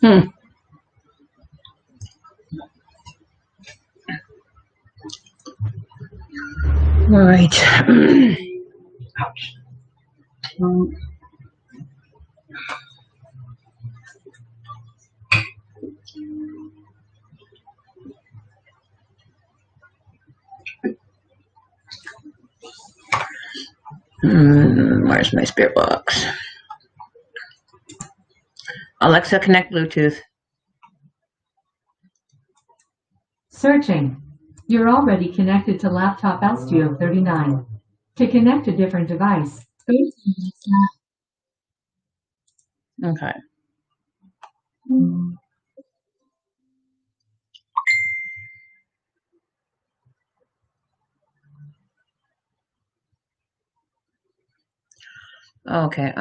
Hmm. All right. Ouch. Where's my spirit box? Alexa, connect Bluetooth. Searching. You're already connected to laptop Studio 39. To connect a different device, go to Okay. Okay.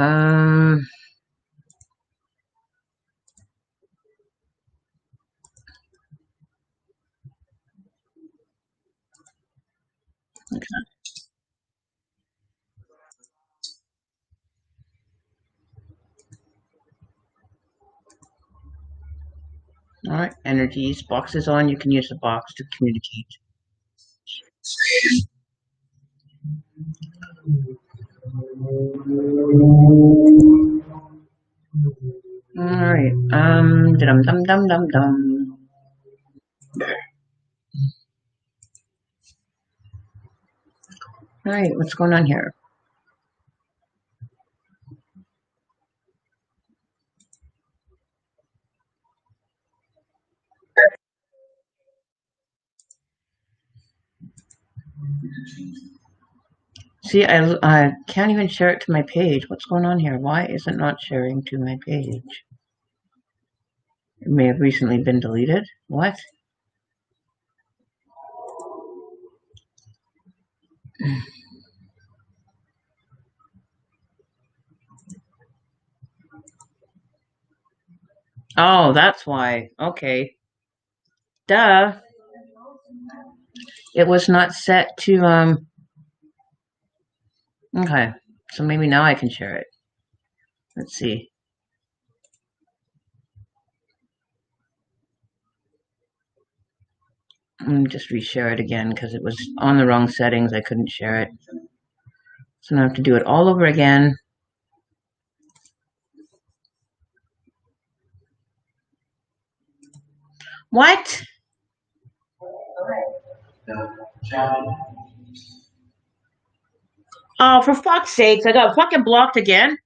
Okay. All right. Energies. Box is on. You can use the box to communicate. All right. Dum dum dum dum dum. All right. What's going on here? See, I can't even share it to my page. What's going on here? Why is it not sharing to my page? It may have recently been deleted. What? Oh, that's why. Okay. Duh. It was not set to, okay. So maybe now I can share it. Let's see. Just reshare it again because it was on the wrong settings. I couldn't share it. So now I have to do it all over again. What? Oh, for fuck's sakes, I got fucking blocked again.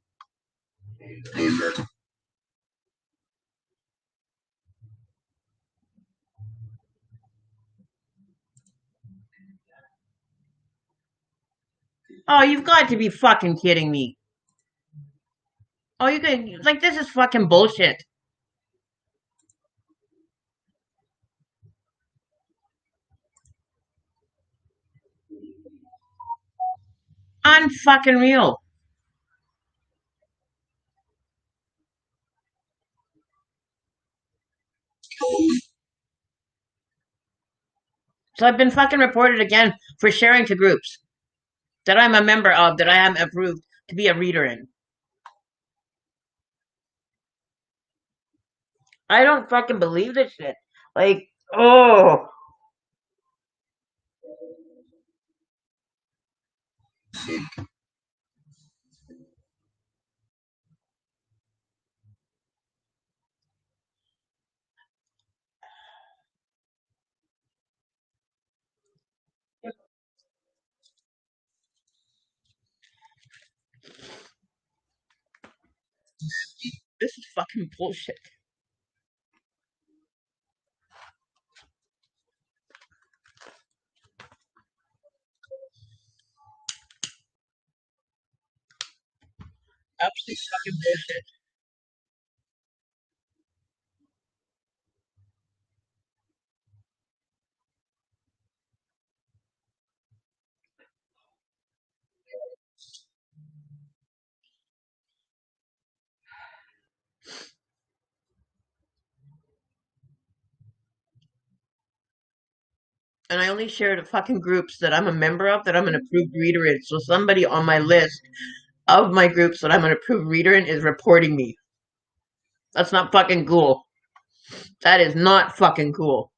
Oh, you've got to be fucking kidding me. Oh, you can, like, this is fucking bullshit. Unfucking real. So I've been fucking reported again for sharing to groups that I'm a member of, that I am approved to be a reader in. I don't fucking believe this shit. Like, oh. This is fucking bullshit. Absolutely fucking bullshit. And I only share to fucking groups that I'm a member of, that I'm an approved reader in. So somebody on my list of my groups that I'm an approved reader in is reporting me. That's not fucking cool. That is not fucking cool.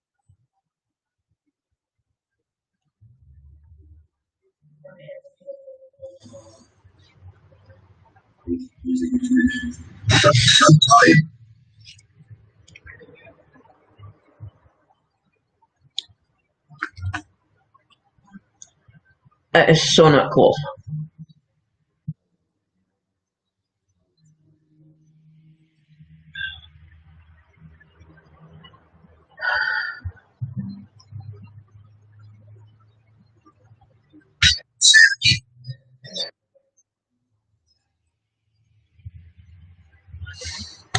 That is so not cool.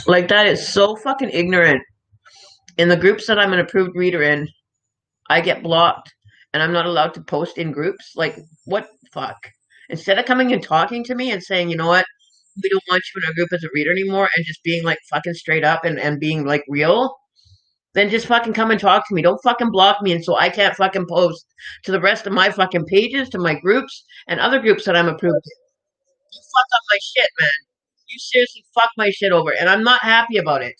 Like that is so fucking ignorant. In the groups that I'm an approved reader in, I get blocked and I'm not allowed to post in groups. Like, what fuck? Instead of coming and talking to me and saying, you know what, we don't want you in our group as a reader anymore, and just being like fucking straight up and being like real, then just fucking come and talk to me. Don't fucking block me and so I can't fucking post to the rest of my fucking pages, to my groups and other groups that I'm approved in. You fuck up my shit, man. You seriously fuck my shit over, and I'm not happy about it.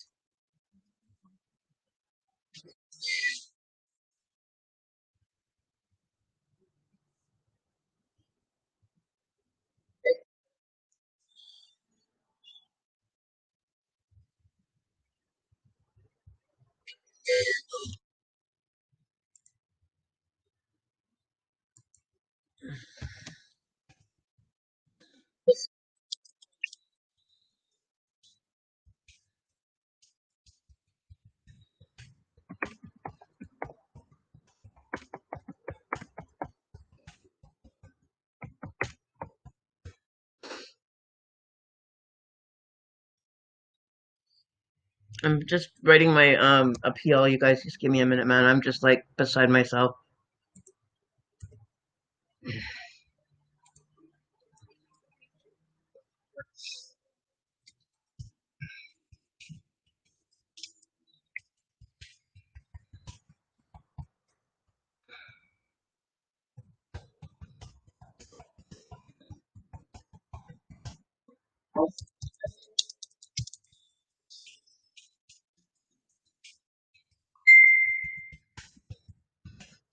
I'm just writing my appeal. You guys just give me a minute, man. I'm just like beside myself.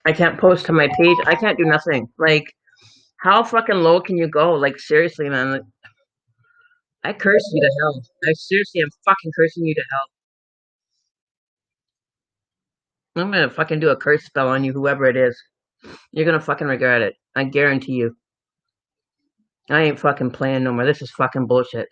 I can't post to my page. I can't do nothing. Like, how fucking low can you go? Like, seriously, man. Like, I curse you to hell. I seriously am fucking cursing you to hell. I'm gonna fucking do a curse spell on you, whoever it is. You're gonna fucking regret it. I guarantee you. I ain't fucking playing no more. This is fucking bullshit.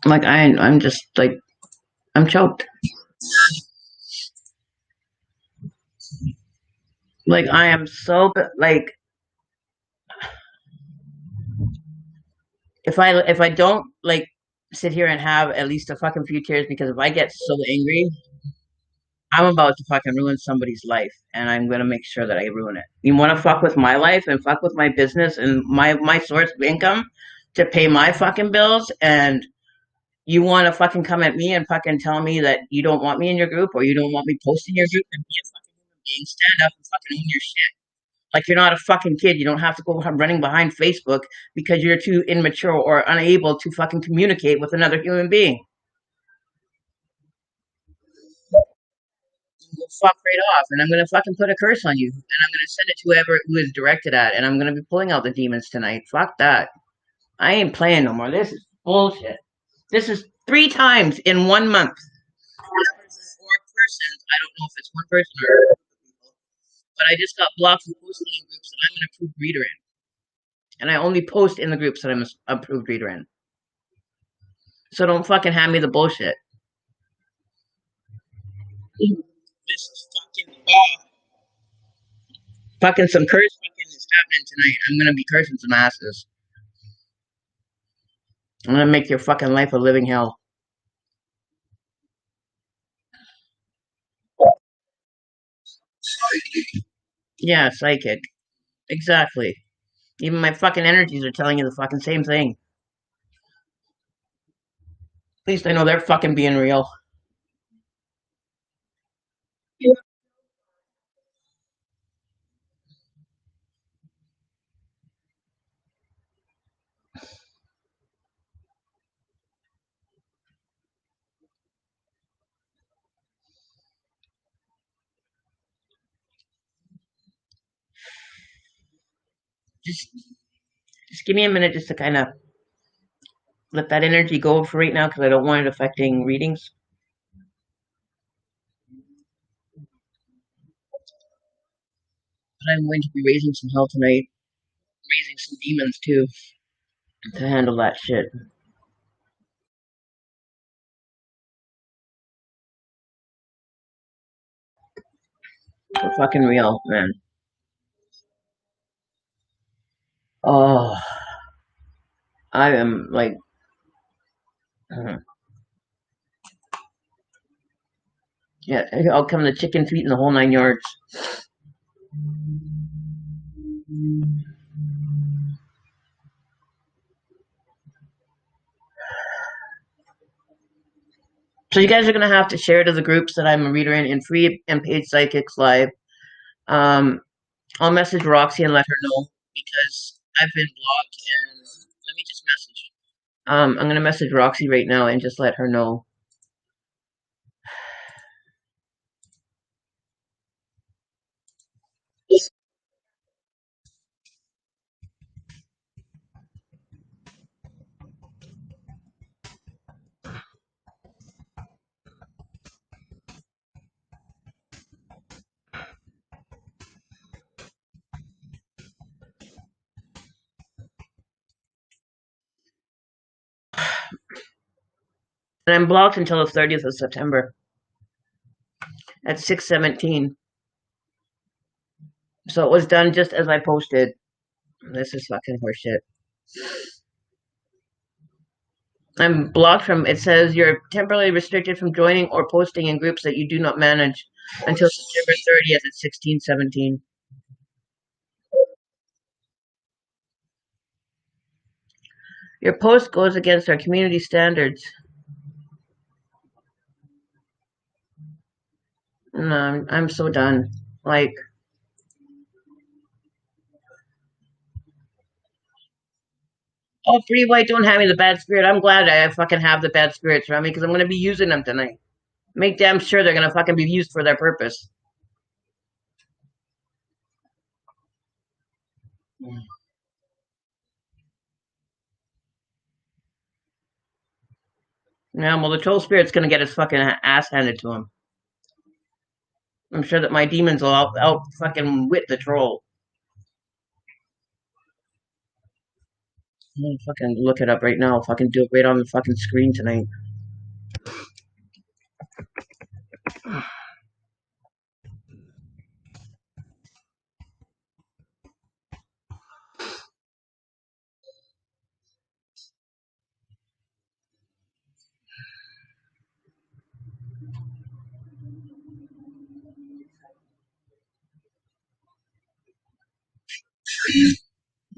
Like, I'm just like, I'm choked. Like, I am so, like, if I don't, like, sit here and have at least a fucking few tears, because if I get so angry, I'm about to fucking ruin somebody's life, and I'm gonna make sure that I ruin it. You want to fuck with my life and fuck with my business and my source of income to pay my fucking bills and You want to fucking come at me and fucking tell me that you don't want me in your group or you don't want me posting your group and be a fucking human being. Stand up and fucking own your shit. Like you're not a fucking kid. You don't have to go running behind Facebook because you're too immature or unable to fucking communicate with another human being. Go fuck right off, and I'm gonna fucking put a curse on you, and I'm gonna send it to whoever who is directed at, and I'm gonna be pulling out the demons tonight. Fuck that. I ain't playing no more. This is bullshit. This is 3 times in 1 month. This person or persons, I don't know if it's one person or people, but I just got blocked from posting in groups that I'm an approved reader in. And I only post in the groups that I'm an approved reader in. So don't fucking hand me the bullshit. This is fucking fucking some curse fucking is happening tonight. I'm gonna be cursing some asses. I'm gonna make your fucking life a living hell. Yeah, psychic. Exactly. Even my fucking energies are telling you the fucking same thing. At least I know they're fucking being real. Just just give me a minute just to kind of let that energy go for right now because I don't want it affecting readings. But I'm going to be raising some hell tonight, raising some demons too to handle that shit. For fucking real, man. Oh, I am like, yeah, I'll come the chicken feet and the whole 9 yards. So you guys are gonna have to share to the groups that I'm a reader in free and paid psychics live. Um, I'll message Roxy and let her know because I've been blocked and let me just message. I'm gonna message Roxy right now and just let her know. And I'm blocked until the 30th of September at 6:17. So it was done just as I posted. This is fucking horseshit. I'm blocked from. It says you're temporarily restricted from joining or posting in groups that you do not manage until September 30th at 16:17. Your post goes against our community standards. No, I'm so done. Like, oh, free white, don't have me the bad spirit. I'm glad I fucking have the bad spirits around me because I'm gonna be using them tonight. Make damn sure they're gonna fucking be used for their purpose. Yeah, well, the troll spirit's gonna get his fucking ass handed to him. I'm sure that my demons will out fucking wit the troll. I'll fucking look it up right now. I'll fucking do it right on the fucking screen tonight.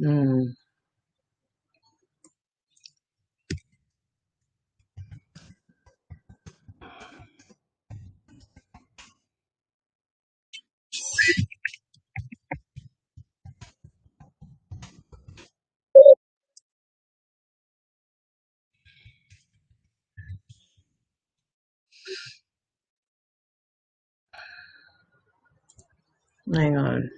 Mm. Hang on.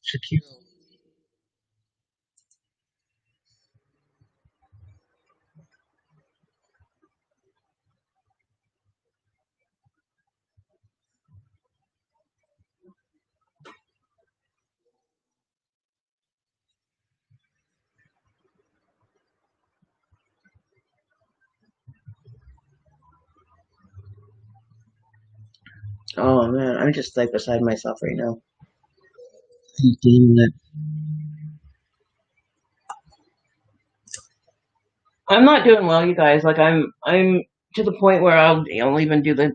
Secure. Oh man, I'm just like beside myself right now. I'm dealing with it. I'm not doing well, you guys. Like I'm to the point where I'll even do the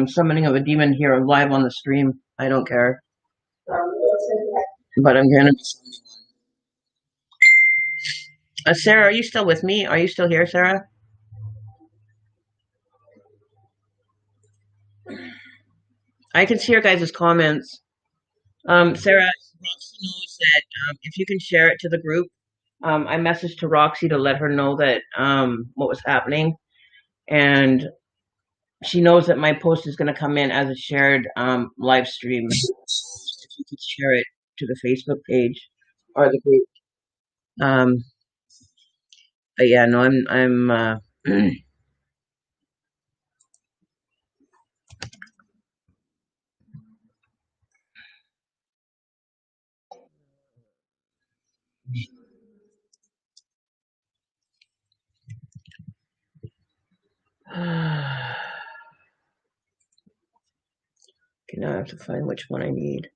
summoning of a demon here live on the stream. I don't care. But I'm gonna. Sarah, are you still with me? Are you still here, Sarah? I can see your guys' comments. Sarah, Roxy knows that if you can share it to the group, I messaged to Roxy to let her know that what was happening, and she knows that my post is going to come in as a shared live stream. If you could share it to the Facebook page or the group. Um, but yeah, no, I'm okay, now I have to find which one I need.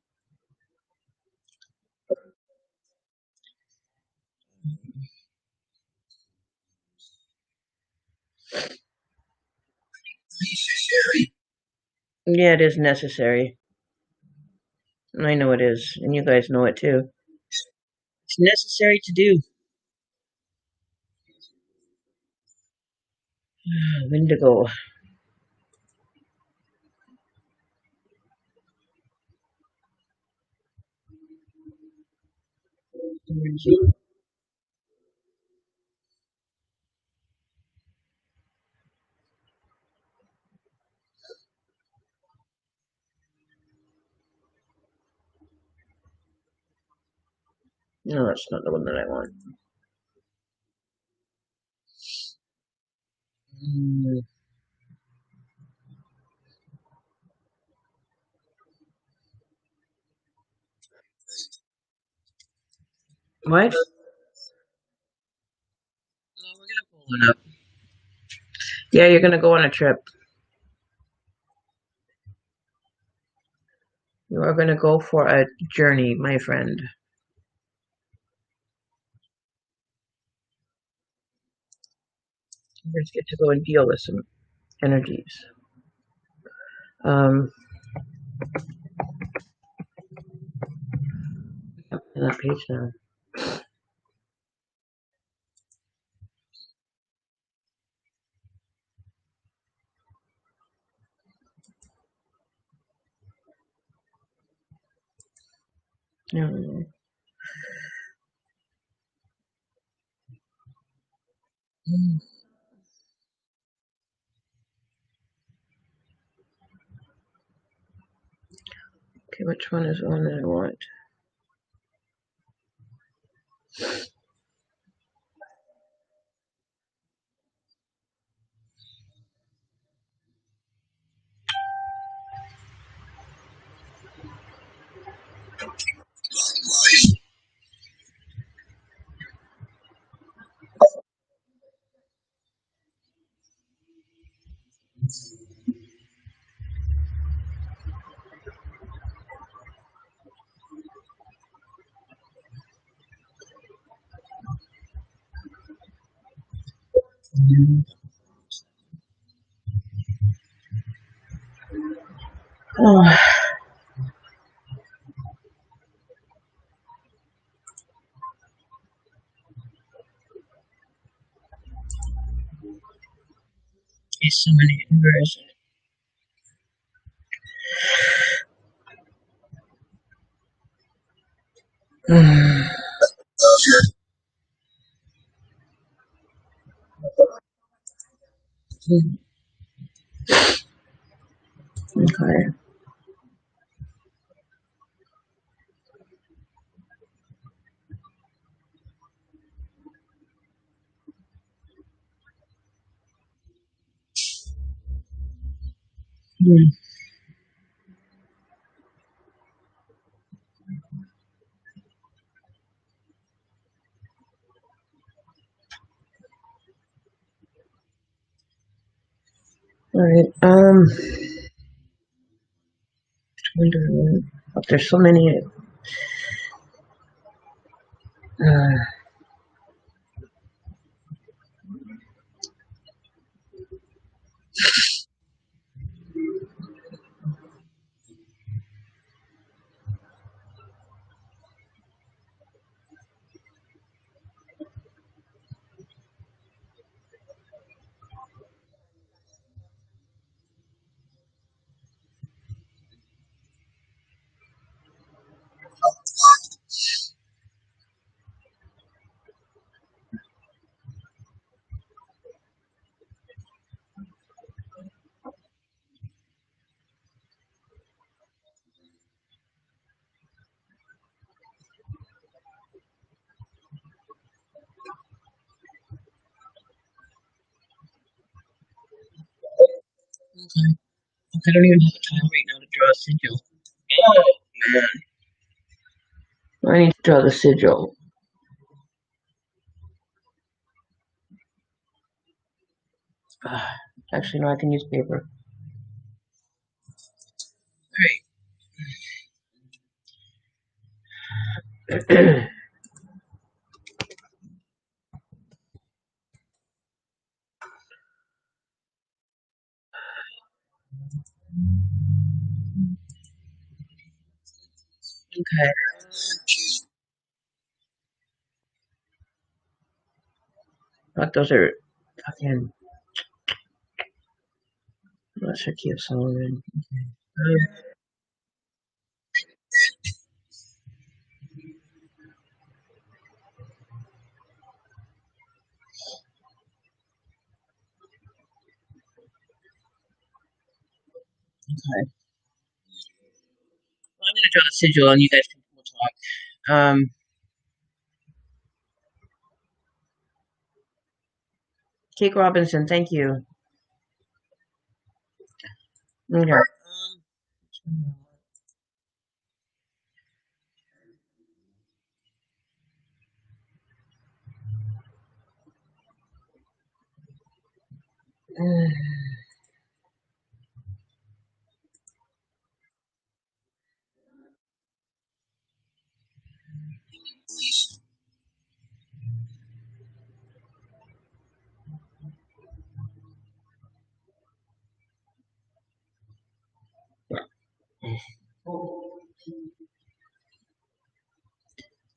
Yeah, it is necessary. I know it is, and you guys know it too. It's necessary to do. Wendigo. No, that's not the one that I want. Mm, what? Oh, we're gonna pull one up. Yeah, you're gonna go on a trip. You are gonna go for a journey, my friend. You just get to go and deal with some energies. Um, on that page now. No. Mm. Okay, which one is the one that I want? Oh, there's so many inversions. Okay. Hmm. All right. Oh, there's so many. Uh, I don't even have time right now to draw a sigil. Oh man, I need to draw the sigil. Actually, no, I can use paper. All right. Okay. Fuck, those are fucking. Not Shaquille Solomon. Okay. Well, I'm gonna draw the sigil, and you guys can we'll talk. Kate Robinson, thank you. Okay.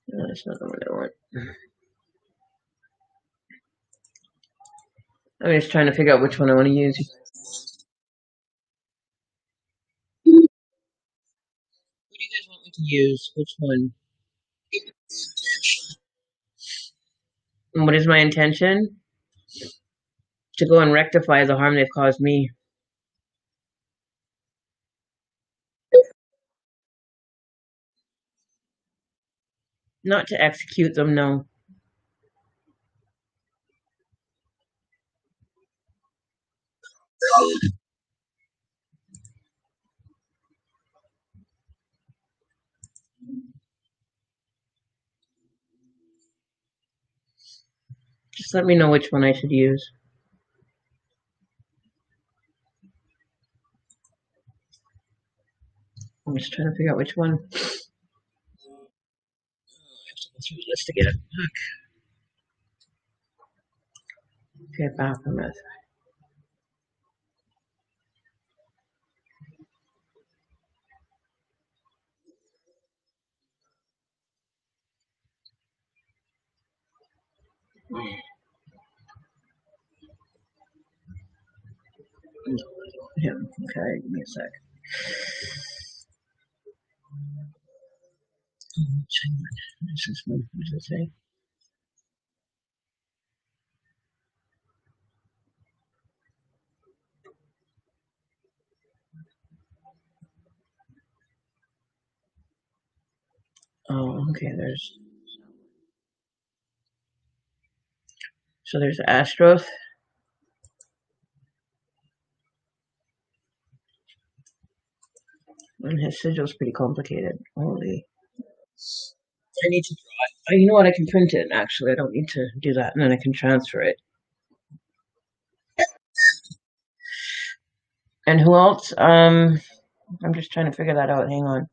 No, that's not the one I want. I'm just trying to figure out which one I want to use. What do you guys want me to use? Which one? And what is my intention? to go and rectify the harm they've caused me. Not to execute them, no. Just let me know which one I should use. I'm just trying to figure out which one. I have to go through the list to get it back. Okay, back from it. Yeah, okay, give me a sec. This is what does it say? Oh, okay, there's Astros. And his sigil's pretty complicated. Holy. I need to draw it. Oh, you know what? I can print it, actually. I don't need to do that, and then I can transfer it. And who else? I'm just trying to figure that out. Hang on.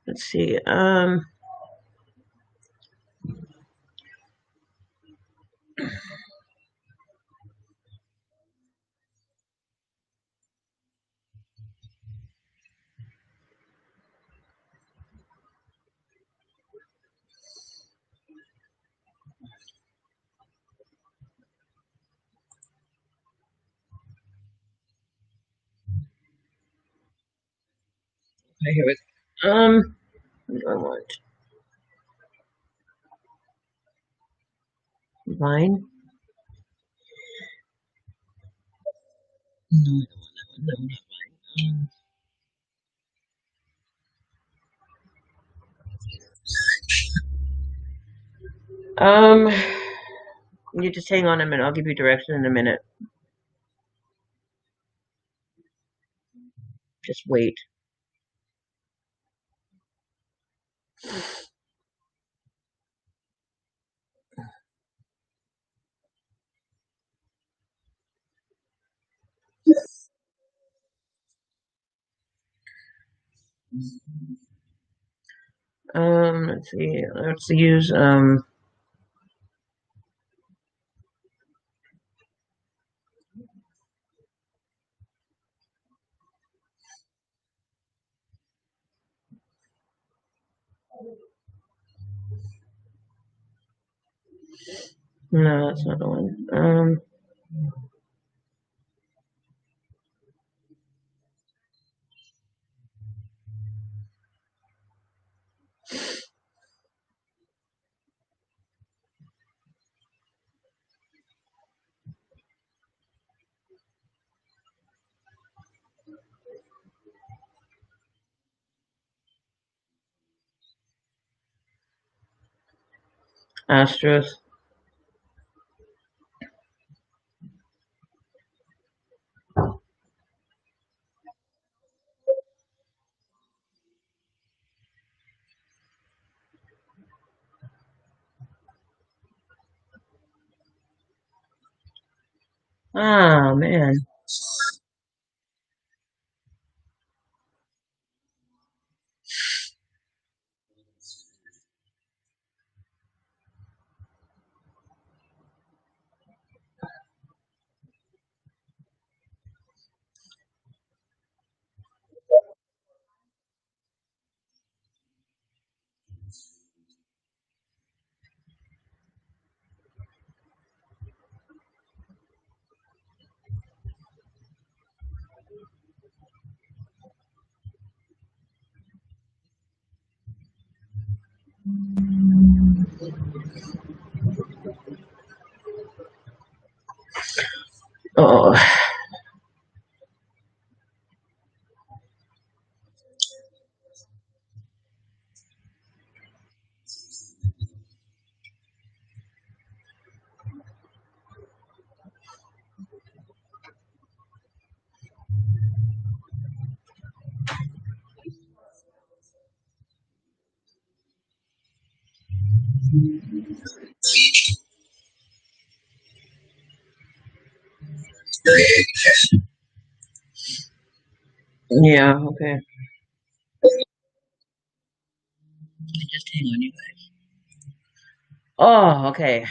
Let's see. I hear it. What do I want? Vine? No, I don't want that one. No, not vine. Um, you just hang on a minute. I'll give you direction in a minute. Just wait. Let's see. Let's use no, that's not the one. Astros. Ah, man. Yeah, okay. Just hang on, you guys. Oh, okay.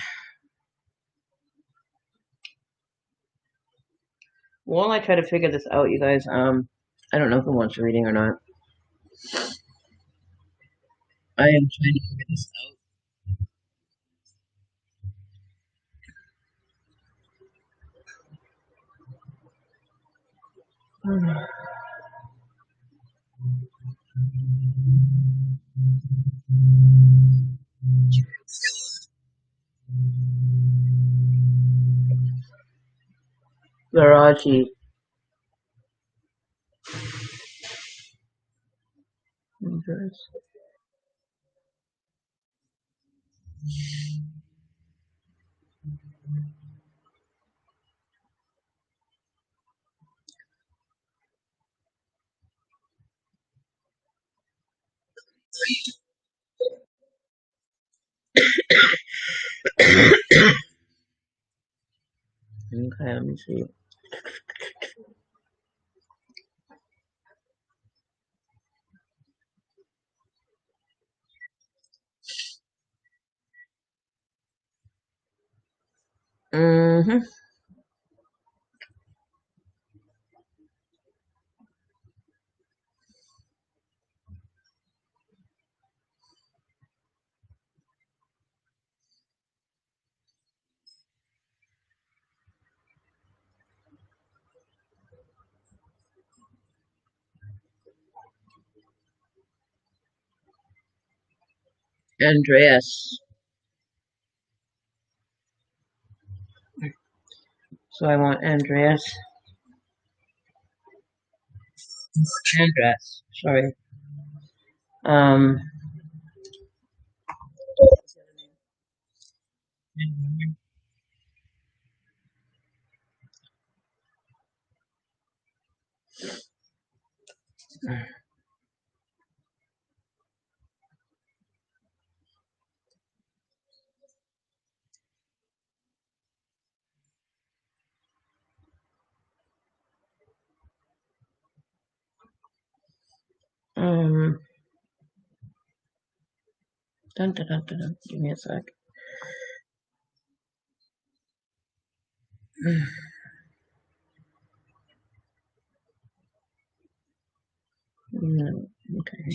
While I try to figure this out, you guys, I don't know who wants reading or not. I am trying to figure this out. Garachi. Okay, let me see. Mm-hmm. Andreas. So I want Andreas. Andreas. Sorry. Um. Um. Dun, dun, dun, dun, dun. Give me a sec. Okay.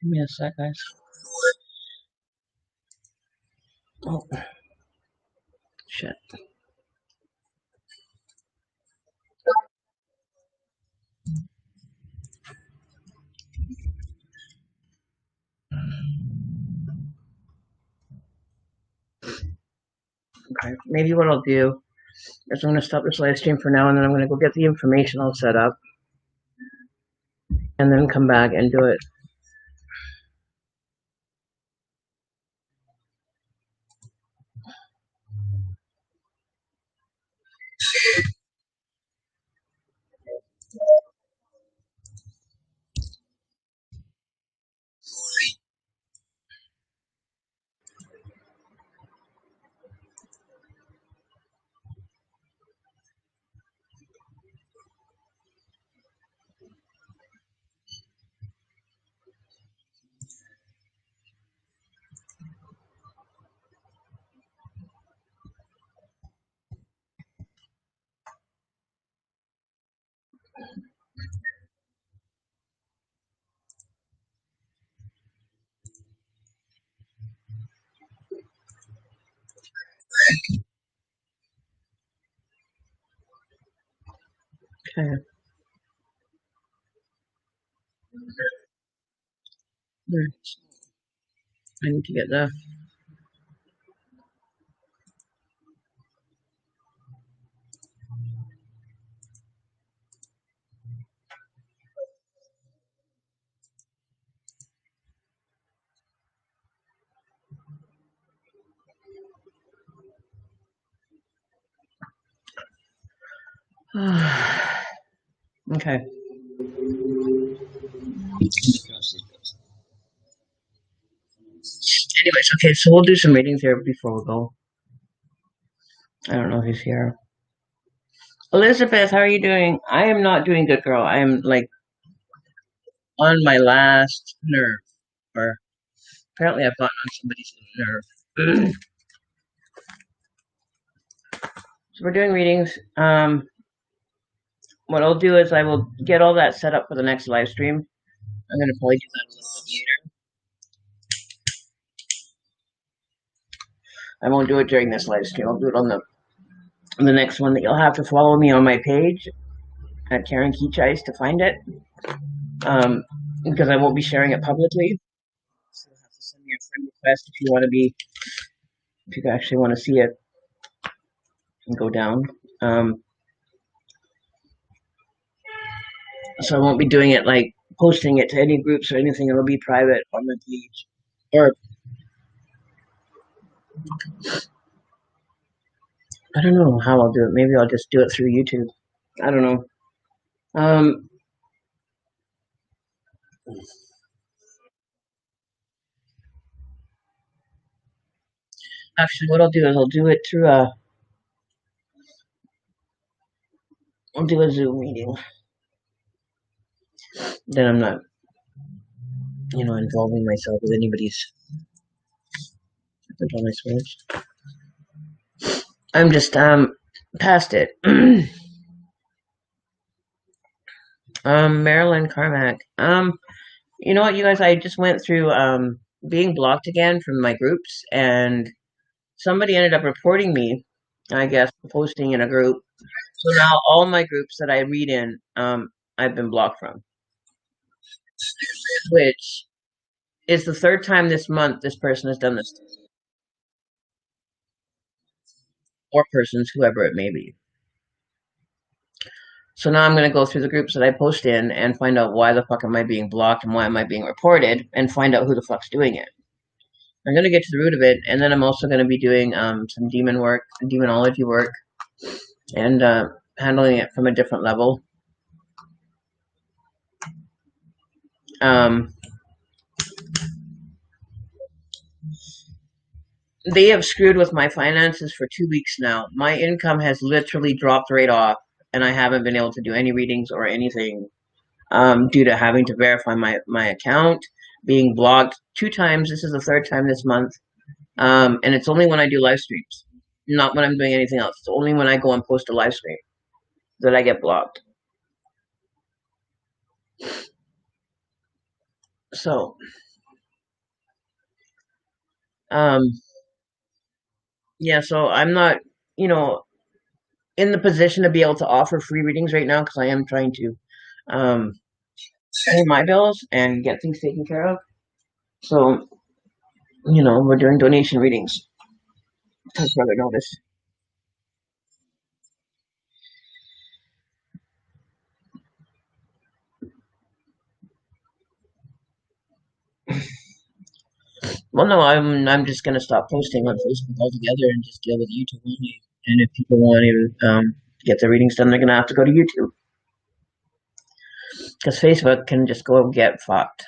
Give me a sec, guys. Oh, shit. Okay. Maybe what I'll do is I'm going to stop this live stream for now, and then I'm going to go get the information all set up, and then come back and do it. Okay. Right. I need to get the. Okay. Anyways, okay, so we'll do some readings here before we go. I don't know who's here. Elizabeth, how are you doing? I am not doing good, girl. I am like on my last nerve. Or apparently I've gotten on somebody's nerve. So we're doing readings. What I'll do is I will get all that set up for the next live stream. I'm gonna probably do that a little bit later. I won't do it during this live stream. I'll do it on the next one that you'll have to follow me on my page at Karen Keachice to find it. Because I won't be sharing it publicly. So you'll have to send me a friend request if you actually want to see it and go down. So I won't be doing it like posting it to any groups or anything. It'll be private on my page. Or I don't know how I'll do it. Maybe I'll just do it through YouTube. I don't know. Um, Actually, what I'll do is I'll do a Zoom meeting. Then I'm not, involving myself with anybody's. On my switch. I'm just past it. Marilyn Carmack. You know what, you guys? I just went through being blocked again from my groups, and somebody ended up reporting me. I guess posting in a group. So now all my groups that I read in, I've been blocked from, which is the third time this month this person has done this, or persons, whoever it may be. So now I'm going to go through the groups that I post in and find out why the fuck am I being blocked and why am I being reported, and find out who the fuck's doing it. I'm going to get to the root of it, and then I'm also going to be doing some demon work, demonology work, and handling it from a different level. They have screwed with my finances for 2 weeks now. My income has literally dropped right off, and I haven't been able to do any readings or anything due to having to verify my account, being blocked 2 times. This is the third time this month. And it's only when I do live streams, not when I'm doing anything else. It's only when I go and post a live stream that I get blocked. So, yeah, so I'm not, you know, in the position to be able to offer free readings right now because I am trying to pay my bills and get things taken care of. So, we're doing donation readings. That's further notice. Well, no, I'm just gonna stop posting on Facebook altogether and just deal with YouTube only. And if people want to get their readings done, they're gonna have to go to YouTube because Facebook can just go and get fucked.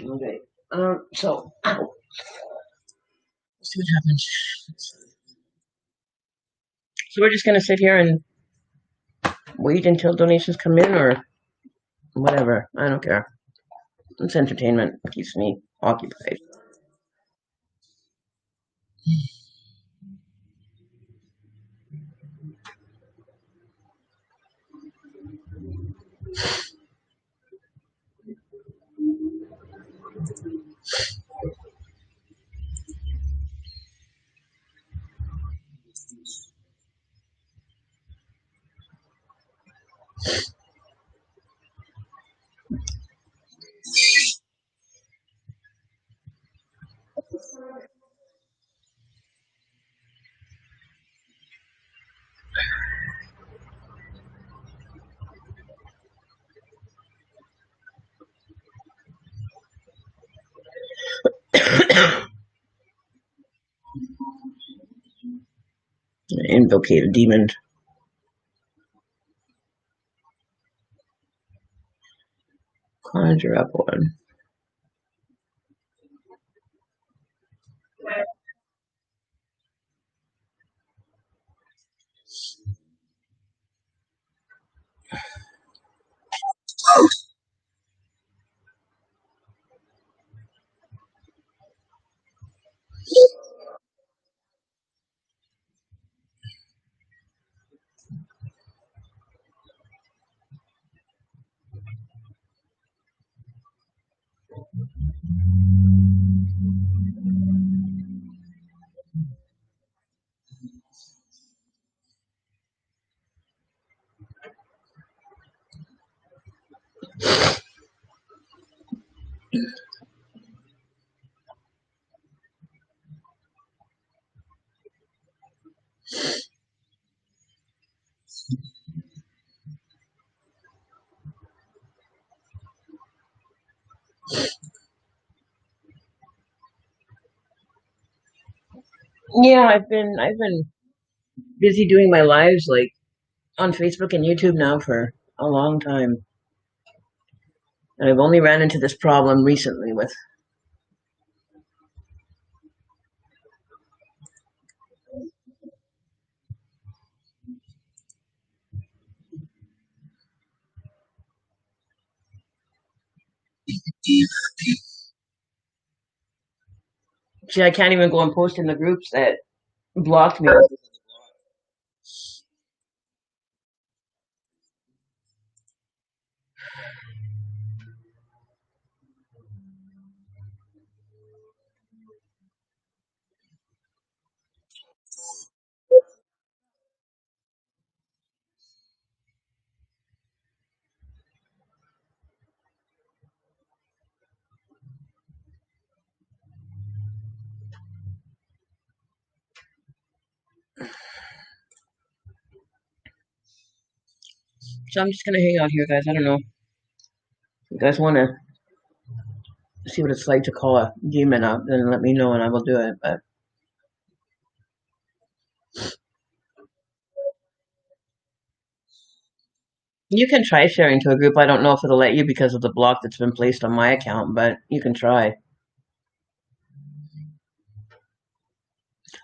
Okay. So let's see what happens. So we're just gonna sit here and wait until donations come in, or whatever. I don't care. It's entertainment. It keeps me occupied. Invocate a demon. Conjure up one. Yeah, I've been busy doing my lives like on Facebook and YouTube now for a long time. And I've only ran into this problem recently with. See, I can't even go and post in the groups that blocked me. So I'm just gonna hang out here, guys. I don't know. If you guys want to see what it's like to call a demon up, then let me know and I will do it. But you can try sharing to a group. I don't know if it'll let you because of the block that's been placed on my account, but you can try.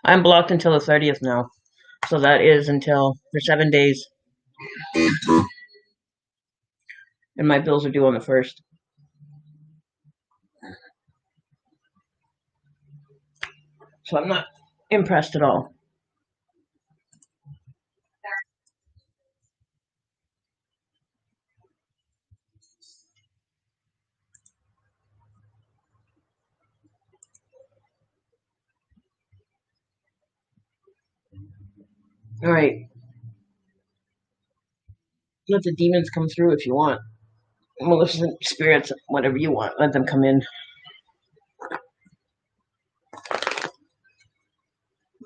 I'm blocked until the 30th now. So that is until for 7 days. And my bills are due on the 1st. So I'm not impressed at all. Alright. Let the demons come through if you want. Maleficent spirits, whatever you want. Let them come in.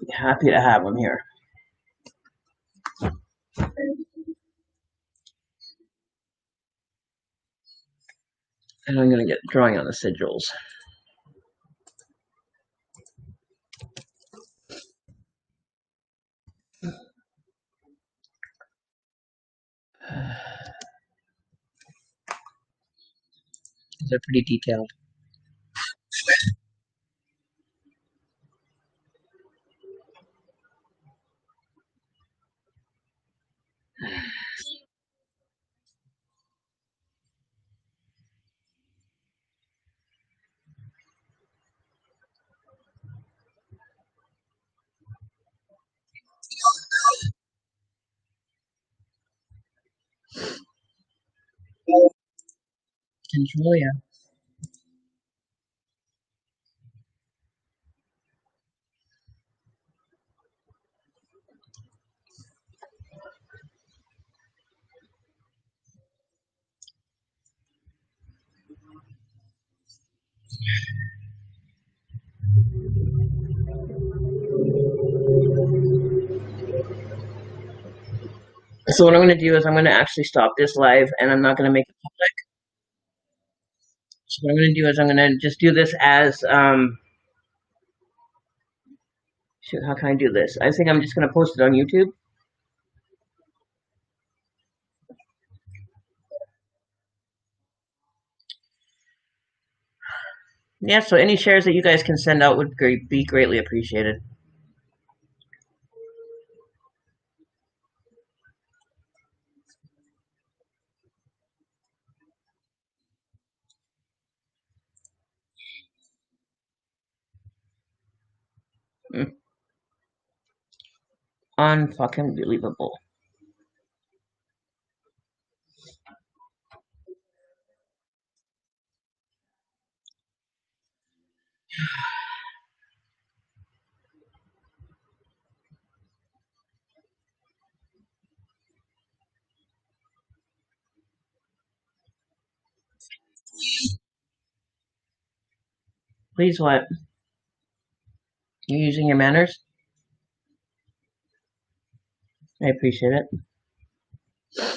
Be happy to have them here. And I'm going to get drawing on the sigils. They're pretty detailed. Control, yeah. So what I'm going to do is I'm going to actually stop this live, and I'm not going to make it public. So what I'm going to do is I'm going to just do this as shoot, how can I do this? I think I'm just going to post it on YouTube. Yeah, so any shares that you guys can send out would be greatly appreciated. Mm. Unfucking believable. Please what? You using your manners? I appreciate it. What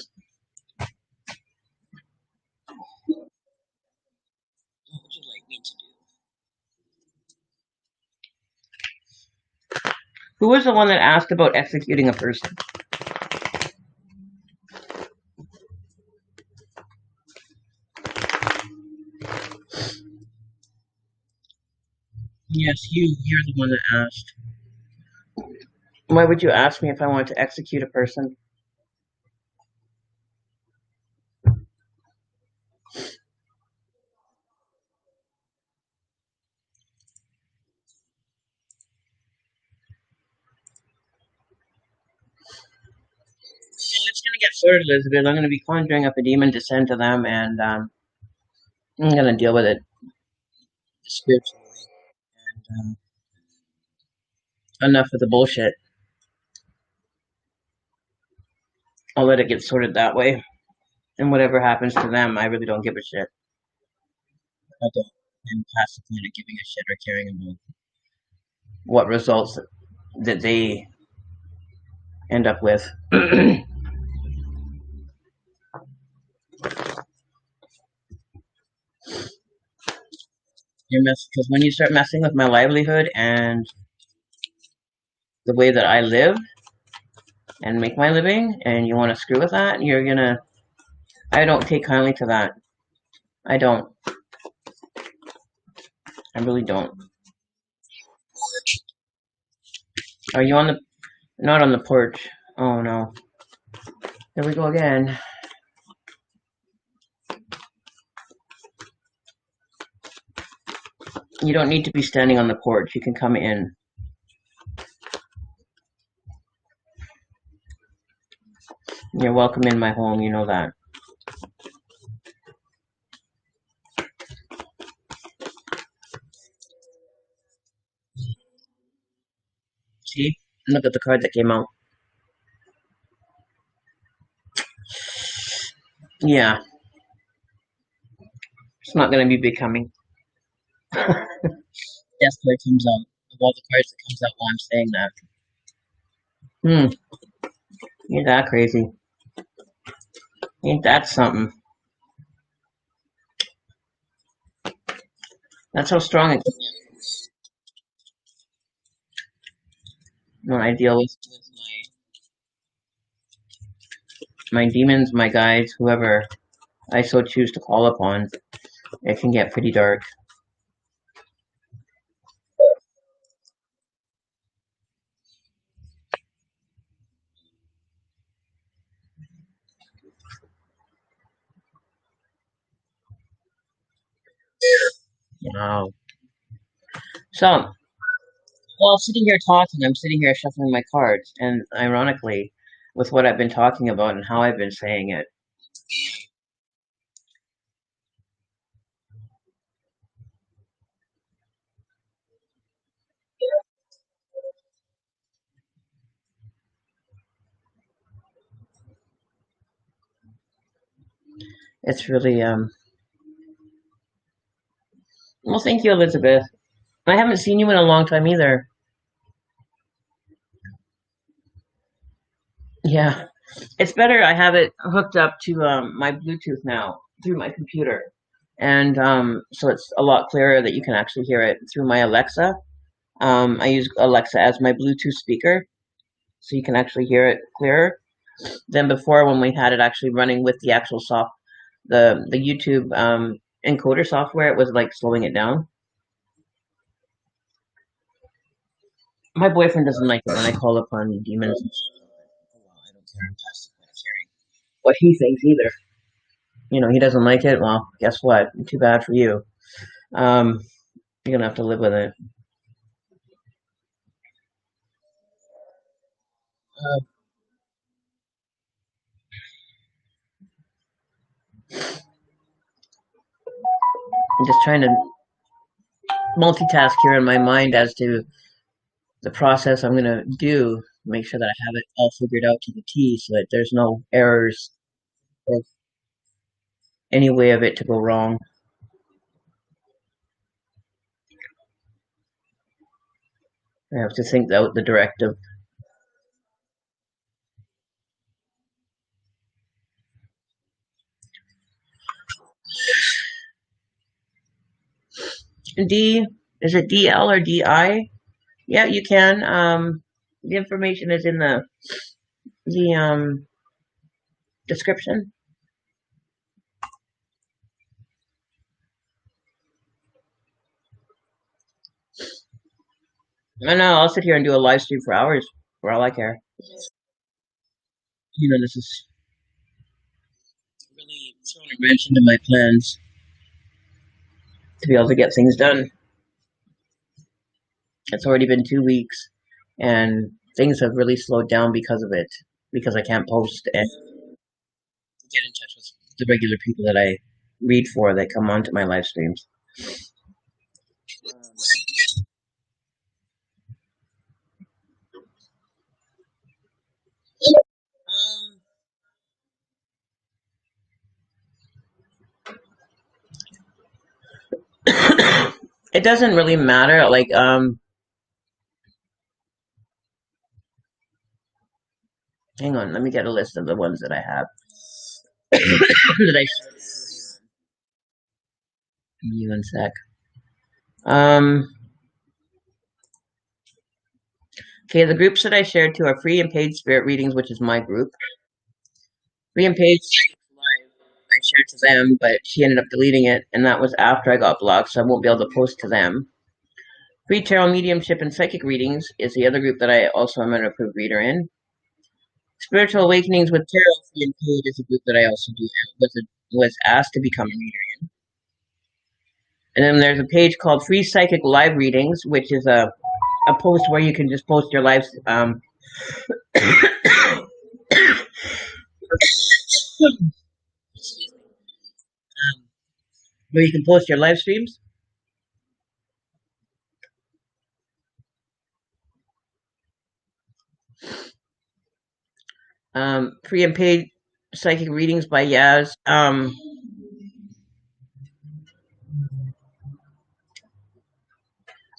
would you like me to do? Who was the one that asked about executing a person? Yes, you. You're the one that asked. Why would you ask me if I wanted to execute a person? Well, it's going to get sorted, Elizabeth. I'm going to be conjuring up a demon to send to them, and I'm going to deal with it spiritually. And enough with the bullshit. I'll let it get sorted that way. And whatever happens to them, I really don't give a shit. I don't. I'm past the point of giving a shit or caring about what results that they end up with. You're because when you start messing with my livelihood and the way that I live and make my living, and you want to screw with that, you're gonna. I don't take kindly to that. I don't. I really don't. Are you on the? Not on the porch. Oh no. There we go again. You don't need to be standing on the porch. You can come in. You're welcome in my home. You know that. See? Look at the card that came out. Yeah. It's not going to be becoming. Death card comes out. Of all the cards that comes out while I'm saying that. Ain't that crazy? Ain't that something? That's how strong it is when I deal with my demons, my guides, whoever I so choose to call upon. It can get pretty dark. Wow. So, while sitting here talking, I'm sitting here shuffling my cards, and ironically, with what I've been talking about and how I've been saying it, It's really well, thank you, Elizabeth. I haven't seen you in a long time either. Yeah. It's better. I have it hooked up to my Bluetooth now through my computer. And so it's a lot clearer that you can actually hear it through my Alexa. I use Alexa as my Bluetooth speaker, so you can actually hear it clearer than before when we had it actually running with the actual the YouTube encoder software. It was like slowing it down. My boyfriend doesn't like it when I call upon demons. Oh, well, I don't care. I'm past the point of hearing what he thinks either. He doesn't like it. Well, guess what? Too bad for you. Um, you're gonna have to live with it. Uh, I'm just trying to multitask here in my mind as to the process I'm gonna do. Make sure that I have it all figured out to the T, so that there's no errors or any way of it to go wrong. I have to think out the directive. D, is it DL or DI? Yeah, you can. The information is in the description. I know. I'll sit here and do a live stream for hours for all I care. This is really throwing a wrench into my plans to be able to get things done. It's already been 2 weeks, and things have really slowed down because of it. Because I can't post and get in touch with the regular people that I read for that come onto my live streams. Um, it doesn't really matter. Like, hang on, let me get a list of the ones that I have that I give you one sec. Um, okay, the groups that I shared to are free and paid spirit readings, which is my group. Free and paid live, I shared to them, but she ended up deleting it, and that was after I got blocked, so I won't be able to post to them. Free tarot mediumship and psychic readings is the other group that I also am an approved reader in. Spiritual awakenings with tarot free and paid is a group that I also do was asked to become a reader in. And then there's a page called Free Psychic Live Readings, which is a post where you can just post your lives where you can post your live streams. Free and paid psychic readings by Yaz.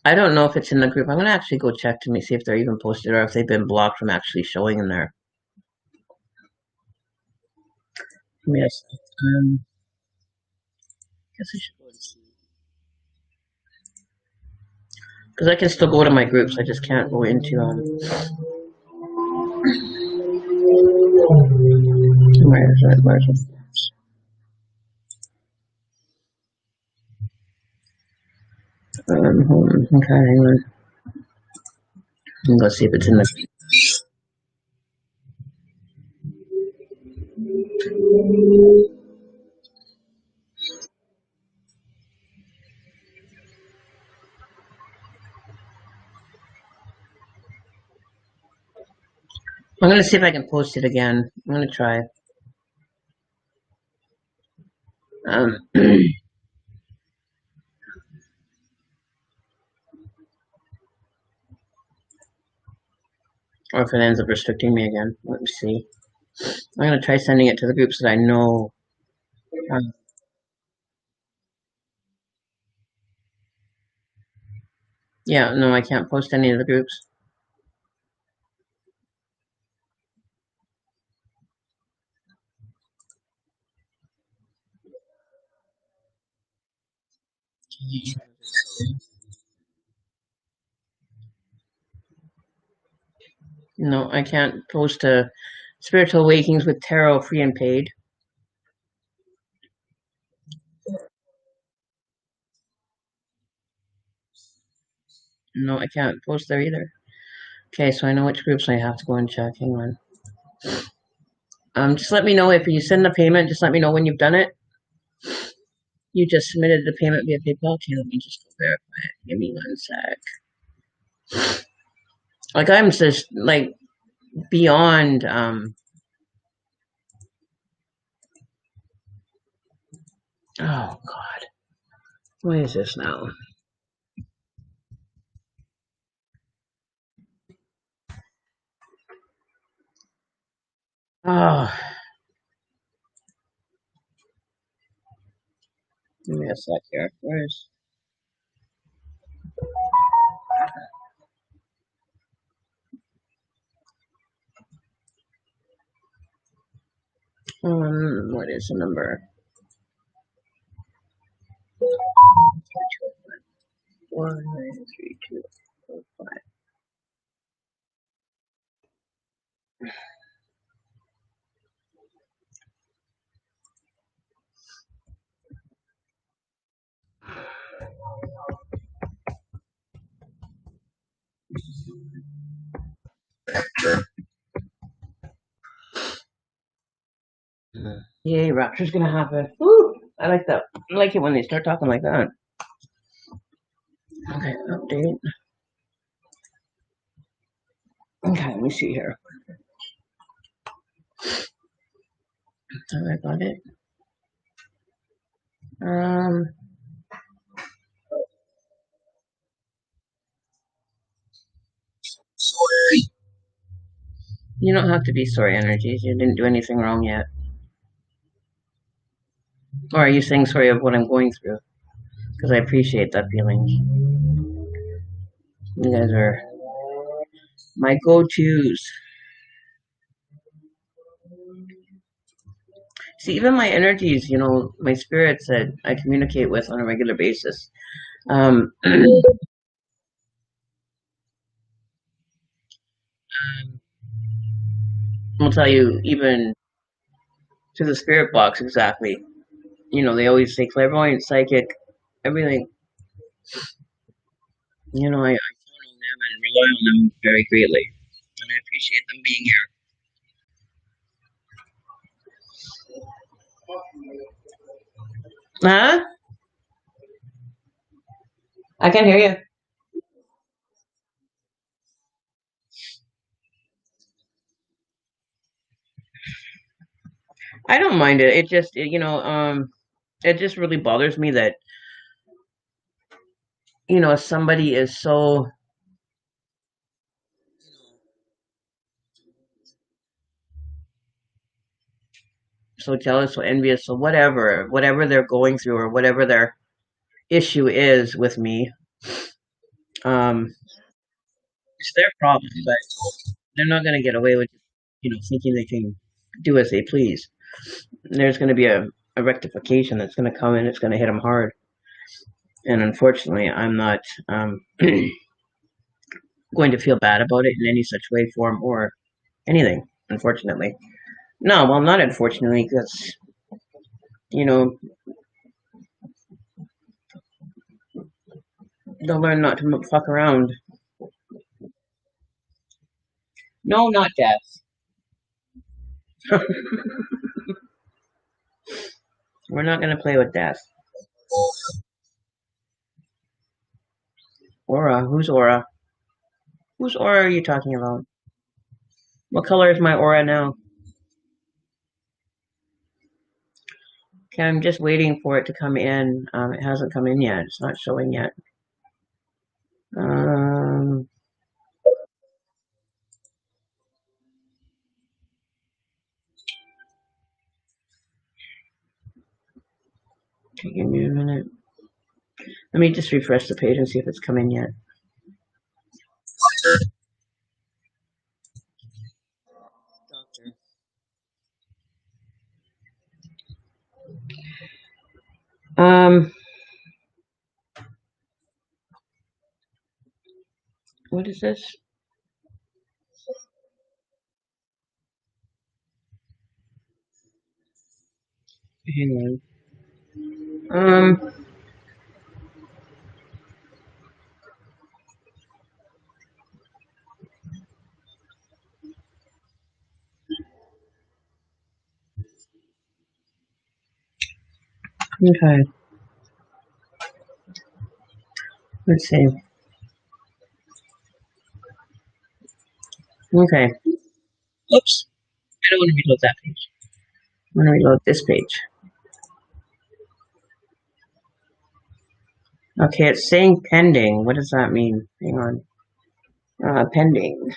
I don't know if it's in the group. I'm gonna actually go check to see if they're even posted or if they've been blocked from actually showing in there. Yes. Guess I should go and see. Because I can still go to my groups. I just can't go into where's it? Hold on. Okay, hang on. I'm gonna see if it's in the. I'm gonna see if I can post it again. I'm gonna try. Or if it ends up restricting me again. Let me see. I'm gonna try sending it to the groups that I know Um, yeah, no, I can't post any of the groups. No, I can't post spiritual wakings with tarot free and paid. No, I can't post there either. Okay, so I know which groups I have to go and check. Hang on. Just let me know if you send the payment. Just let me know when you've done it. You just submitted the payment via PayPal. Okay, let me just go verify it. Give me 1 sec. Like I'm just like beyond. Oh God, what is this now? Oh, give me a sec here. Where's what is the number? 193245. Yay, Rapture's gonna happen. Woo! I like that. I like it when they start talking like that. Okay, update. Okay, let me see here. I got it. Um, you don't have to be sorry, energies. You didn't do anything wrong yet. Or are you saying sorry of what I'm going through? Because I appreciate that feeling. You guys are my go-tos. See, even my energies, my spirits that I communicate with on a regular basis. Um, I'll tell you, even to the spirit box, exactly. They always say clairvoyant, psychic, everything. I count on them and rely on them very greatly. And I appreciate them being here. Huh? I can't hear you. I don't mind it. It just really bothers me that, somebody is so jealous, so envious, so whatever they're going through or whatever their issue is with me, um, it's their problem, but they're not going to get away with, thinking they can do as they please. There's going to be a rectification that's going to come in. It's going to hit them hard. And unfortunately, I'm not going to feel bad about it in any such way, form, or anything. Unfortunately, no. Well, not unfortunately, because you know they'll learn not to fuck around. No, not death. We're not going to play with death. Aura? Who's aura? Whose aura are you talking about? What color is my aura now? Okay, I'm just waiting for it to come in. It hasn't come in yet. It's not showing yet. Um, Taking me a minute. Let me just refresh the page and see if it's come in yet. Um, what is this? Hang on. Okay. Let's see. Okay. Oops. I don't want to reload that page. I want to reload this page. Okay, it's saying pending. What does that mean? Hang on. Pending.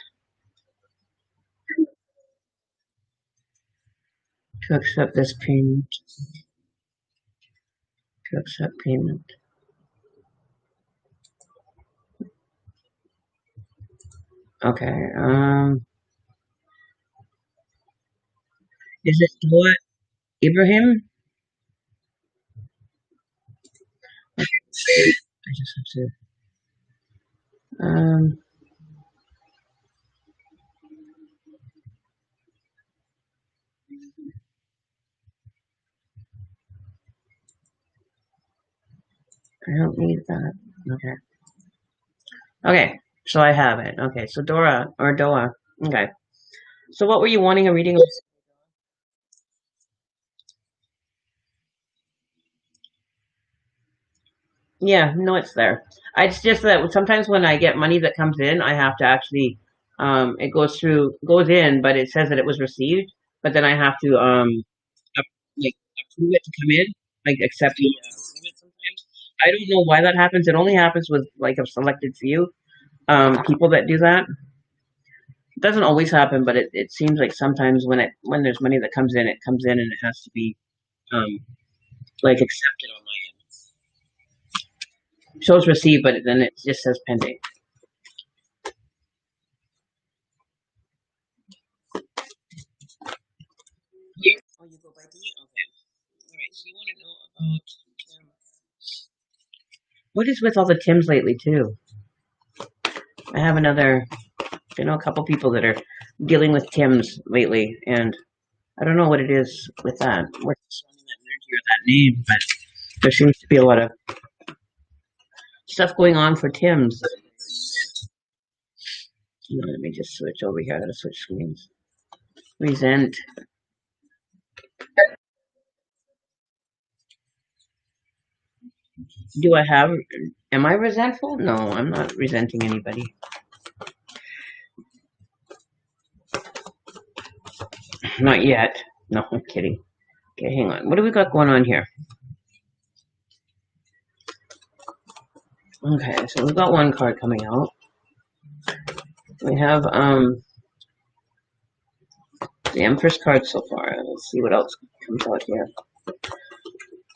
To accept this payment. To accept payment. Okay. Is it what? Ibrahim? Okay. I just have to. I don't need that. Okay. Okay. So I have it. Okay. So Dora or Doa. Okay. So what were you wanting a reading of? Yeah, no, it's there. It's just that sometimes when I get money that comes in, I have to actually, it goes in, but it says that it was received, but then I have to, up, like approve it to come in, like accept the payment sometimes. I don't know why that happens. It only happens with like a selected few, people that do that. It doesn't always happen, but it seems like sometimes when there's money that comes in, it comes in and it has to be, um, like accepted on my end. Shows received, but then it just says pending. Oh, you go by D? Okay. All right. So you want to know about Tim. What is with all the Tims lately, too? I have a couple people that are dealing with Tims lately, and I don't know what it is with that. What's that energy or that name, but there seems to be a lot of stuff going on for Tims. Let me just switch over here. I gotta switch screens. Resent. Do I have? Am I resentful? No, I'm not resenting anybody. Not yet. No, I'm kidding. Okay, hang on. What do we got going on here? Okay, so we've got one card coming out. We have the Empress card so far. Let's see what else comes out here.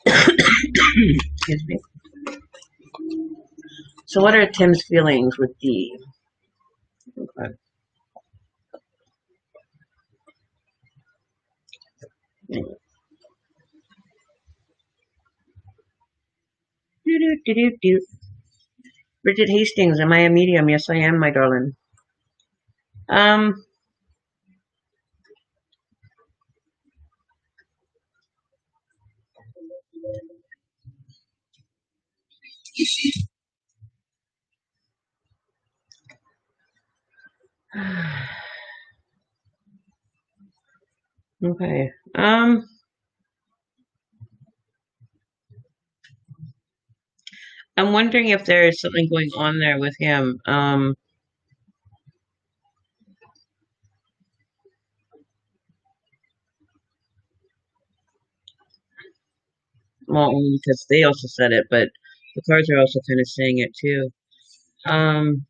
Excuse me. So what are Tim's feelings with D? Okay. Bridget Hastings, am I a medium? Yes, I am, my darling. Um, okay. I'm wondering if there is something going on there with him. Well, only because they also said it, but the cards are also kind of saying it too. Um,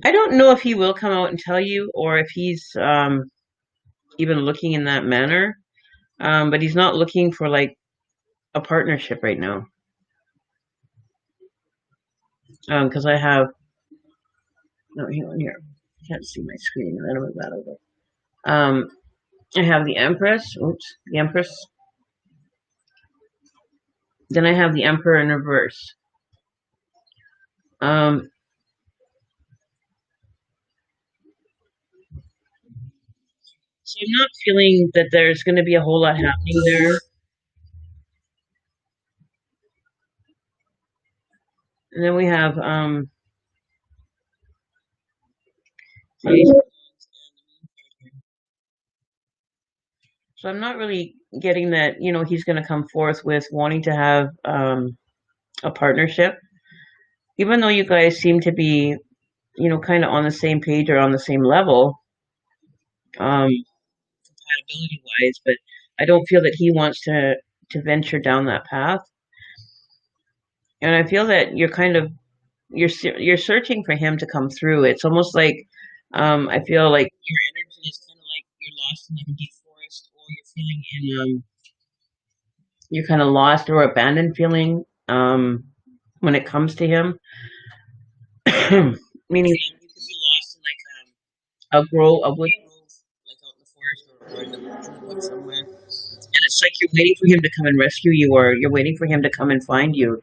I don't know if he will come out and tell you or if he's even looking in that manner. But he's not looking for like a partnership right now. Because I have no, hang on here. I can't see my screen. I don't know that over. Um, I have the Empress. Oops, the Empress. Then I have the Emperor in reverse. Um, so I'm not feeling that there's going to be a whole lot happening there. And then we have so I'm not really getting that, he's going to come forth with wanting to have a partnership, even though you guys seem to be, kind of on the same page or on the same level, compatibility wise. But I don't feel that he wants to venture down that path, and I feel that you're kind of you're searching for him to come through. It's almost like I feel like your energy is kind of like you're lost in like a deep forest, or you're feeling in you're kind of lost or abandoned feeling when it comes to him. Meaning you could be lost in like a wood grove, like out in the forest or in the woods somewhere, and it's like you're waiting for him to come and rescue you, or you're waiting for him to come and find you,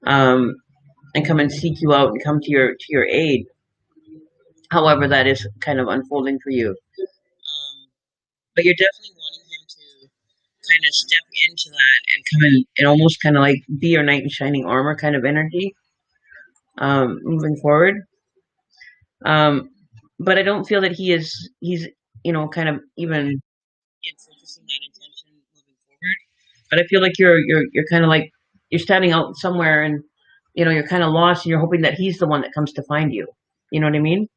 um, and come and seek you out and come to your aid. However, that is kind of unfolding for you, but you're definitely wanting him to kind of step into that and come in and almost kind of like be your knight in shining armor kind of energy, moving forward. Um, but I don't feel that he's kind of even in focusing that intention moving forward. But I feel like you're kind of like you're standing out somewhere and you're kind of lost and you're hoping that he's the one that comes to find you. You know what I mean?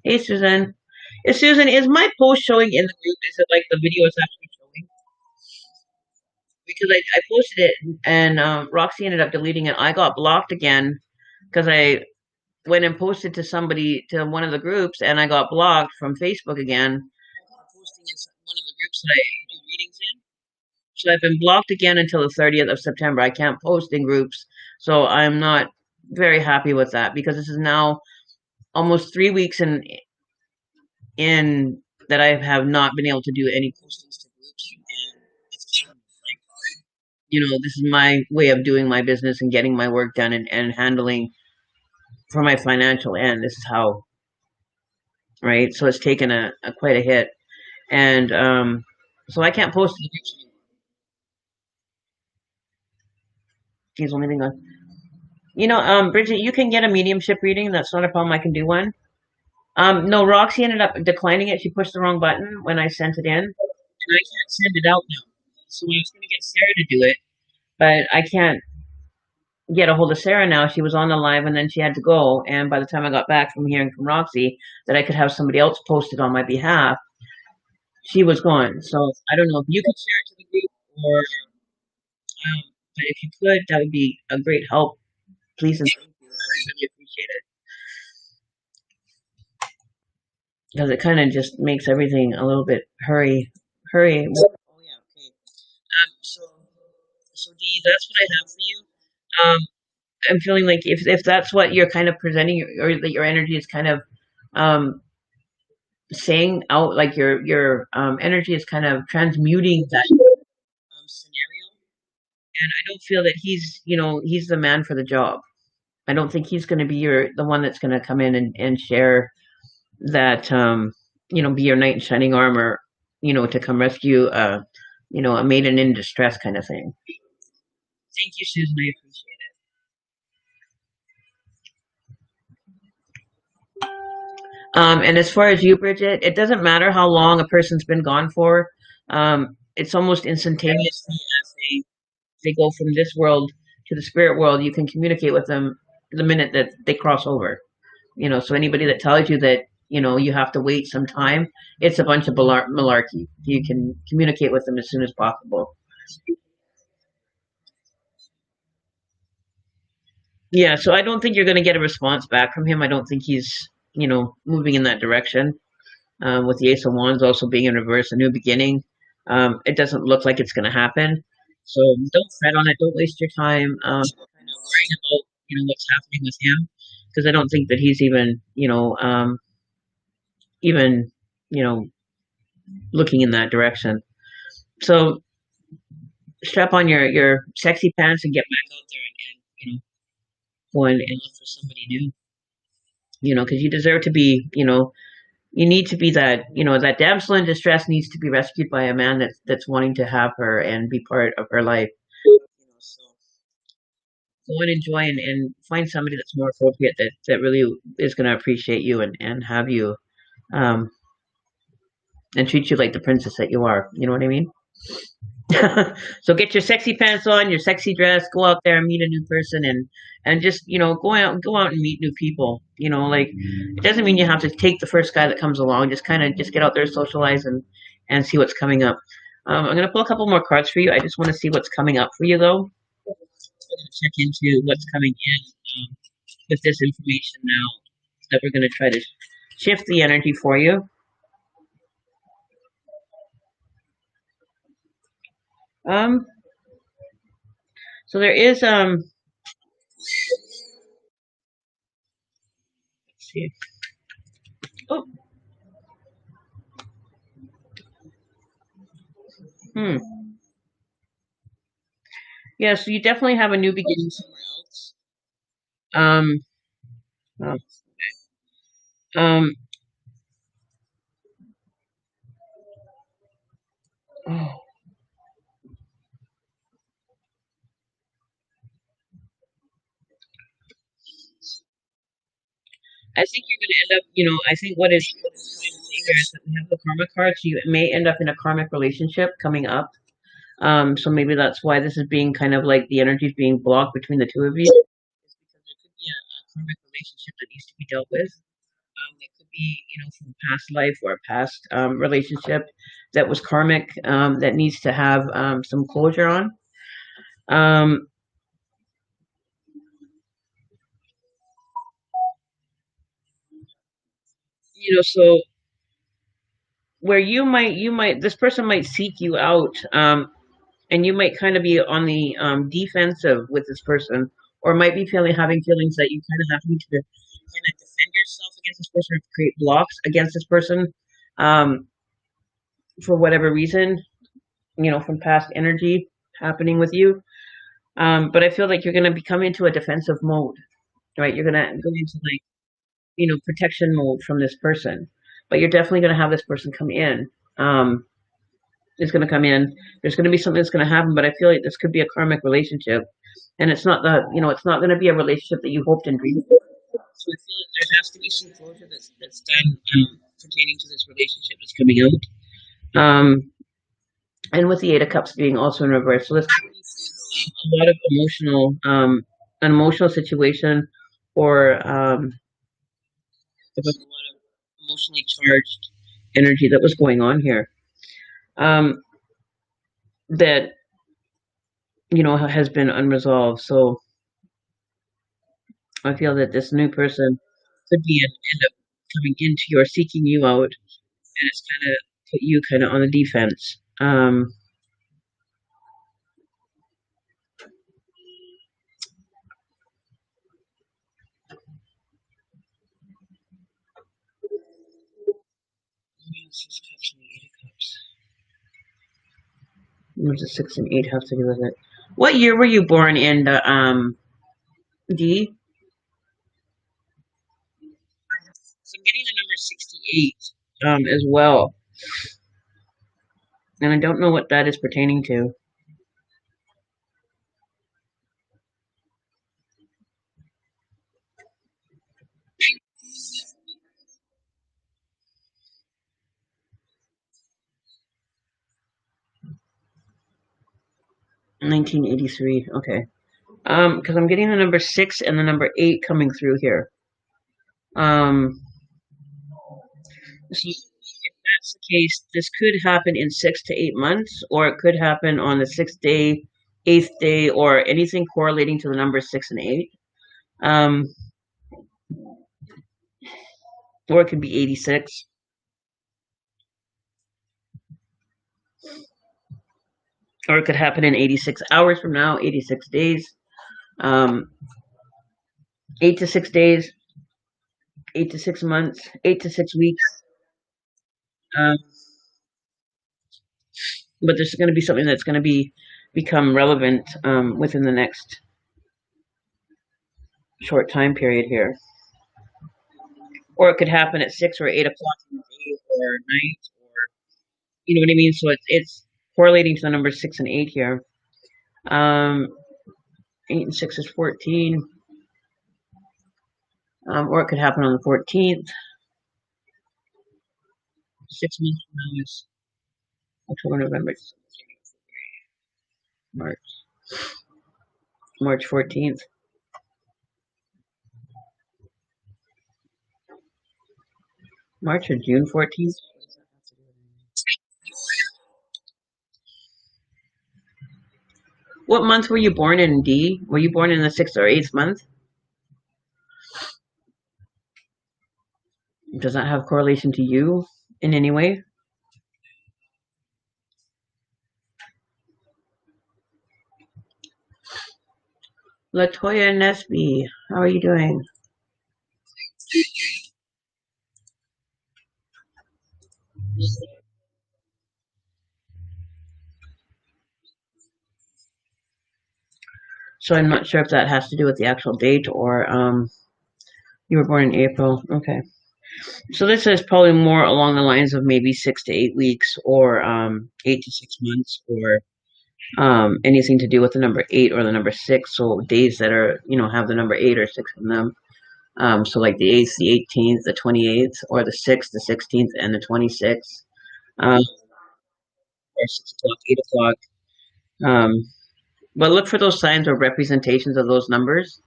Hey Susan. Susan, is my post showing in the group? Is it like the video is actually showing? Because I posted it and Roxy ended up deleting it. I got blocked again because I went and posted to somebody to one of the groups and I got blocked from Facebook again. Posting in one of the groups that I do readings in. So I've been blocked again until the 30th of September. I can't post in groups. So I'm not very happy with that because this is now almost 3 weeks in that I have not been able to do any postings to groups. And it's like, this is my way of doing my business and getting my work done and handling for my financial end. This is how, right? So it's taken a quite a hit. And so I can't post to the groups anymore. He's only thing on. Bridget, you can get a mediumship reading. That's not a problem. I can do one. No, Roxy ended up declining it. She pushed the wrong button when I sent it in, and I can't send it out now. So I was going to get Sarah to do it, but I can't get a hold of Sarah now. She was on the live, and then she had to go. And by the time I got back from hearing from Roxy that I could have somebody else post it on my behalf, she was gone. So I don't know if you could share it to the group, or but if you could, that would be a great help. Please and thank you. I really appreciate it. Because it kind of just makes everything a little bit hurry. Oh yeah, okay. So Dee, that's what I have for you. I'm feeling like if that's what you're kind of presenting, or that your energy is kind of um, saying out, like your energy is kind of transmuting that scenario, and I don't feel that he's the man for the job. I don't think he's going to be the one that's going to come in and share that be your knight in shining armor, to come rescue a maiden in distress kind of thing. Thank you, Susan. I appreciate it. And as far as you, Bridget, it doesn't matter how long a person's been gone for. It's almost instantaneous as they go from this world to the spirit world. You can communicate with them the minute that they cross over. So anybody that tells you that you have to wait some time, it's a bunch of malarkey. You can communicate with them as soon as possible. Yeah, so I don't think you're going to get a response back from him. I don't think he's, moving in that direction. With the Ace of Wands also being in reverse, a new beginning. It doesn't look like it's going to happen. So don't fret on it. Don't waste your time kind of worrying about what's happening with him, because I don't think that he's even you know looking in that direction. So strap on your sexy pants and get back out there and go and look for somebody new. Because you deserve to be. You need to be that. That damsel in distress needs to be rescued by a man that's wanting to have her and be part of her life. So go and enjoy and find somebody that's more appropriate that really is going to appreciate you and have you um, and treat you like the princess that you are. You know what I mean? So get your sexy pants on, your sexy dress, go out there and meet a new person and just, go out and meet new people. Like it doesn't mean you have to take the first guy that comes along. Just kind of just get out there, socialize and see what's coming up. I'm gonna pull a couple more cards for you. I just want to see what's coming up for you though. I'm gonna check into what's coming in with this information now that we're gonna try to shift the energy for you. Um, so there is let's see. Oh, hmm. Yeah, so you definitely have a new beginning somewhere else. Um, oh, um, oh, I think you're going to end up, I think what is trying to say here is that we have the karma card, so you may end up in a karmic relationship coming up. So maybe that's why this is being kind of like the energy is being blocked between the two of you. It's because there could be a karmic relationship that needs to be dealt with. That could be, from a past life or a past relationship that was karmic that needs to have some closure on. Um, so where you might this person might seek you out, and you might kind of be on the defensive with this person, or might be having feelings that you kind of having to kind of defend yourself against this person or create blocks against this person, um, for whatever reason, from past energy happening with you. But I feel like you're going to become into a defensive mode, right? You're going to go into like, protection mode from this person, but you're definitely going to have this person come in. Um, is going to come in. There's going to be something that's going to happen, but I feel like this could be a karmic relationship, and it's not going to be a relationship that you hoped and dreamed for. So I feel like there has to be some closure that's done pertaining to this relationship that's coming out. And with the Eight of Cups being also in reverse, so this could be a lot of an emotional situation, or there was a lot of emotionally charged energy that was going on here. Um, that has been unresolved. So I feel that this new person could end up coming into you or seeking you out, and it's kind of put you kind of on the defense. Six cups and the Eight of Cups. What does 6 and 8 have to do with it? What year were you born in, D? So I'm getting the number 68 as well, and I don't know what that is pertaining to. 1983. Okay. Because I'm getting the number 6 and the number 8 coming through here. So if that's the case, this could happen in 6 to 8 months, or it could happen on the 6th day, 8th day, or anything correlating to the numbers 6 and 8. Um, or it could be 86. Or it could happen in 86 hours from now, 86 days, 8 to 6 days, 8 to 6 months, 8 to 6 weeks. Um, but there's going to be something that's going to become relevant within the next short time period here. Or it could happen at 6 or 8 o'clock in the day or night, or you know what I mean. So it's correlating to the numbers 6 and 8 here. 8 and 6 is 14. Or it could happen on the 14th. 6 months from now is October, November, March 14th. March or June 14th. What month were you born in, D? Were you born in the 6th or 8th month? Does that have correlation to you in any way? Latoya Nesby, how are you doing? So I'm not sure if that has to do with the actual date or you were born in April. Okay. So this is probably more along the lines of maybe 6 to 8 weeks or 8 to 6 months or anything to do with the number 8 or the number 6. So days that are, have the number 8 or 6 in them. So like the 8th, the 18th, the 28th, or the 6th, the 16th, and the 26th. Or 6 o'clock, 8 o'clock. But look for those signs or representations of those numbers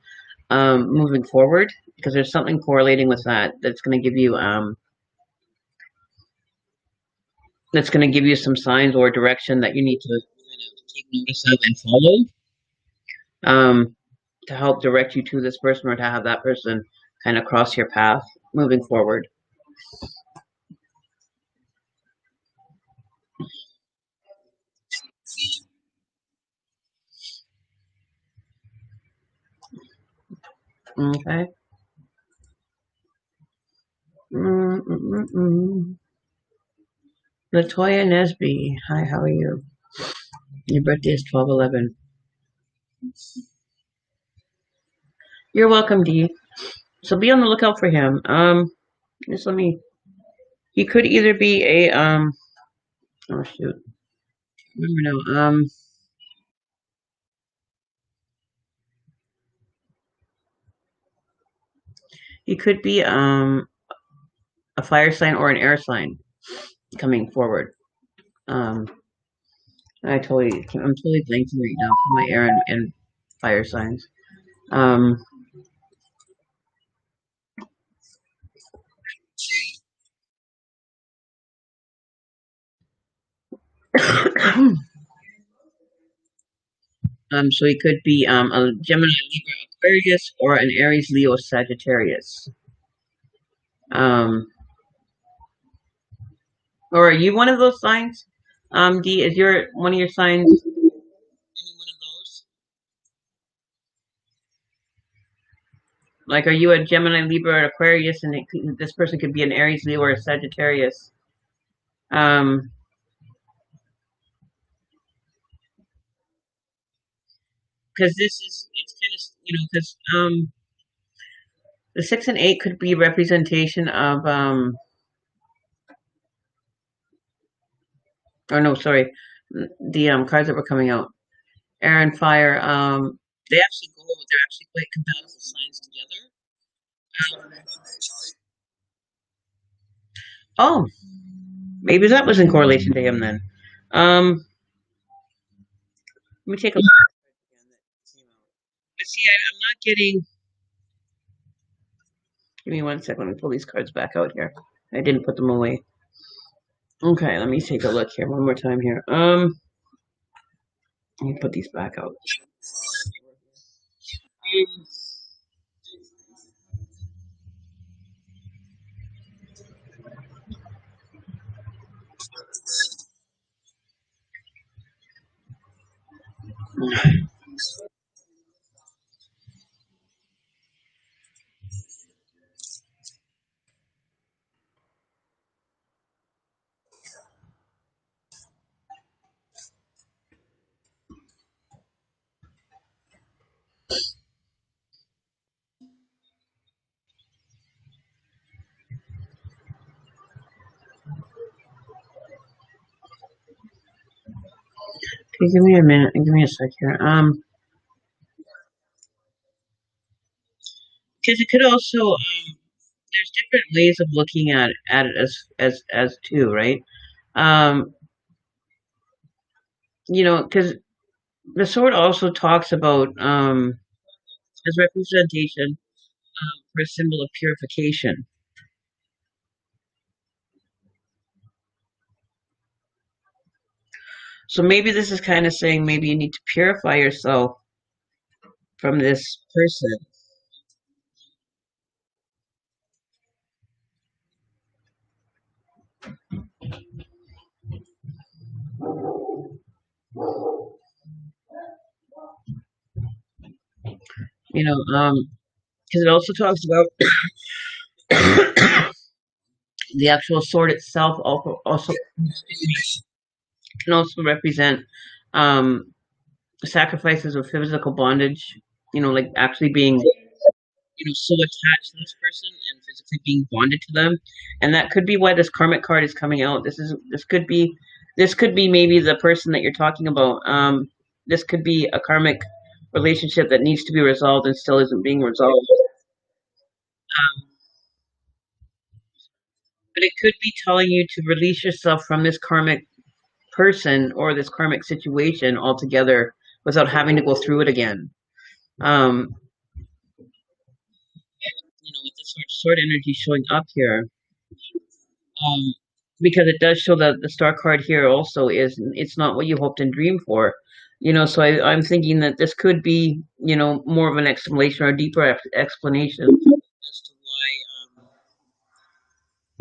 moving forward, because there's something correlating with that's going to give you some signs or direction that you need to take notice of and follow to help direct you to this person or to have that person kind of cross your path moving forward. Okay. Latoya Nesby, hi, how are you? Your birthday is 12/11. You're welcome, Dee. So be on the lookout for him. Just let me. He could either be a Oh shoot. Remember now. He could be a fire sign or an air sign coming forward. Um, I'm totally blanking right now for my air and fire signs. Um, so he could be a Gemini, Libra, Aquarius, or an Aries, Leo, Sagittarius. Or are you one of those signs? D, is your one of your signs any one of those? Like, are you a Gemini, Libra, or Aquarius, and this person could be an Aries, Leo, or a Sagittarius? Um, because it's kind of because the 6 and 8 could be representation of or no, sorry, the cards that were coming out, air and fire. They actually they're actually quite compatible signs together. Oh, maybe that was in correlation to him then. Let me take a look. But see, I'm not getting. Give me 1 second. Let me pull these cards back out here. I didn't put them away. Okay, let me take a look here one more time here. Let me put these back out. Okay, give me a minute. Give me a sec here. Because it could also there's different ways of looking at it as too, right? Um, because the sword also talks about as representation for a symbol of purification. So maybe this is kind of saying maybe you need to purify yourself from this person. Because it also talks about the actual sword itself. Also can also represent um, sacrifices of physical bondage. Like actually being so attached to this person and physically being bonded to them, and that could be why this karmic card is coming out. This could be maybe the person that you're talking about. This could be a karmic relationship that needs to be resolved and still isn't being resolved. But it could be telling you to release yourself from this karmic person or this karmic situation altogether without having to go through it again. Um, with this sword energy showing up here, um, because it does show that the star card here also is it's not what you hoped and dreamed for. So I'm thinking that this could be more of an explanation or a deeper explanation as to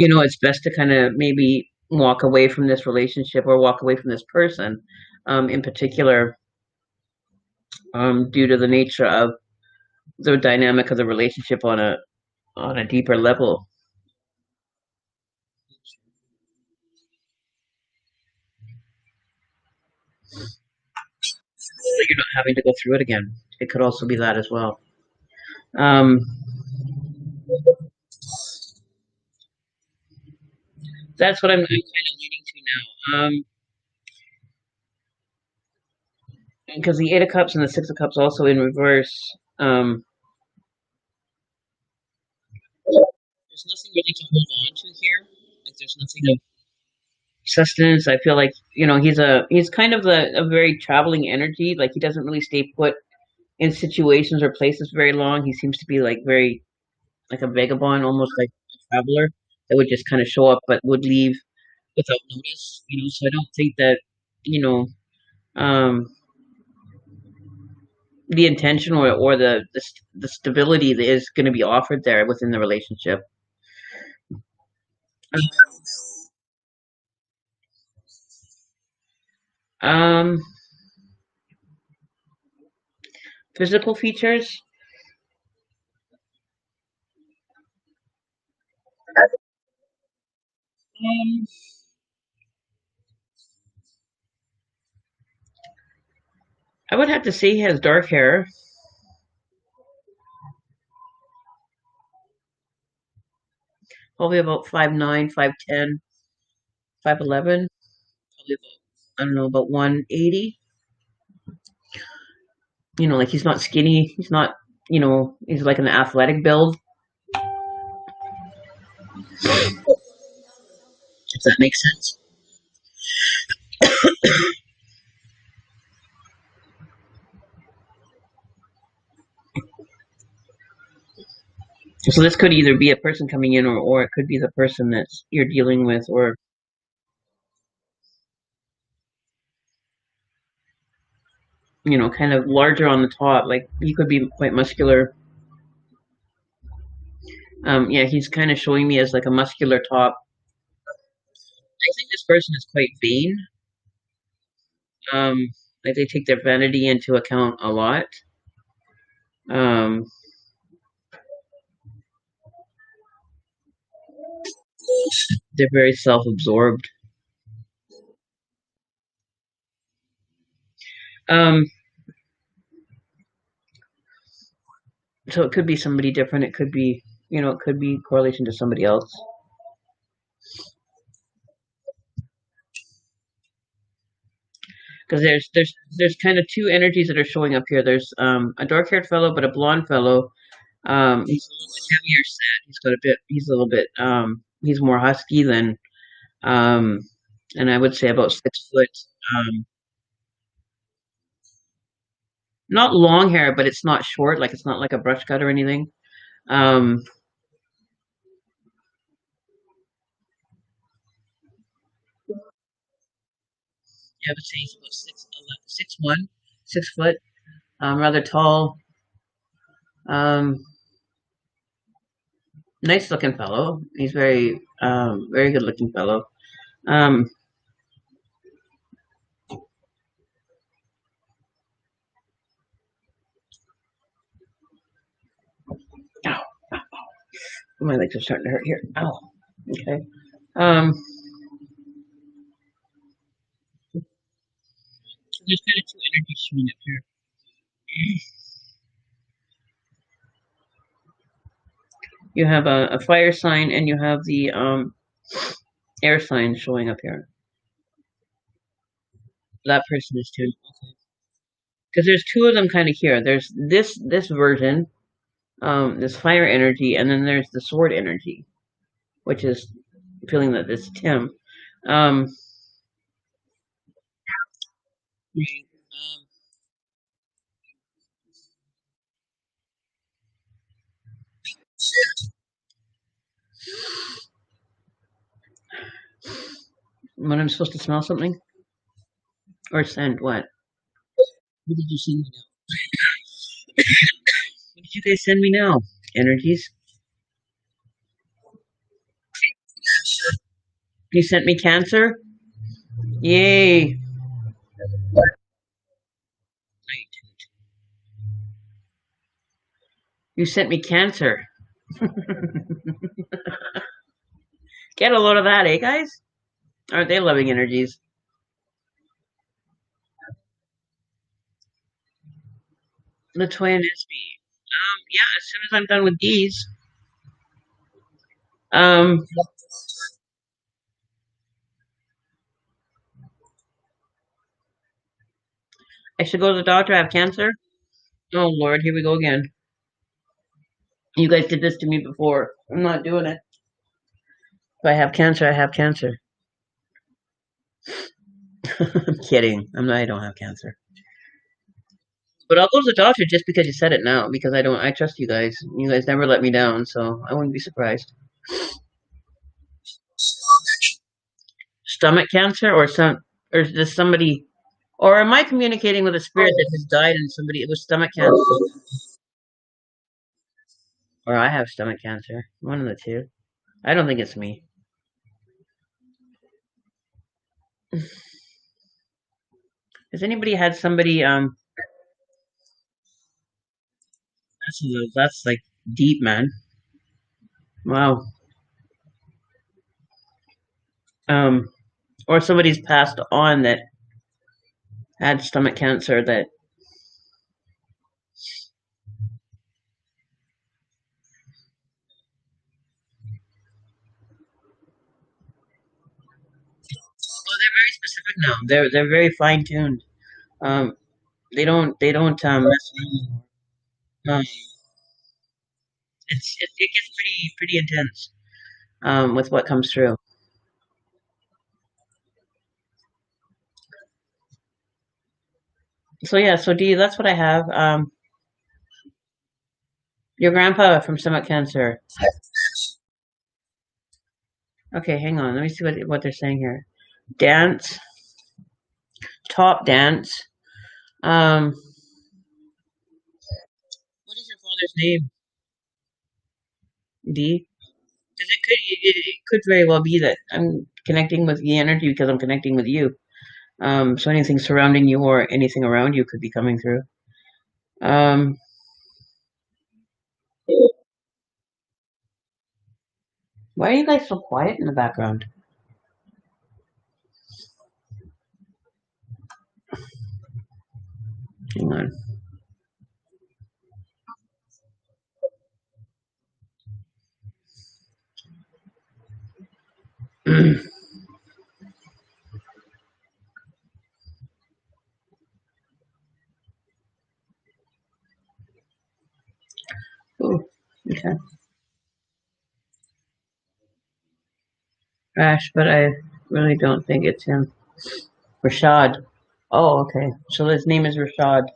why it's best to kind of maybe walk away from this relationship or walk away from this person, in particular, due to the nature of the dynamic of the relationship on a deeper level, so you're not having to go through it again. It could also be that as well. Um, that's what I'm kind of leading to now. Because the Eight of Cups and the Six of Cups also in reverse. There's nothing really to hold on to here. Like there's nothing of sustenance. I feel like he's kind of a very traveling energy. Like he doesn't really stay put in situations or places very long. He seems to be like very like a vagabond, almost like a traveler that would just kind of show up but would leave without notice. So I don't think that you know um, the intention or the stability that is going to be offered there within the relationship. Um, Physical features. Um, I would have to say he has dark hair, probably about 5'9", 5'10", 5'11", probably about, I don't know, about 180. Like he's not skinny. He's not, he's like an athletic build, if that makes sense. So this could either be a person coming in or it could be the person that you're dealing with or, kind of larger on the top. Like he could be quite muscular. Yeah, he's kind of showing me as like a muscular top. I think this person is quite vain. Um, Like they take their vanity into account a lot. Um, they're very self-absorbed. Um, so it could be somebody different. It could be, it could be correlation to somebody else. Because there's kind of two energies that are showing up here. There's a dark-haired fellow, but a blonde fellow. He's a little bit heavier set. He's a little bit he's more husky than um, and I would say about 6 foot. Um, not long hair, but it's not short. Like it's not like a brush cut or anything. Um, I would say he's about 6'1", 6 foot. Rather tall. Um, nice looking fellow. He's very good looking fellow. Um, ow, my legs are starting to hurt here. Ow. Okay. Um, there's kind of two energies showing up here. You have a fire sign and you have the air sign showing up here. That person is too. Because there's two of them kind of here. There's this version, this fire energy, and then there's the sword energy, which is feeling that it's Tim. Um, when I'm supposed to smell something or scent, what? What did you send me now? What did you guys send me now? Energies. You sent me Cancer. Yay! You sent me Cancer. Get a load of that, eh, guys? Aren't they loving energies? Latoya Nisby. Yeah, as soon as I'm done with these, um, I should go to the doctor. I have cancer. Oh Lord, here we go again. You guys did this to me before. I'm not doing it. If I have cancer, I have cancer. I'm kidding. I'm not. I don't have cancer. But I'll go to the doctor just because you said it now. Because I don't. I trust you guys. You guys never let me down, so I wouldn't be surprised. Stomach cancer, or is this somebody, or am I communicating with a spirit that has died and somebody it was stomach cancer, or I have stomach cancer? One of the two. I don't think it's me. Has anybody had somebody? That's like deep, man. Wow. Um, or somebody's passed on that had stomach cancer that well they're very specific now. They're very fine tuned. Um they don't mess around. Um it gets pretty intense with what comes through. So yeah, so Dee, that's what I have. Your grandpa from stomach cancer. Okay, hang on. Let me see what they're saying here. Dance, top dance. What is your father's name? Dee? Because it could very well be that I'm connecting with the energy because I'm connecting with you. So anything surrounding you or anything around you could be coming through. Um, why are you guys so quiet in the background? Hang on. Ooh, okay. Crash, but I really don't think it's him. Rashad. Oh, okay. So his name is Rashad.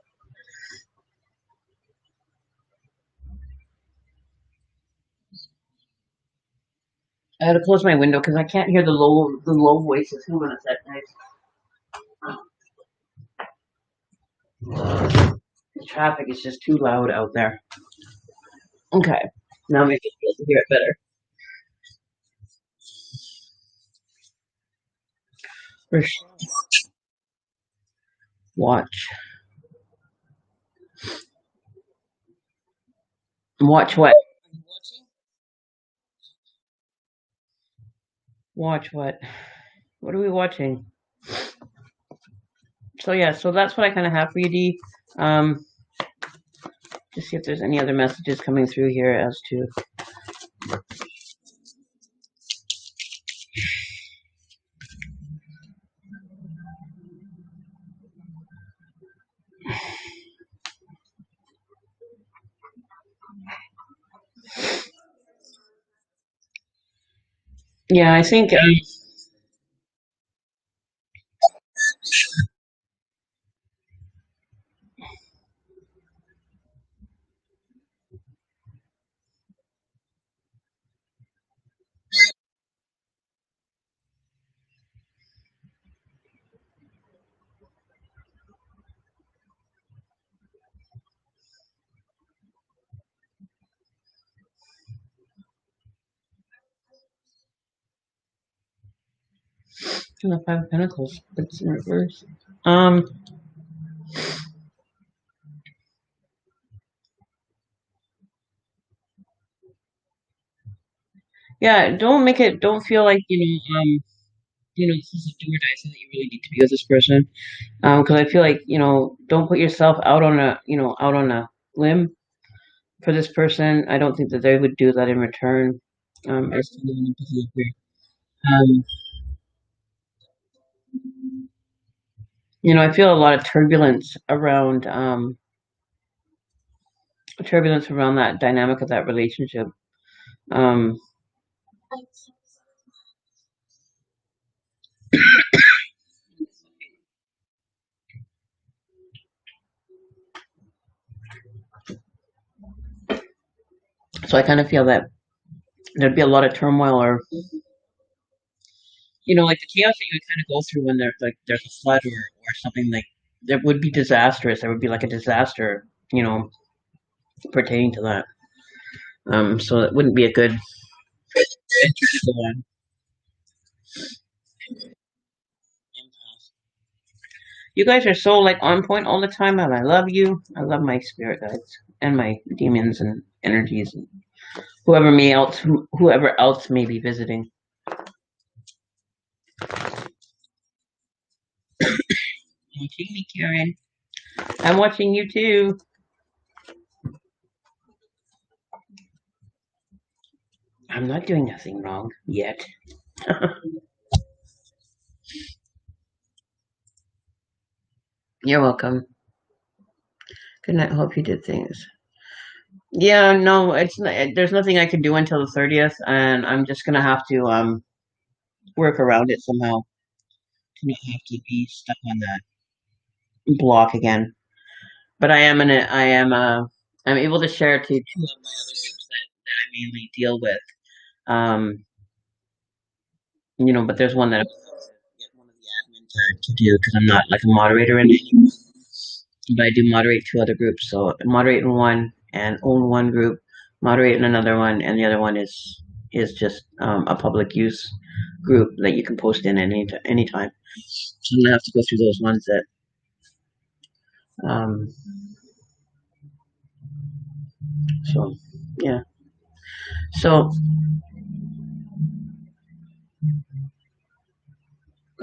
I had to close my window because I can't hear the low voices. Hang on a sec, guys. The traffic is just too loud out there. Okay. Now maybe you'll hear it better. Watch. Watch what? Watch what? What are we watching? So yeah, so that's what I kind of have for you, D. Um, just see if there's any other messages coming through here as to. Yeah, I think. The Five of Pentacles, but it's in reverse. Um, yeah, don't make it. Don't feel like this is a do or die thing that you really need to be with this person. Because I feel like don't put yourself out on a limb for this person. I don't think that they would do that in return. As to the empathy here. Um, I feel a lot of turbulence around that dynamic of that relationship. Um, so I kind of feel that there'd be a lot of turmoil, or like the chaos that you would kind of go through when there's a flood or something like that would be disastrous. There would be like a disaster, pertaining to that. So it wouldn't be a good entry to go on. You guys are so like on point all the time, and I love you. I love my spirit guides and my demons and energies and whoever else may be visiting. Watching me, Karen. I'm watching you too. I'm not doing nothing wrong yet. You're welcome. Good night. Hope you did things. Yeah, no, it's not, there's nothing I can do until the 30th, and I'm just gonna have to work around it somehow to not have to be stuck on that block again. But I'm able to share to two of my other groups that I mainly deal with. Um, but there's one that I get one of the admins to do because I'm not like a moderator in it, but I do moderate two other groups. So I moderate in one and own one group, moderate in another one, and the other one is is just a public use group that you can post in any time. So I'm gonna have to go through those ones that um, so yeah. So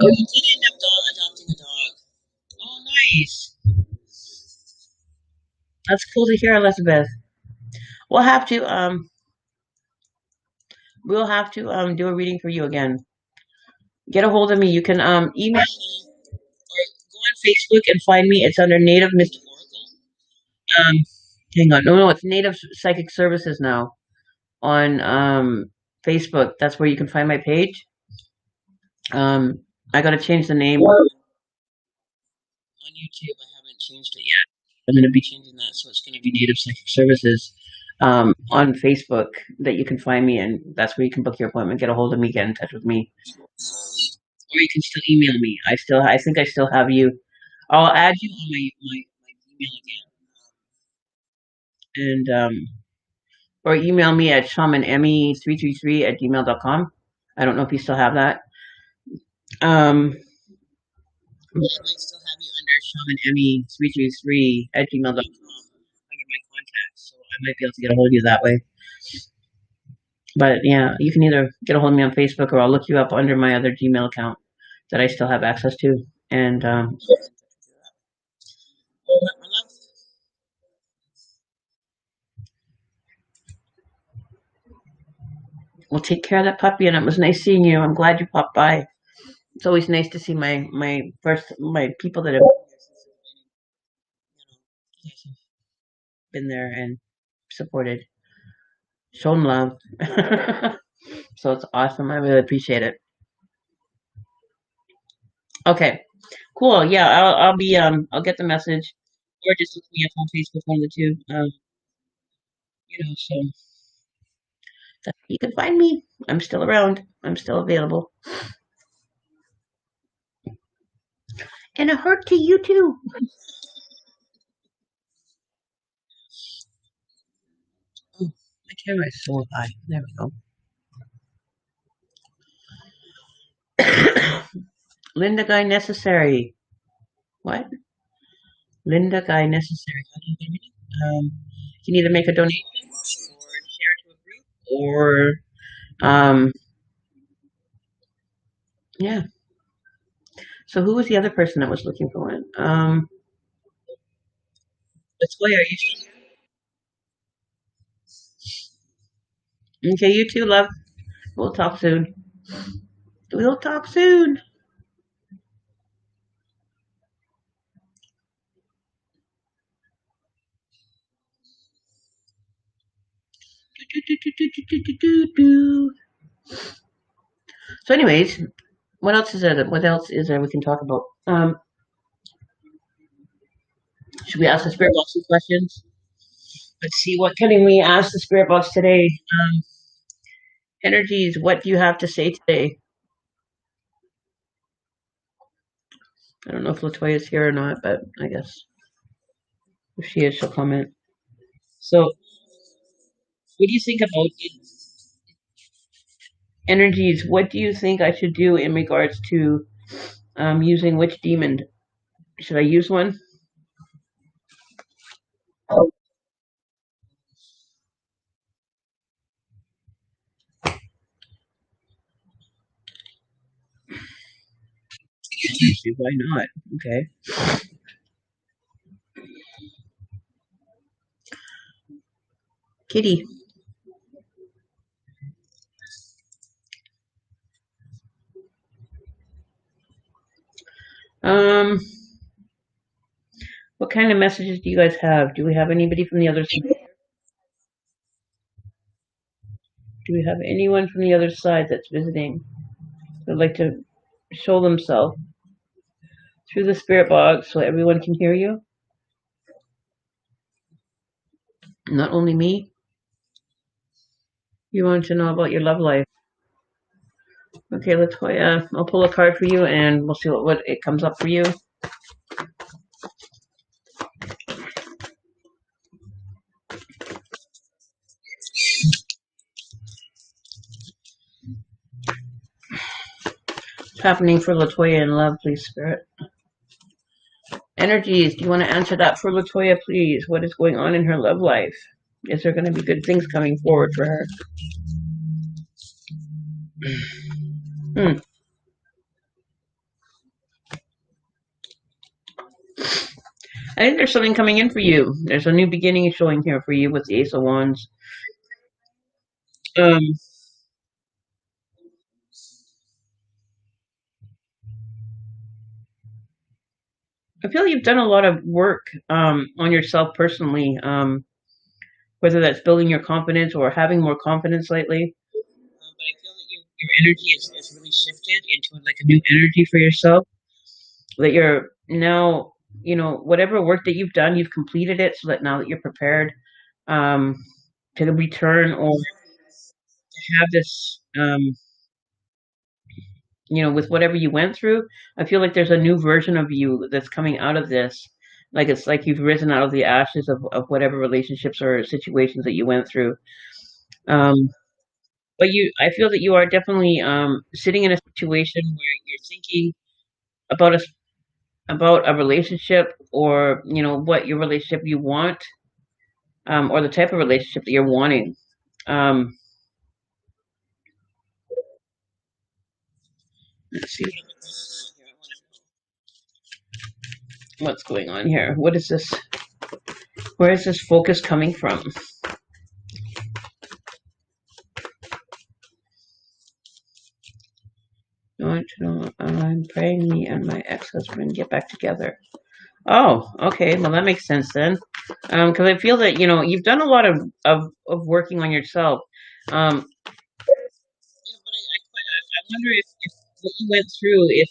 oh, you did end up adopting a dog. Oh, nice. That's cool to hear, Elizabeth. We'll have to do a reading for you again. Get a hold of me. You can email me or go on Facebook and find me. It's under Native Mystic Oracle. Hang on. No, it's Native Psychic Services now on Facebook. That's where you can find my page. I got to change the name on YouTube. I haven't changed it yet. I'm going to be changing that, so it's going to be Native Psychic Services on Facebook that you can find me, and that's where you can book your appointment, get a hold of me, get in touch with me, or you can still email me. I think I still have you. I'll add you on my email again, and or email me at shamanemmy333@gmail.com. I don't know if you still have that. But I might still have you under shamanemmy333@gmail.com under my contacts, so I might be able to get a hold of you that way. But yeah, you can either get a hold of me on Facebook or I'll look you up under my other Gmail account that I still have access to. And we'll take care of that puppy. And it was nice seeing you. I'm glad you popped by. It's always nice to see my people that have been there and supported, shown love. So it's awesome. I really appreciate it. Okay, cool. Yeah, I'll get the message, or just look me up on Facebook, one of the two. So that you can find me. I'm still around. I'm still available. And a heart to you too. Oh, my camera is so high. There we go. Linda Guy Necessary. What? Linda Guy Necessary. How do you get it? You can either make a donation or share to a group, or yeah. So who was the other person that was looking for one? Latoya, are you still there? Okay, you too, love. We'll talk soon. We'll talk soon. So, anyways, what else is there? What else is there we can talk about? Should we ask the spirit box some questions? Let's see. What can we ask the spirit box today? Energies. What do you have to say today? I don't know if Latoya is here or not, but I guess if she is, she'll comment. So, what do you think about energies? What do you think I should do in regards to using which demon? Should I use one? Why not? Okay. Kitty. Um, what kind of messages do you guys have? Do we have anybody from the other side? Do we have anyone from the other side that's visiting that would like to show themselves through the spirit box so everyone can hear you? Not only me. You want to know about your love life. Okay, Latoya, I'll pull a card for you and we'll see what it comes up for you. happening for Latoya in love, please, Spirit? Energies, do you want to answer that for Latoya, please? What is going on in her love life? Is there going to be good things coming forward for her? Hmm. I think there's something coming in for you. There's a new beginning showing here for you with the Ace of Wands. Um, I feel you've done a lot of work on yourself personally, whether that's building your confidence or having more confidence lately. But I feel that your energy is really shifted into like a new energy for yourself. That you're now, whatever work that you've done, you've completed it, so that now that you're prepared um, to return or to have this, with whatever you went through, I feel like there's a new version of you that's coming out of this. Like it's like you've risen out of the ashes of whatever relationships or situations that you went through. Um, but I feel that you are definitely sitting in a situation where you're thinking about a relationship, or what your relationship you want, or the type of relationship that you're wanting. Um, let's see what's going on here. What is this? Where is this focus coming from? I'm praying me and my ex-husband get back together. Oh, okay. Well, that makes sense then. Because I feel that you've done a lot of working on yourself. But I wonder if what you went through, if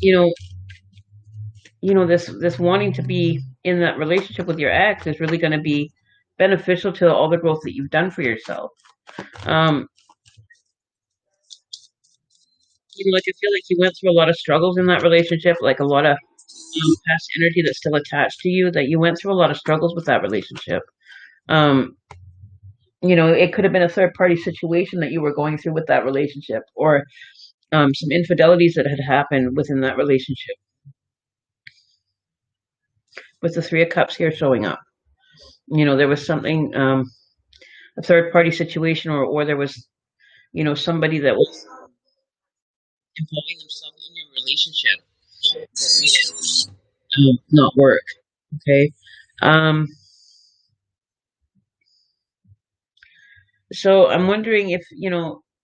you know, this wanting to be in that relationship with your ex is really going to be beneficial to all the growth that you've done for yourself. Um, like I feel like you went through a lot of struggles in that relationship, like a lot of past energy that's still attached to you. That you went through a lot of struggles with that relationship. Um, it could have been a third party situation that you were going through with that relationship, or some infidelities that had happened within that relationship. With the Three of Cups here showing up, there was something, a third party situation, or there was, somebody that was involving themselves in your relationship that made it not work. Okay. Um, so I'm wondering if,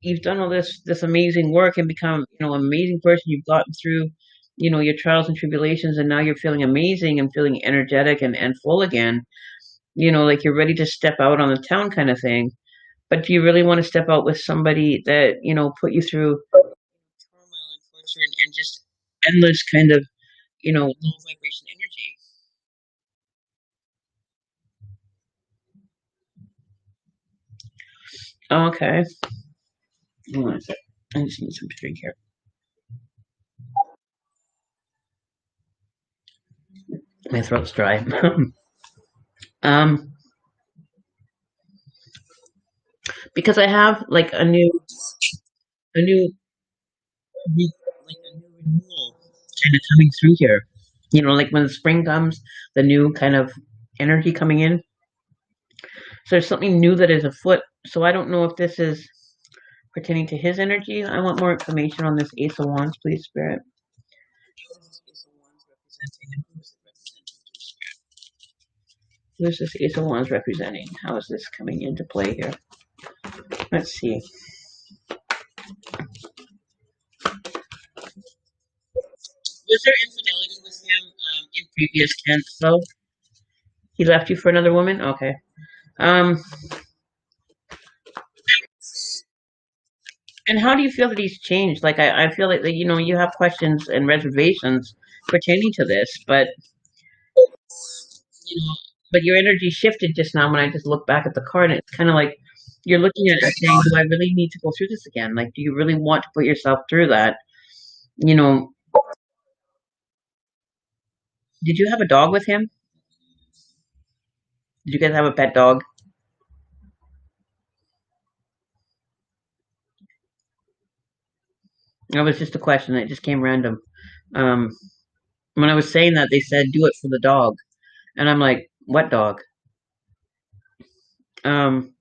you've done all this amazing work and become, an amazing person. You've gotten through, your trials and tribulations, and now you're feeling amazing and feeling energetic and full again. Like you're ready to step out on the town kind of thing. But do you really want to step out with somebody that, put you through turmoil and torture and just endless kind of, low vibration energy? Okay. Hold on a sec. I just need some to drink here. My throat's dry. um, because I have like a new, like a new renewal kind of coming through here. Like when the spring comes, the new kind of energy coming in. So there's something new that is afoot. So I don't know if this is pertaining to his energy. I want more information on this Ace of Wands, please, Spirit. Who is this Ace of Wands representing? How is this coming into play here? Let's see. Was there infidelity with him in previous tense, though? He left you for another woman? Okay. Um, and how do you feel that he's changed? Like, I feel like, you have questions and reservations pertaining to this, but, you know, but your energy shifted just now when I just looked back at the card, and it's kind of like you're looking at it saying, do I really need to go through this again? Like, do you really want to put yourself through that? You know, did you have a dog with him? Did you guys have a pet dog? That was just a question that just came random. Um, when I was saying that, they said, "Do it for the dog," and I'm like, "What dog?" Um,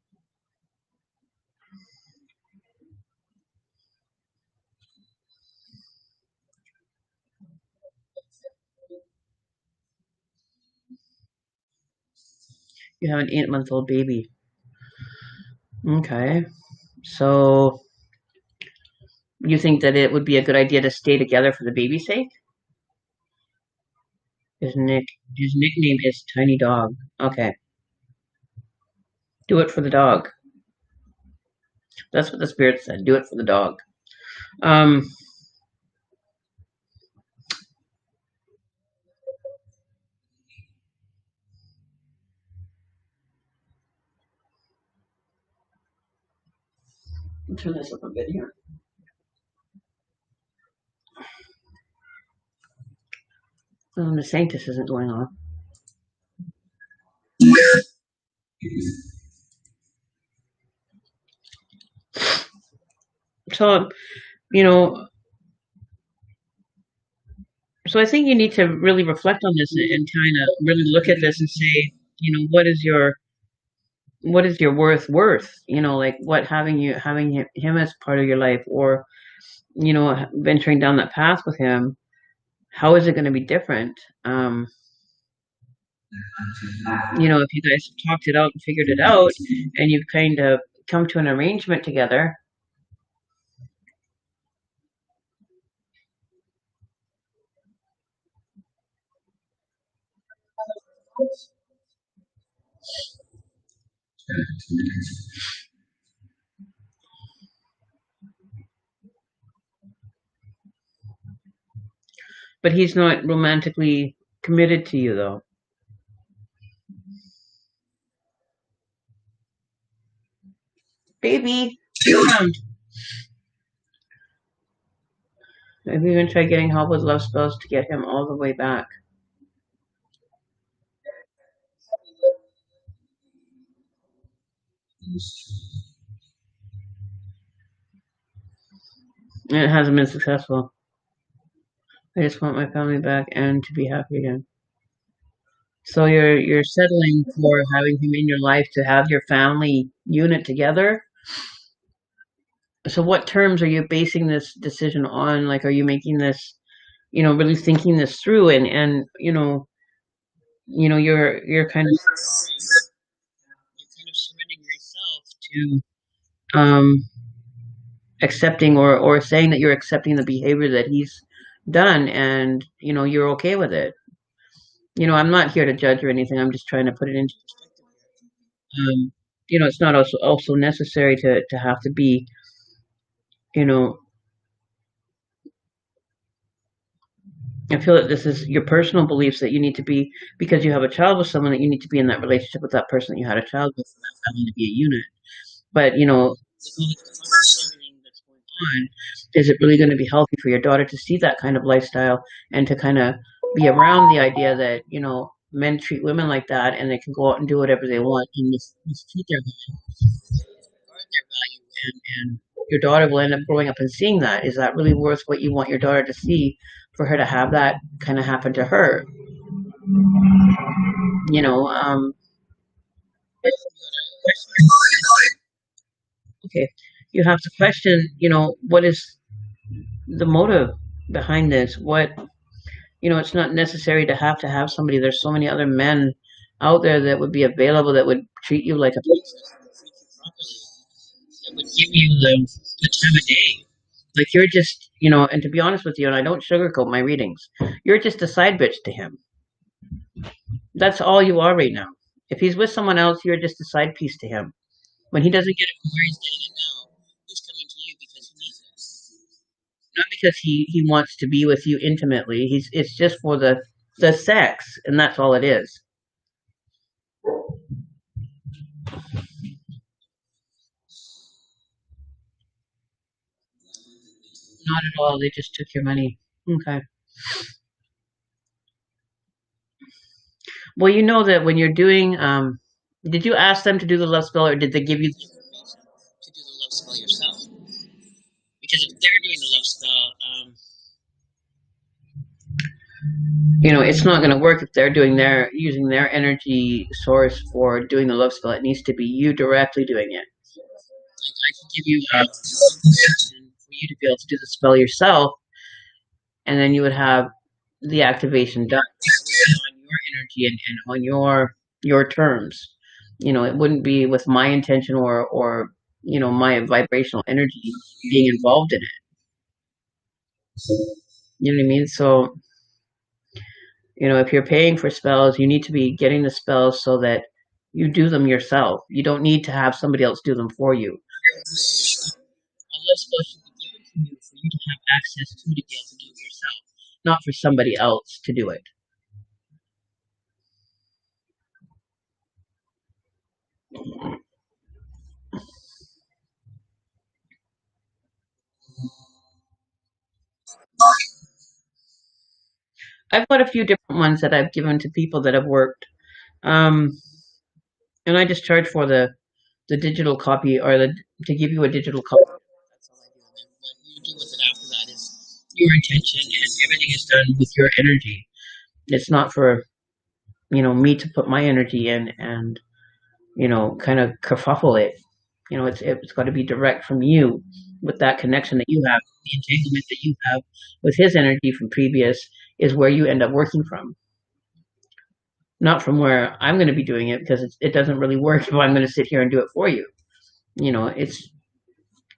you have an 8-month-old baby. Okay, so you think that it would be a good idea to stay together for the baby's sake? His nick, his nickname is Tiny Dog. Okay, do it for the dog. That's what the spirit said. Do it for the dog. Um, I'll turn this up a bit here. The Sanctus isn't going on. So, you know, so I think you need to really reflect on this and kind of really look at this and say, what is your worth? Like what having him as part of your life, or venturing down that path with him. How is it going to be different? If you guys have talked it out and figured it out, and you've kind of come to an arrangement together. But he's not romantically committed to you, though. Baby, around. Maybe even try getting help with love spells to get him all the way back. And it hasn't been successful. I just want my family back and to be happy again. So you're settling for having him in your life to have your family unit together. So what terms are you basing this decision on? Like, are you making this, really thinking this through, and you're kind of surrendering yourself to accepting, or saying that you're accepting the behavior that he's done, and you're okay with it. I'm not here to judge or anything. I'm just trying to put it into it's not also necessary to have to be, you know, I feel that this is your personal beliefs that you need to be, because you have a child with someone, that you need to be in that relationship with that person that you had a child with, for that family to be a unit. But with everything that's going on, is it really going to be healthy for your daughter to see that kind of lifestyle, and to kind of be around the idea that men treat women like that, and they can go out and do whatever they want and mistreat their value, and your daughter will end up growing up and seeing that. Is that really worth what you want your daughter to see, for her to have that kind of happen to her? You know, okay, you have to question, what is the motive behind this? It's not necessary to have somebody. There's so many other men out there that would be available, that would treat you like a princess, that would give you the time of day. Like, you're just, and to be honest with you, and I don't sugarcoat my readings, you're just a side bitch to him. That's all you are right now. If he's with someone else, you're just a side piece to him. When he doesn't get it from where he's getting it now, he's coming to you because he needs it. Not because he wants to be with you intimately. It's just for the sex, and that's all it is. Not at all. They just took your money. Okay. Well, you know that when you're doing, did you ask them to do the love spell, or did they give you the information to do the love spell yourself? Because if they're doing the love spell, It's not going to work if they're using their energy source for doing the love spell. It needs to be you directly doing it. I can give you a permission for you to be able to do the spell yourself, and then you would have the activation done on your energy and on your terms. It wouldn't be with my intention or my vibrational energy being involved in it. You know what I mean? So, if you're paying for spells, you need to be getting the spells so that you do them yourself. You don't need to have somebody else do them for you. A love spell should be given to you for you to have access to be able to do it yourself, not for somebody else to do it. I've got a few different ones that I've given to people that have worked. Um, and I just charge for the digital copy or to give you a digital copy. That's all I do. And then what you do with it after that is your intention, and everything is done with your energy. It's not for me to put my energy in and kind of kerfuffle it. It's got to be direct from you with that connection that you have, the entanglement that you have with his energy from previous is where you end up working from, not from where I'm going to be doing it because it doesn't really work if I'm going to sit here and do it for you.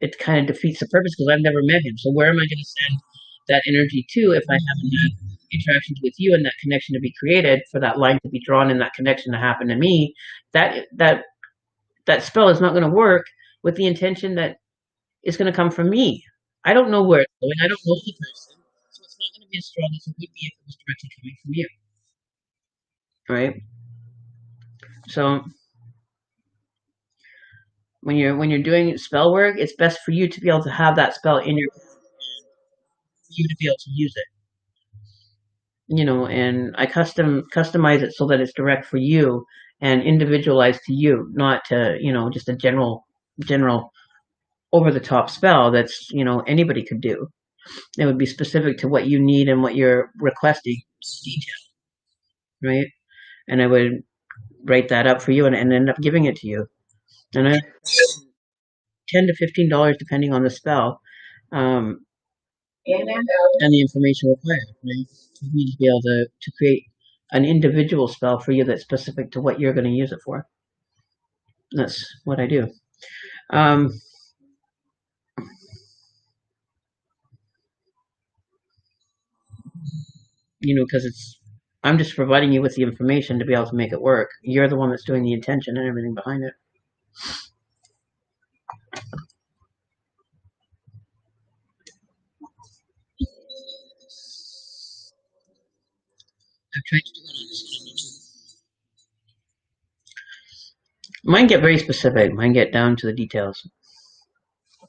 It kind of defeats the purpose because I've never met him. So where am I going to send that energy to if I haven't had interactions with you and that connection to be created for that line to be drawn and that connection to happen to me? That spell is not going to work with the intention that it's going to come from me. I don't know where it's going. I don't know the person, so it's not going to be as strong as it would be if it was directly coming from you, right? So when you're doing spell work, it's best for you to be able to have that spell in your for you to be able to use it. And I customize it so that it's direct for you and individualized to you, not to just a general over the top spell that's anybody could do. It would be specific to what you need and what you're requesting detail, right? And I would write that up for you and end up giving it to you. And I $10 to $15 depending on the spell. And the information required, right? You need to be able to create an individual spell for you that's specific to what you're going to use it for. That's what I do. Because I'm just providing you with the information to be able to make it work. You're the one that's doing the intention and everything behind it. I've tried to do it on this one too. Mine get very specific. Mine get down to the details.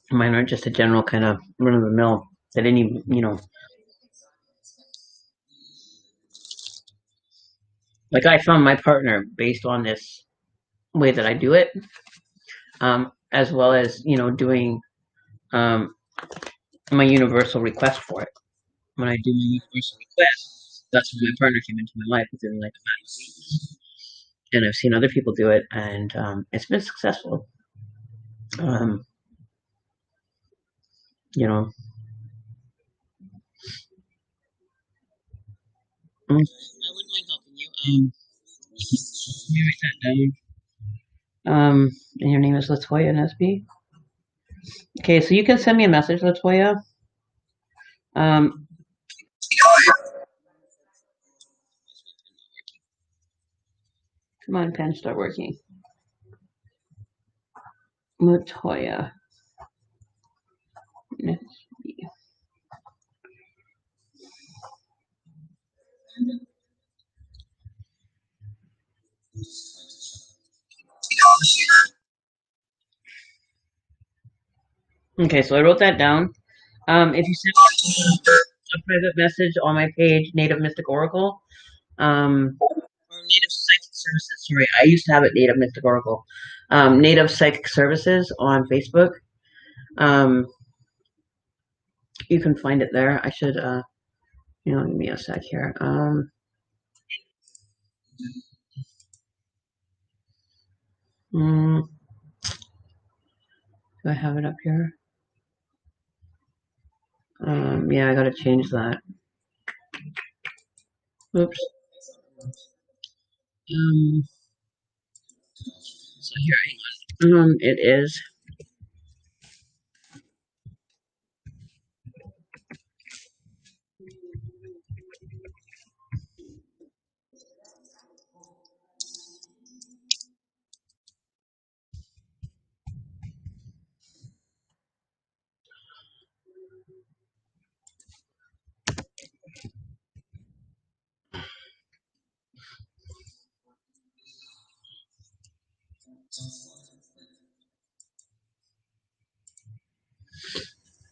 Mine aren't just a general kind of run of the mill that like I found my partner based on this way that I do it, as well as doing um, my universal request for it. When I do my universal request, that's when my partner came into my life within like a matter of weeks. And I've seen other people do it, and it's been successful. Um, you know, I wouldn't mind helping you. Let me write that down. And your name is Latoya Nesby. Okay, so you can send me a message, Latoya. Come on, pen, start working. Latoya Nesby. Okay, so I wrote that down. If you send a private message on my page, Native Mystic Oracle, or Native Psychic Services. Sorry, I used to have it Native Mystic Oracle. Native Psychic Services on Facebook. You can find it there. I should, give me a sec here. Do I have it up here? Yeah, I gotta change that. Oops. So here, hang on. It is.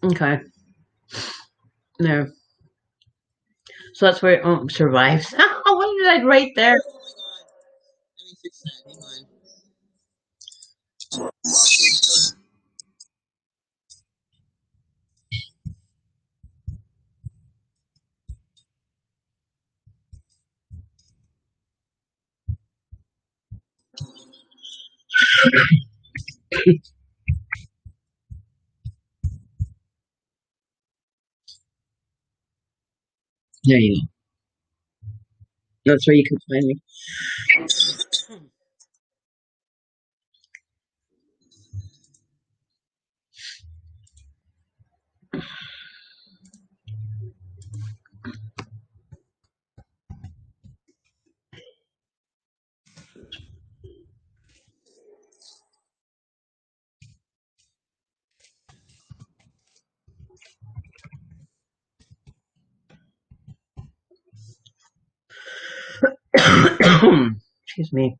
Okay. There. So that's where it survives. What did I write there? There you go. That's where you can find me. Excuse me.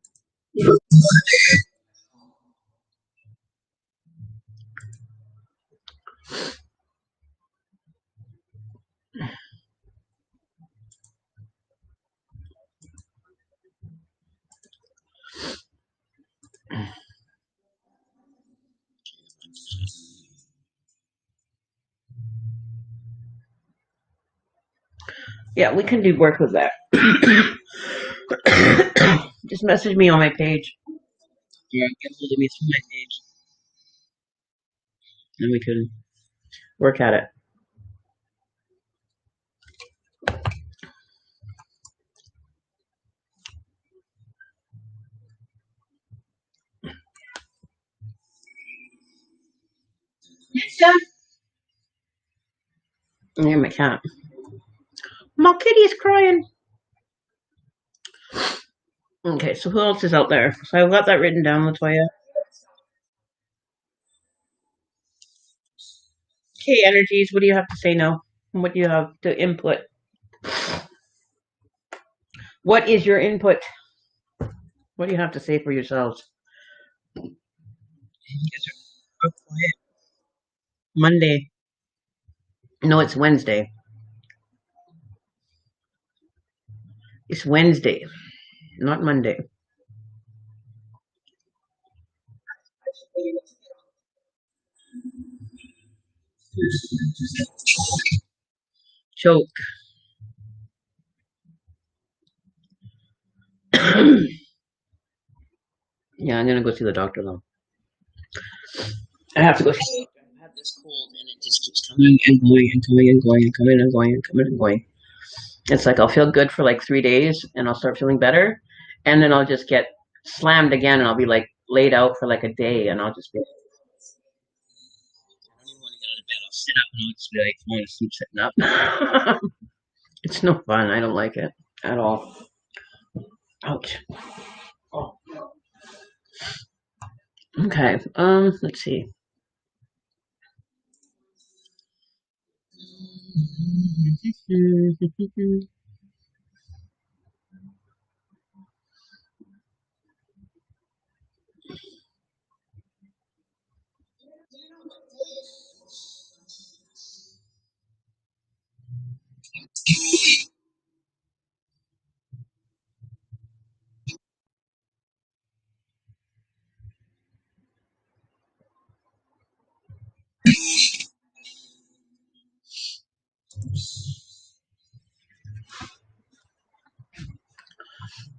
Yeah, we can do work with that. Just message me on my page. Yeah, get hold of me through my page, and we can work at it. Yeah. Yeah, my cat. My kitty is crying. Okay, so who else is out there? So I've got that written down, Latoya. Okay, energies. What do you have to say now? What do you have to input? What is your input? What do you have to say for yourselves? Monday. No, it's Wednesday. It's Wednesday, not Monday. Choke. Yeah, I'm gonna go see the doctor though. I have to go see the doctor. I have this cold and it just keeps coming and going and coming and going and coming and going and coming and going. It's like I'll feel good for like 3 days and I'll start feeling better. And then I'll just get slammed again and I'll be like laid out for like a day and I'll just be I don't even want to get out of bed. I'll sit up and I'll just be like falling asleep sitting up. It's no fun. I don't like it at all. Ouch. Oh. Okay. Let's see.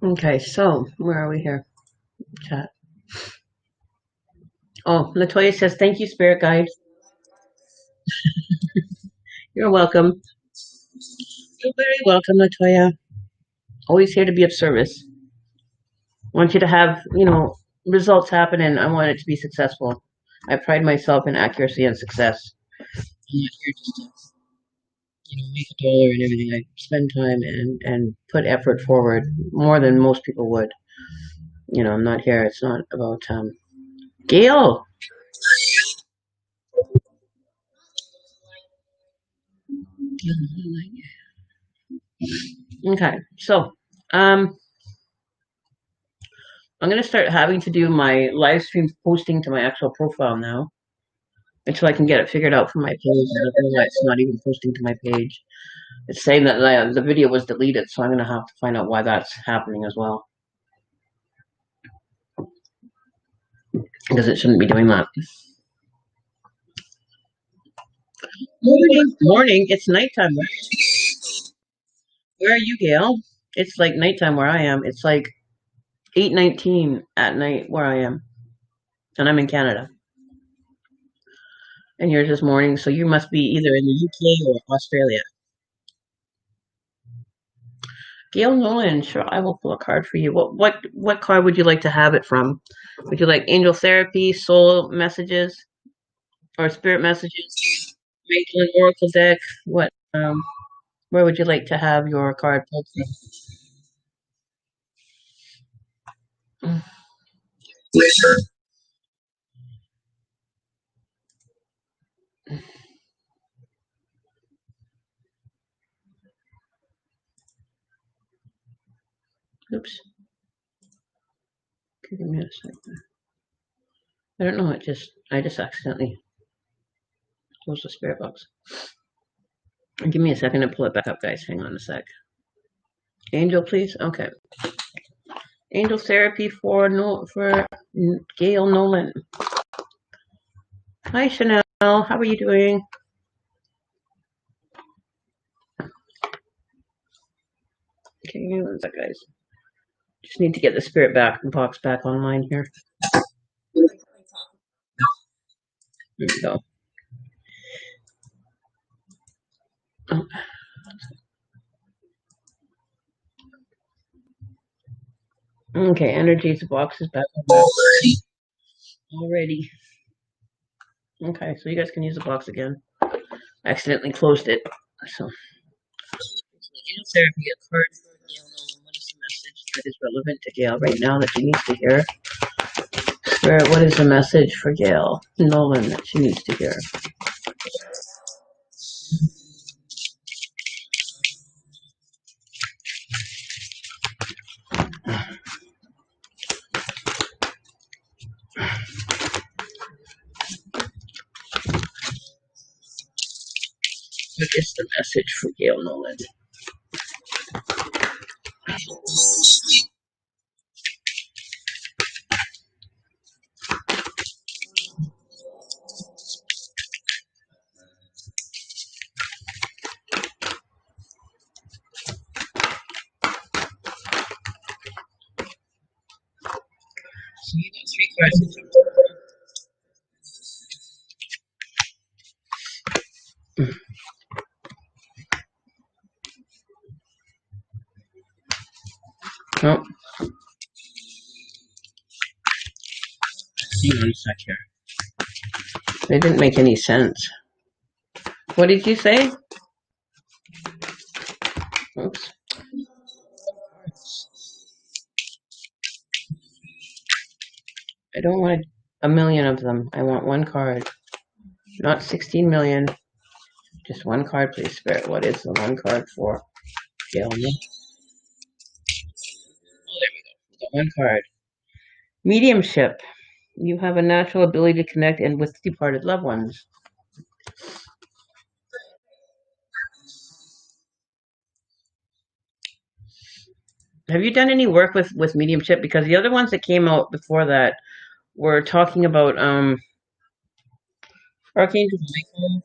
Okay, so where are we here? Chat. Oh, Latoya says, thank you, Spirit Guide. You're welcome. You're very welcome, Latoya. Always here to be of service. I want you to have, results happen, and I want it to be successful. I pride myself in accuracy and success. I'm not here just to, make a dollar and everything. I spend time and put effort forward more than most people would. I'm not here. It's not about Gail. Okay, so um, I'm gonna start having to do my live stream posting to my actual profile now until I can get it figured out for my page. I don't know why it's not even posting to my page. It's saying that the video was deleted, so I'm gonna have to find out why that's happening as well because it shouldn't be doing that. Morning, morning. It's nighttime. Where are you, Gail? It's like nighttime where I am. It's like 8:19 at night where I am, and I'm in Canada. And yours is morning, so you must be either in the UK or Australia. Gail Nolan, sure, I will pull a card for you. What card would you like to have it from? Would you like Angel Therapy, Soul Messages, or Spirit Messages? Making Oracle deck. What? Where would you like to have your card pulled from? Oops. Give me a second. I don't know. I just accidentally closed the spirit box. Give me a second to pull it back up, guys. Hang on a sec. Angel, please. Okay. Angel Therapy for Gail Nolan. Hi, Chanel. How are you doing? Okay, give me one sec, guys. Just need to get the spirit box back online here. There we go. Oh. Okay, energies box is back on already. Okay, so you guys can use the box again. I accidentally closed it. So, Angel Therapy, a card for Gail Nolan. What is the message that is relevant to Gail right now that she needs to hear? Spirit, what is the message for Gail Nolan that she needs to hear? What is the message for Gail Nolan? So you got three cards. Oh, hang on a sec here. They didn't make any sense. What did you say? Oops. I don't want a million of them. I want one card. Not 16 million. Just one card, please, Spirit. What is the one card for Gail? Oh, there we go. We got one card. Mediumship. You have a natural ability to connect and with departed loved ones. Have you done any work with mediumship? Because the other ones that came out before that were talking about Archangel Michael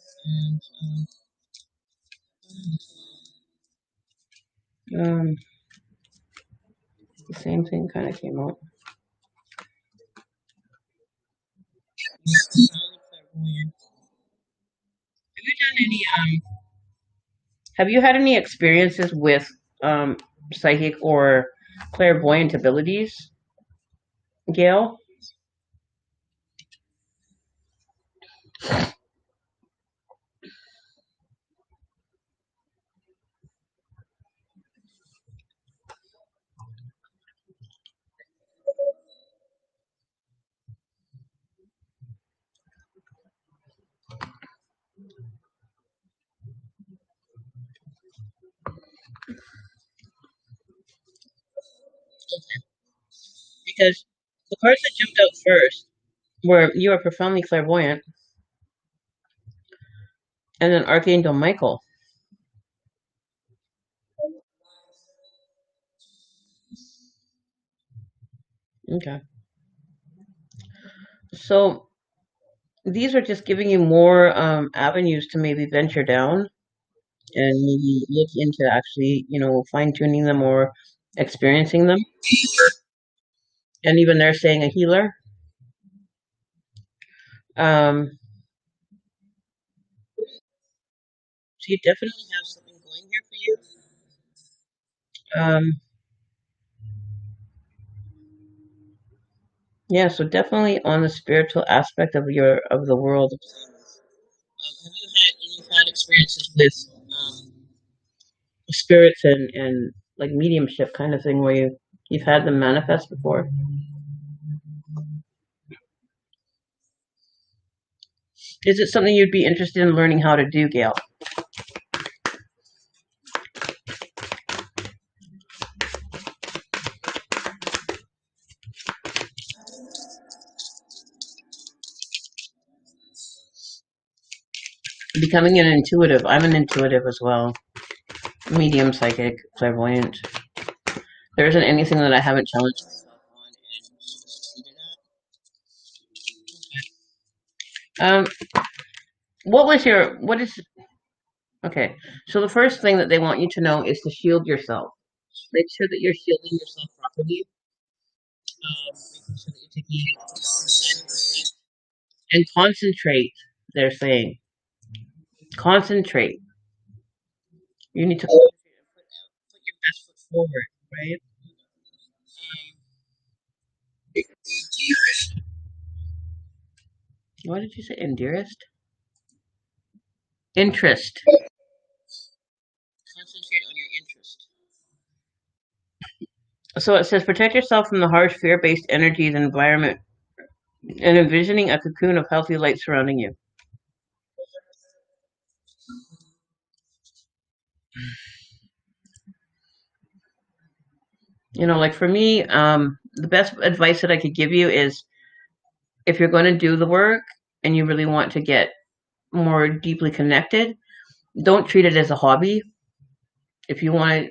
and The same thing kind of came out. Have you done any have you had any experiences with um psychic or clairvoyant abilities, Gail? Because the cards that jumped out first were you are profoundly clairvoyant and then Archangel Michael. Okay. So these are just giving you more avenues to maybe venture down and maybe look into actually, fine tuning them or experiencing them. And even they're saying a healer. Um, so you definitely have something going here for you. Yeah, so definitely on the spiritual aspect of the world. Have you had experiences with spirits and like mediumship kind of thing where you've had them manifest before? Is it something you'd be interested in learning how to do, Gail? Becoming an intuitive. I'm an intuitive as well. Medium, psychic, clairvoyant. There isn't anything that I haven't challenged myself on and succeeded at. What is okay? So the first thing that they want you to know is to shield yourself. Make sure that you're shielding yourself properly. Making sure that you're taking and concentrate. They're saying concentrate. You need to put your best foot forward, right? What did you say? Dearest? Interest. Concentrate on your interest. So it says protect yourself from the harsh fear-based energies and environment and envisioning a cocoon of healthy light surrounding you. Like for me, the best advice that I could give you is if you're going to do the work and you really want to get more deeply connected, don't treat it as a hobby. If you want to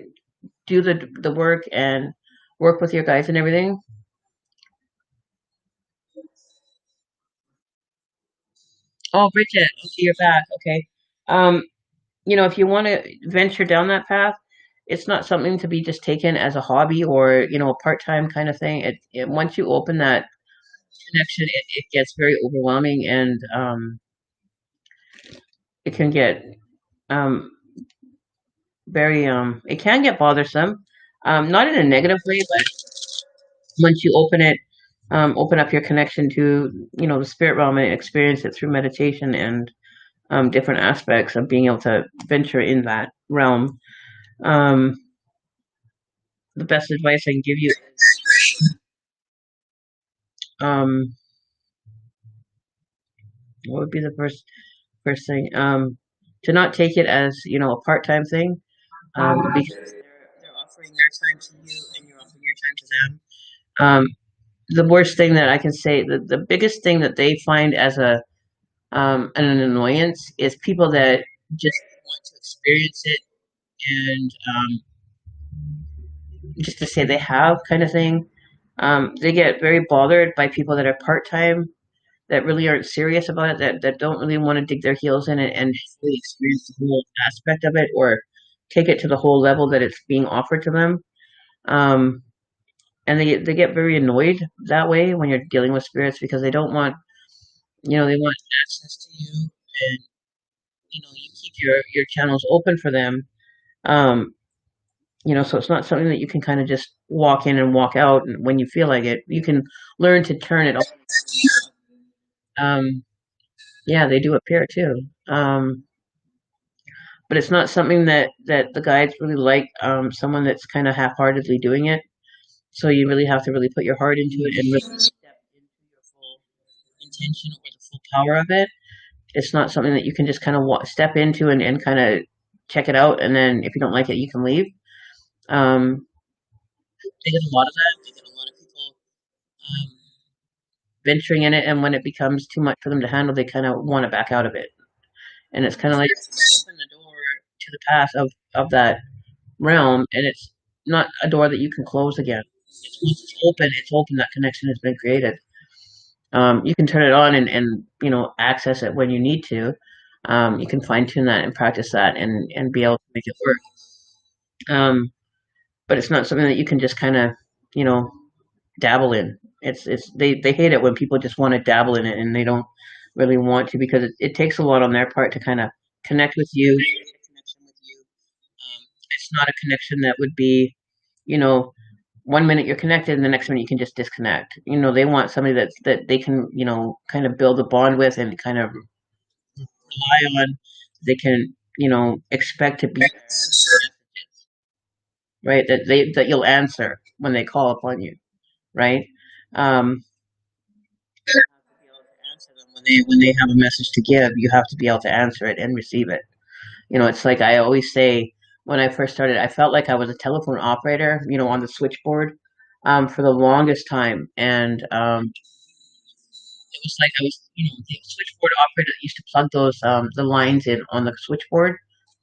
do the work and work with your guys and everything. Oh, Bridget, okay, you're back. Okay. Um, if you want to venture down that path, it's not something to be just taken as a hobby or, a part-time kind of thing. Once you open that connection, it gets very overwhelming and it can get um very it can get bothersome. Not in a negative way, but once you open up your connection to, the spirit realm and experience it through meditation and different aspects of being able to venture in that realm. Um, the best advice I can give you, um, what would be the first thing? To not take it as a part time thing, because they're offering their time to you and you're offering your time to them. The worst thing that I can say, the biggest thing that they find as an annoyance is people that just want to experience it and just to say they have kind of thing. They get very bothered by people that are part time, that really aren't serious about it, that don't really want to dig their heels in it and really experience the whole aspect of it or take it to the whole level that it's being offered to them. Um, and they get very annoyed that way when you're dealing with spirits because they don't want, they want access to you, and you keep your channels open for them. Um, so it's not something that you can kind of just walk in and walk out and when you feel like it. You can learn to turn it off. Um, yeah, they do appear too. But it's not something that the guides really like. Someone that's kind of half-heartedly doing it. So you really have to really put your heart into it and really step into your full intention or the full power of it. It's not something that you can just kind of step into and kind of check it out, and then if you don't like it, you can leave. Um, they get a lot of that. They get a lot of people um, venturing in it, and when it becomes too much for them to handle, they kind of want to back out of it. And it's kind of like open the door to the path of that realm, and it's not a door that you can close again. Once it's open. That connection has been created. You can turn it on and access it when you need to. You can fine tune that and practice that and be able to make it work. But it's not something that you can just kind of you know dabble in. They hate it when people just want to dabble in it and they don't really want to because it takes a lot on their part to kind of connect with you. Create a connection with you. It's not a connection that would be, you know, 1 minute you're connected and the next minute you can just disconnect. They want somebody that they can, kind of build a bond with and kind of rely on. They can, expect to be there, right? That you'll answer when they call upon you, right? Um, you have to be able to answer them when they have a message to give. You have to be able to answer it and receive it. It's like I always say when I first started, I felt like I was a telephone operator, on the switchboard, for the longest time, and it was like I was, the switchboard operator that used to plug those the lines in on the switchboard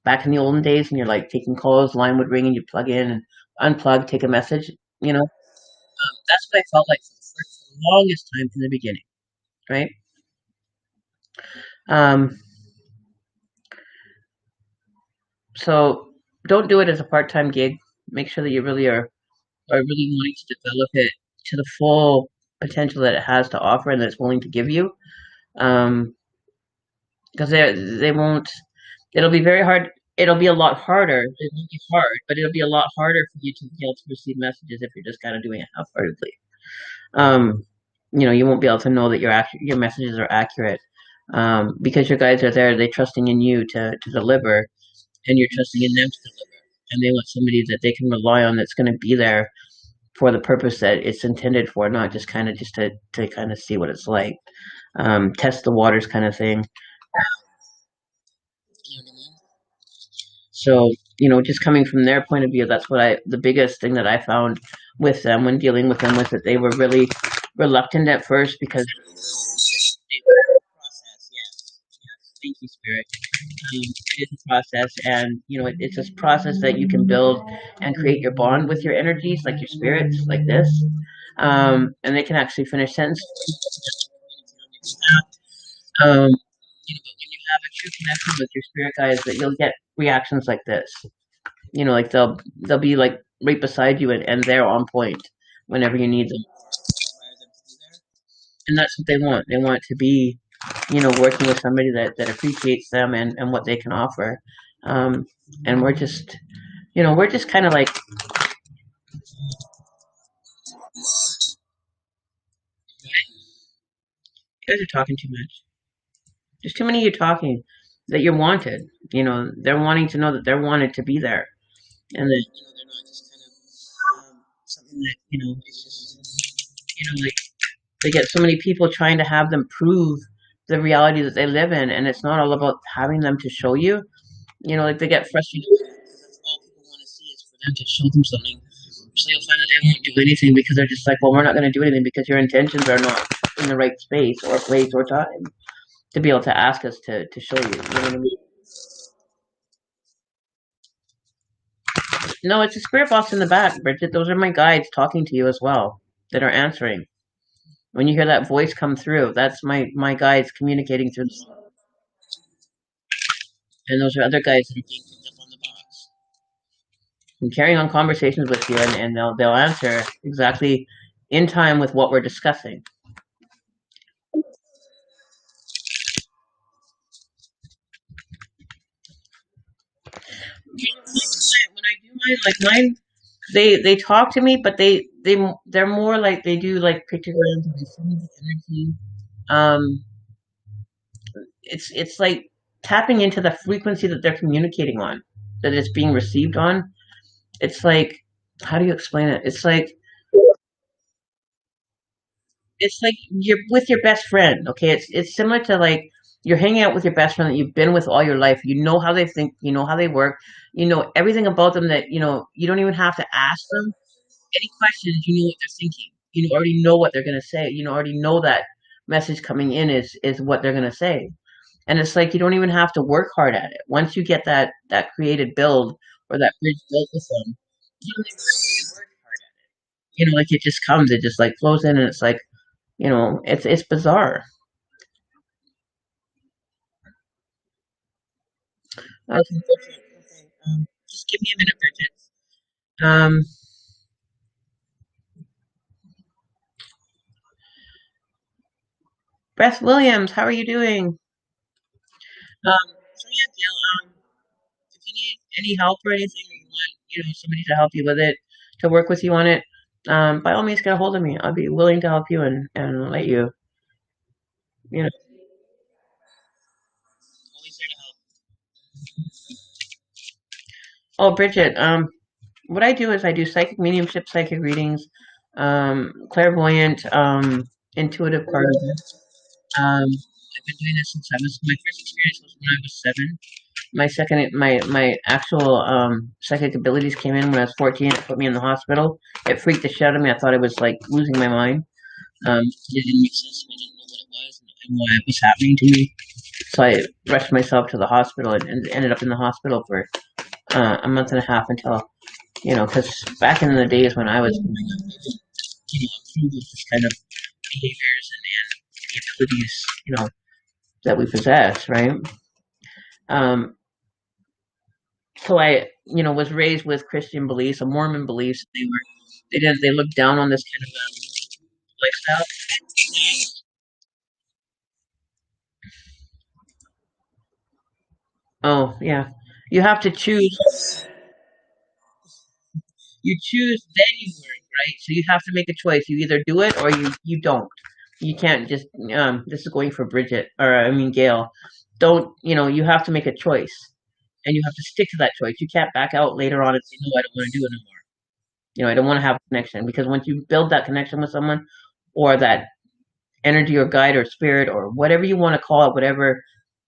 back in the olden days, and you're like taking calls, line would ring, and you plug in and unplug, take a message. That's what I felt like for the longest time from the beginning, right? Um, so don't do it as a part-time gig. Make sure that you really are really wanting to develop it to the full potential that it has to offer and that it's willing to give you. Um, because they won't. It'll be very hard. It'll be a lot harder. It won't be hard, but it'll be a lot harder for you to be able to receive messages if you're just kind of doing it half-heartedly. Um, you won't be able to know that your messages are accurate, because your guides are there. They're trusting in you to deliver, and you're trusting in them to deliver. And they want somebody that they can rely on that's going to be there for the purpose that it's intended for, not just kind of just to kind of see what it's like, test the waters kind of thing. You know what I mean? So, just coming from their point of view, that's the biggest thing that I found with them when dealing with them was that they were really reluctant at first because they were a process. Yes, yes. Thank you, Spirit. It is a process, and it's a process that you can build and create your bond with your energies, like your spirits, like this, and they can actually finish sentences. But when you have a true connection with your spirit guides, that you'll get reactions like this. Like they'll be like right beside you and they're on point whenever you need them. And that's what they want. They want to be, working with somebody that appreciates them and what they can offer. Um, and we're just kind of like, you guys are talking too much. There's too many of you talking that you're wanted. They're wanting to know that they're wanted to be there, and that they're not just kind of something that is just like they get so many people trying to have them prove the reality that they live in, and it's not all about having them to show you. Like they get frustrated because that's all people want to see is for them to show them something. So you'll find that they won't do anything because they're just like, well, we're not going to do anything because your intentions are not in the right space or place or time to be able to ask us to show you. You know what I mean? No, it's a spirit box in the back, Bridget. Those are my guides talking to you as well that are answering. When you hear that voice come through, that's my guides communicating through the, and those are other guides that are being picked up on the box. I'm carrying on conversations with you, and they'll answer exactly in time with what we're discussing. When I do mine, like mine, they talk to me, but they're more like they do like pictograms and they send me the energy. Um, it's like tapping into the frequency that they're communicating on, that it's being received on. It's like, how do you explain it? It's like you're with your best friend. Okay, it's similar to like you're hanging out with your best friend that you've been with all your life. You know how they think, you know how they work, you know everything about them that you don't even have to ask them any questions. You know what they're thinking. You already know what they're gonna say. You already know that message coming in is what they're gonna say. And it's like you don't even have to work hard at it. Once you get that created build or that bridge built with them, you don't even have to work hard. Like it just comes, it just like flows in, and it's like it's bizarre. Okay, Bridget. Okay, just give me a minute, Bridget. Um, Beth Williams, how are you doing? So yeah, Gail, if you need any help or anything, or you want, somebody to help you with it, to work with you on it, by all means, get a hold of me. I'll be willing to help you and let you, you know, always there to help. Oh, Bridget, what I do is I do psychic mediumship, psychic readings, clairvoyant, intuitive cards. I've been doing this since my first experience was when I was 7. My actual psychic abilities came in when I was 14. It put me in the hospital. It freaked the shit out of me. I thought I was like losing my mind. It didn't make sense. I didn't know what it was and why it was happening to me. So I rushed myself to the hospital and ended up in the hospital for a month and a half until because back in the days when I was growing up, I didn't approve of this kind of behaviors and the abilities that we possess, right? Um, so I was raised with Christian beliefs, a Mormon beliefs. They looked down on this kind of lifestyle. Oh yeah, you have to choose. You choose, then you work, right? So you have to make a choice. You either do it or you don't. You can't just this is going for Bridget, or I mean Gail. Don't you have to make a choice, and you have to stick to that choice. You can't back out later on and say, no, I don't want to do it anymore. I don't want to have a connection, because once you build that connection with someone, or that energy or guide or spirit or whatever you want to call it, whatever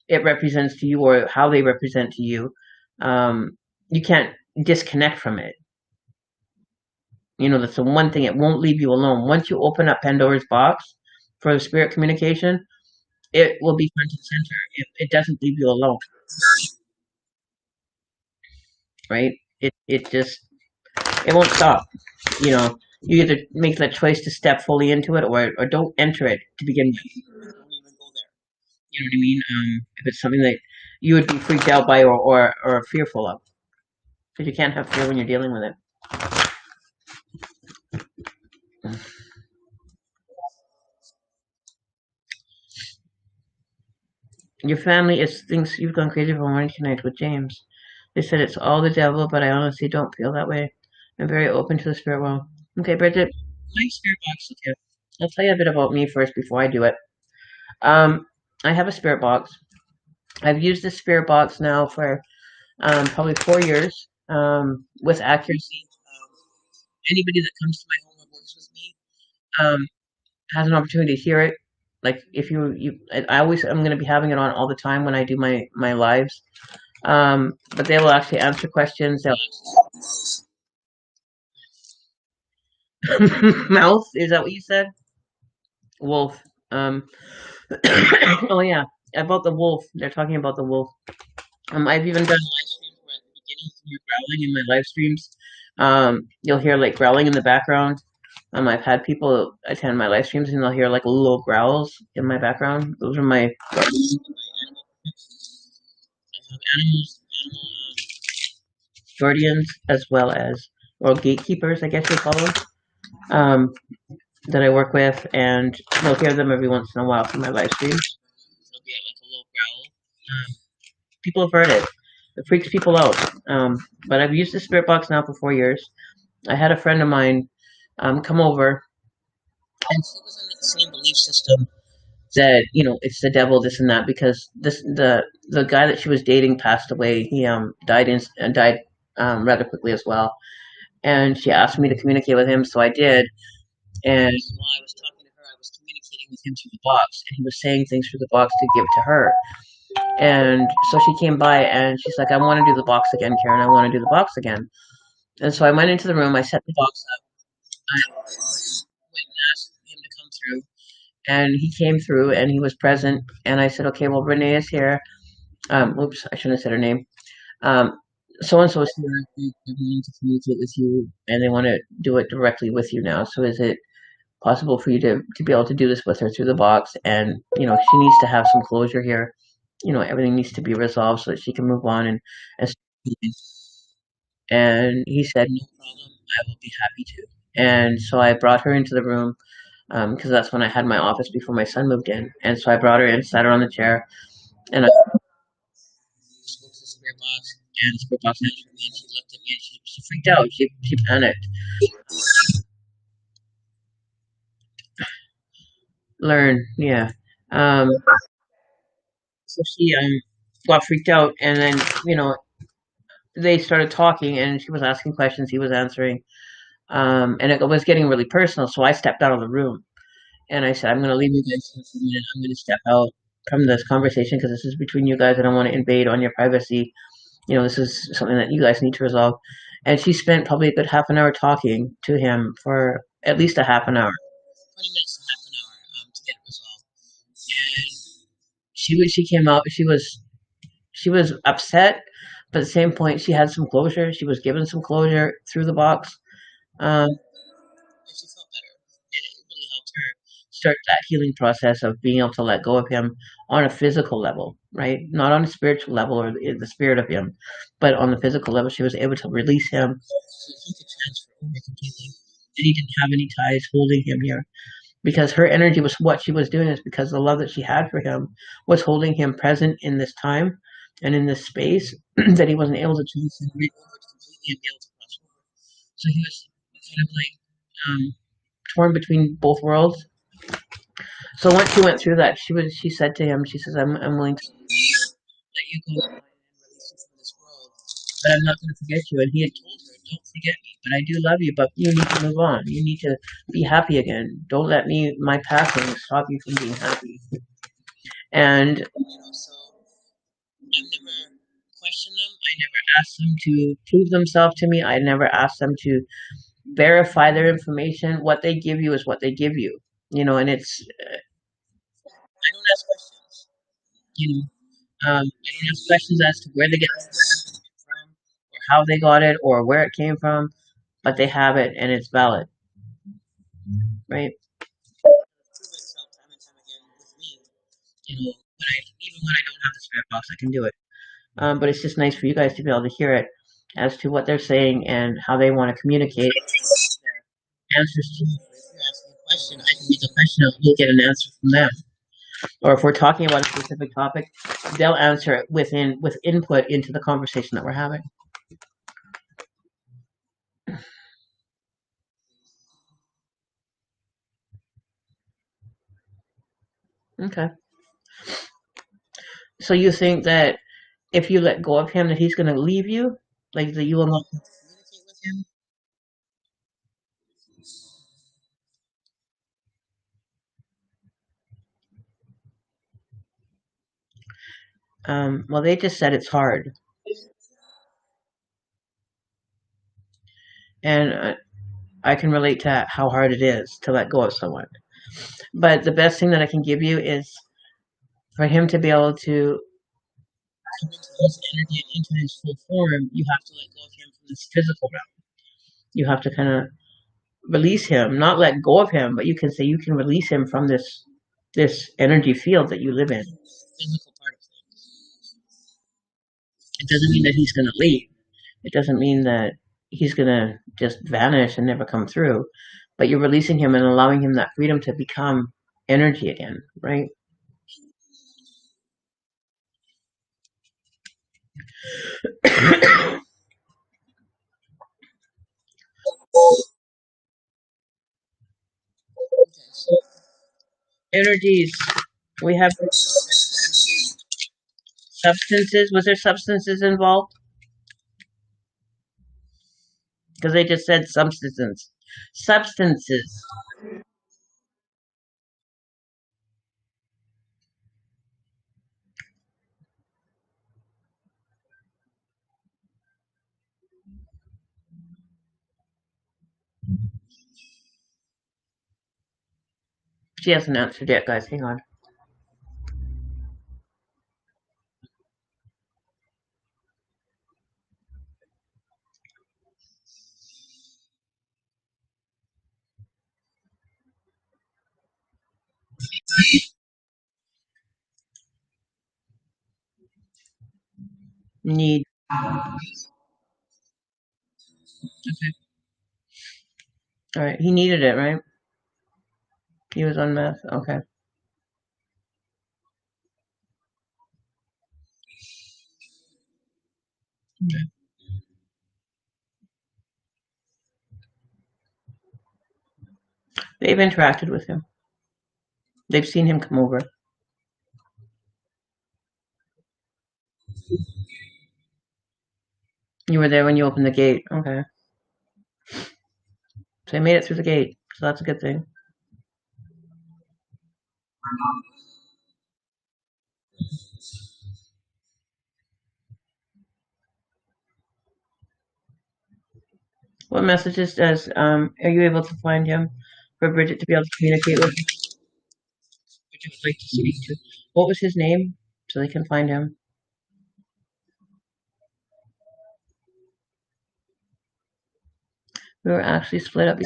it represents to you or how they represent to you, um, you can't disconnect from it. That's the one thing. It won't leave you alone. Once you open up Pandora's box for the spirit communication, it will be front and center. It doesn't leave you alone, right? It won't stop. You either make the choice to step fully into it, or don't enter it to begin with. Don't even go there. You know what I mean? If it's something that you would be freaked out by, or fearful of, because you can't have fear when you're dealing with it. Your family is thinks you've gone crazy for wanting to connect with James. They said it's all the devil, but I honestly don't feel that way. I'm very open to the spirit world. Okay, Bridget, my spirit box. Okay, I'll tell you a bit about me first before I do it. Um, I have a spirit box. I've used this spirit box now for probably 4 years with accuracy. Anybody that comes to my home or works with me um, has an opportunity to hear it. Like if I'm going to be having it on all the time when I do my lives. But they will actually answer questions. Mouth, is that what you said? Wolf. Um, oh yeah, about the wolf. They're talking about the wolf. I've even done live streams where at the beginning you're growling in my live streams. You'll hear like growling in the background. I've had people attend my live streams and they'll hear like little growls in my background. Those are my animals, custodians as well as, or gatekeepers, I guess you call them, um, that I work with, and you'll hear them every once in a while from my live streams. It'll be like a little growl. People have heard it. It freaks people out. But I've used the spirit box now for 4 years. I had a friend of mine come over, and she was under the same belief system that it's the devil, this and that, because the guy that she was dating passed away. He died rather quickly as well, and she asked me to communicate with him, so I did. And while I was talking to her, I was communicating with him through the box, and he was saying things through the box to give to her. And so she came by and she's like, I want to do the box again, Karen. I want to do the box again. And so I went into the room, I set the box up, I went and asked him to come through. And he came through and he was present. And I said, okay, well, Renee is here. Oops, I shouldn't have said her name. So and so is here. They're willing to communicate with you, and they want to do it directly with you now. So is it possible for you to be able to do this with her through the box? And she needs to have some closure here. Everything needs to be resolved so that she can move on and and he said, no problem, I will be happy to. And so I brought her into the room, because that's when I had my office before my son moved in. And so I brought her in, sat her on the chair, and I spoke to the spirit box, and the spirit box answered me, and she looked at me, and she freaked out. She panicked. Learn, yeah. Um, so she got freaked out, and then they started talking, and she was asking questions, he was answering, and it was getting really personal. So I stepped out of the room, and I said, I'm going to leave you guys for a minute. I'm going to step out from this conversation because this is between you guys. I don't want to invade on your privacy. This is something that you guys need to resolve. And she spent probably a good half an hour talking to him for at least a half an hour, 20 minutes to half an hour, to get it resolved. And she came out. She was upset, but at the same point, she had some closure. She was given some closure through the box. And she felt better. And it really helped her start that healing process of being able to let go of him on a physical level, right? Not on a spiritual level or the spirit of him, but on the physical level. She was able to release him so he could transfer over completely. And he didn't have any ties holding him here, because her energy was what she was doing is because the love that she had for him was holding him present in this time and in this space that he wasn't able to transfer right over to completely and be able to cross over. So he was kind of like torn between both worlds. So once she went through that, she said to him, she says, I'm willing to let you go and release you from this world, but I'm not going to forget you. And he had told her, don't forget me, but I do love you, but you need to move on. You need to be happy again. Don't let my passing stop you from being happy. And so I never questioned them. I never asked them to prove themselves to me. I never asked them to verify their information. What they give you is what they give you. And it's I don't ask questions. I don't ask questions as to where they get it from, or how they got it, or where it came from, but they have it and it's valid, right? Prove itself time and time again with me. Even when I don't have the spirit box, I can do it. But it's just nice for you guys to be able to hear it as to what they're saying and how they want to communicate their answers to you. If you ask me a question, I can make a question and we'll get an answer from them. Or if we're talking about a specific topic, they'll answer it with input into the conversation that we're having. Okay. So you think that if you let go of him, that he's going to leave you? Like that you will not communicate with him? Well, they just said it's hard. And I can relate to how hard it is to let go of someone. But the best thing that I can give you is for him to be able to come into his energy and into his full form. You have to let go of him from this physical realm. You have to kind of release him, not let go of him, but you can say you can release him from this energy field that you live in. Physical part of things. It doesn't mean that he's going to leave. It doesn't mean that he's gonna just vanish and never come through, but you're releasing him and allowing him that freedom to become energy again, right? So energies. We have substances. Was there substances involved? Because they just said substances. Substances. She hasn't answered yet, guys. Hang on. Need. Okay. All right. He needed it, right? He was on meth. Okay. Okay. They've interacted with him. They've seen him come over. You were there when you opened the gate. Okay. So he made it through the gate. So that's a good thing. What messages does are you able to find him for Bridget to be able to communicate with him? Bridget would like to speak to. What was his name? So they can find him. We were actually split up,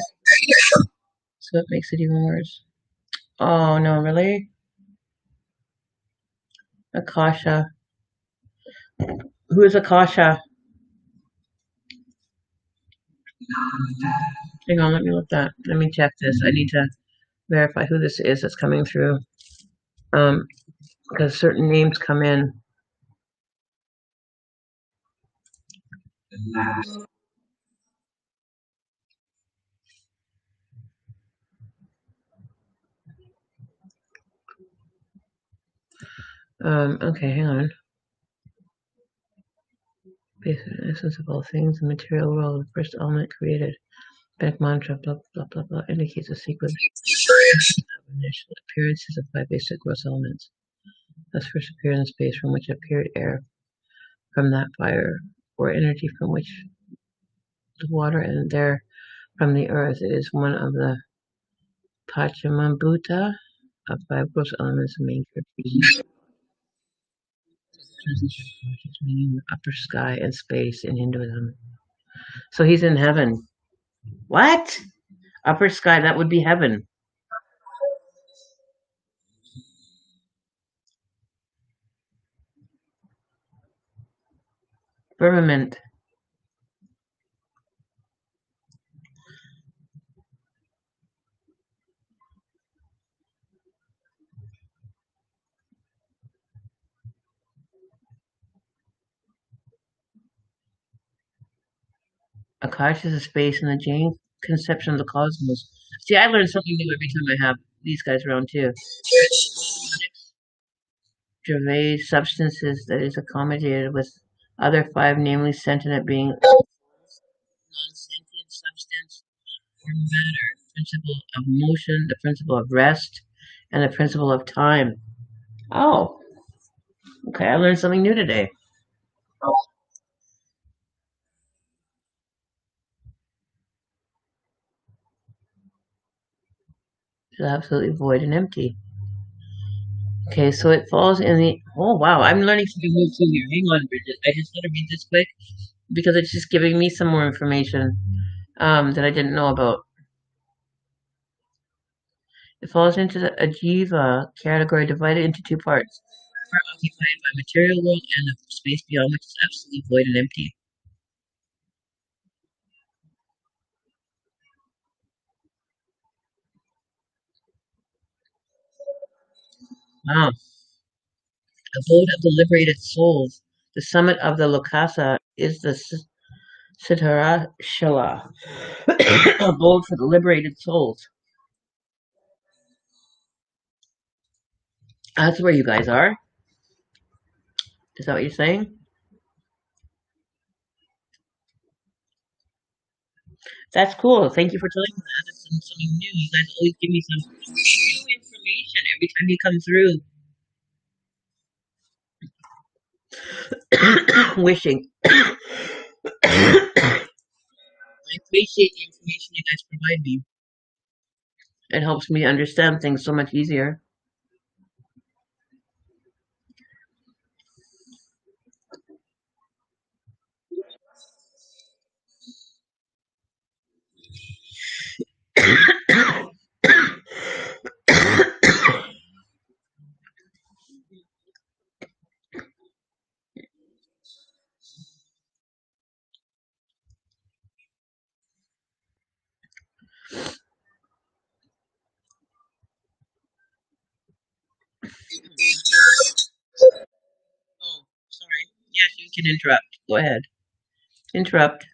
so it makes it even worse. Oh no, really? Akasha. Who is Akasha? Hang on, let me look that. Let me check this. I need to verify who this is that's coming through. Because certain names come in. Okay, hang on. Basic essence of all things, the material world, the first element created. Back mantra, blah blah blah blah, indicates a sequence of initial appearances of five basic gross elements. Thus first appeared in space, from which appeared air, from that fire, or energy from which the water, and there from the earth. It is one of the Pachamambuta of five gross elements, the main characteristic meaning the upper sky and space in Hinduism. So he's in heaven. What? Upper sky, that would be heaven. Firmament. Akash is a space in the Jain conception of the cosmos. See, I learn something new every time I have these guys around too. Gervais substances that is accommodated with other five, namely sentient being, non-sentient substance, or matter, principle of motion, the principle of rest, and the principle of time. Oh, okay, I learned something new today. It's absolutely void and empty. Okay, so it falls in the. Oh wow, I'm learning something new too here. Hang on, Bridget. I just want to read this quick because it's just giving me some more information that I didn't know about. It falls into the Ajiva category, divided into two parts: part occupied by material world and the space beyond, which is absolutely void and empty. Wow. Abode of the liberated souls. The summit of the Lokasa is the Siddharashala. Abode for the liberated souls. That's where you guys are. Is that what you're saying? That's cool. Thank you for telling me that. That's something new. You guys always give me some new information every time you come through. Wishing. I appreciate the information you guys provide me. It helps me understand things so much easier. Oh, sorry. Yes, you can interrupt. Go ahead. Interrupt.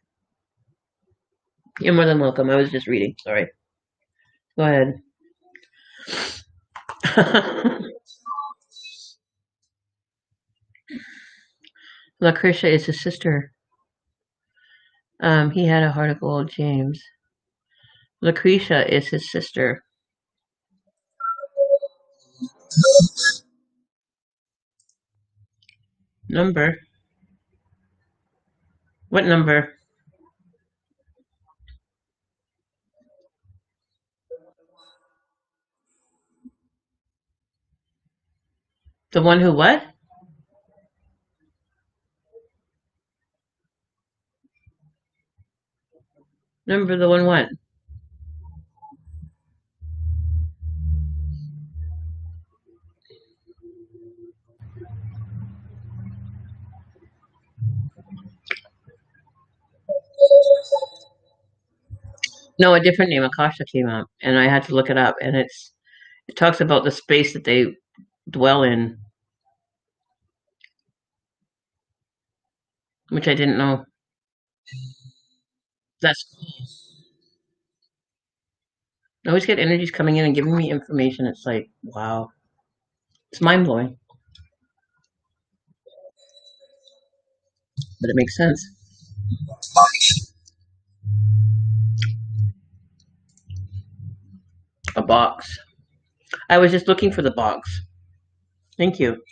You're more than welcome. I was just reading. Sorry. Go ahead. Lucretia is his sister. He had a heart of gold, James. Lucretia is his sister. Number? What number? The one who what? Number the one what? No, a different name. Akasha came up, and I had to look it up, and it talks about the space that they dwell in, which I didn't know. That's cool. I always get energies coming in and giving me information. It's like, wow. It's mind blowing, but it makes sense. A box. I was just looking for the box. Thank you.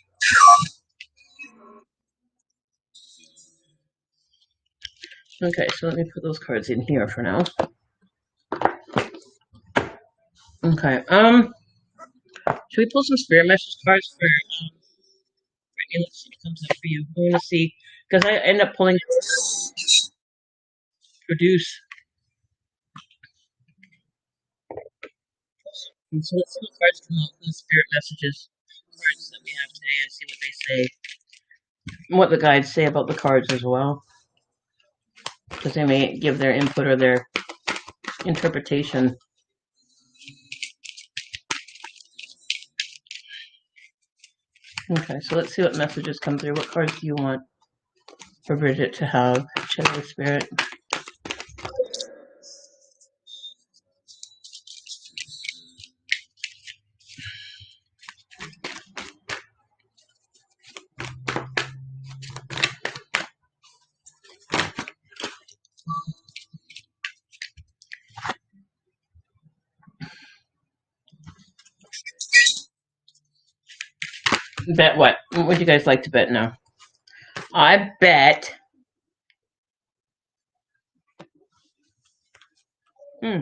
Okay, so let me put those cards in here for now. Okay. Should we pull some spirit message cards for Brittany? Let's see what comes up for you. I want to see because I end up pulling produce. And so let's see what cards come out from the spirit messages cards that we have today and see what they say, what the guides say about the cards as well, because they may give their input or their interpretation. Okay, so let's see what messages come through. What cards do you want for Bridget to have? Shadow Spirit. Bet what? What would you guys like to bet now? I bet. Hmm.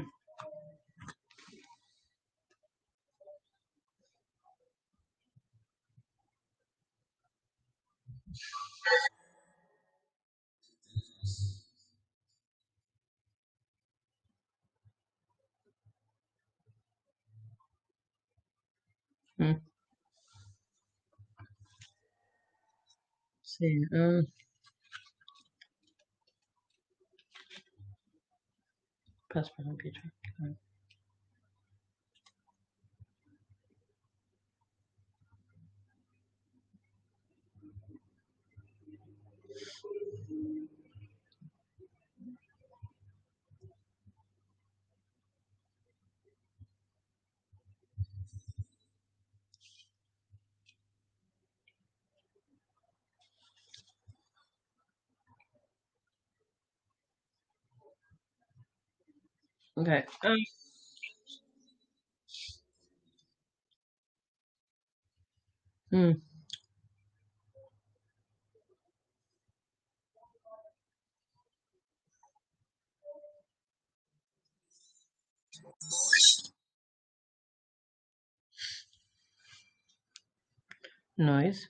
Hmm. Let's see. Passport on page. Okay. Hmm, noise.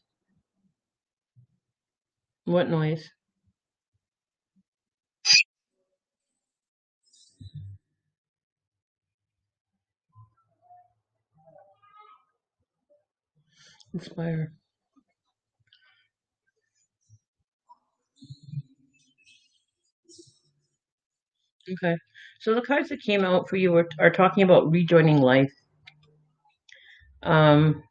What noise? Inspire. Okay. So the cards that came out for you are talking about rejoining life. Um,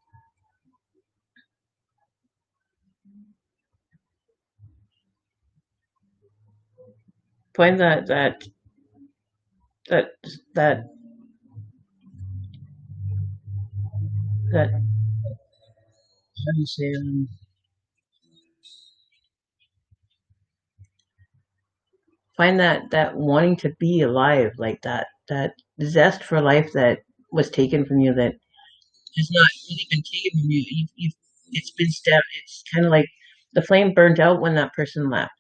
find that that that how do you say find that wanting to be alive, like that zest for life that was taken from you, that has not really been taken from you. It's been it's kind of like the flame burnt out when that person left,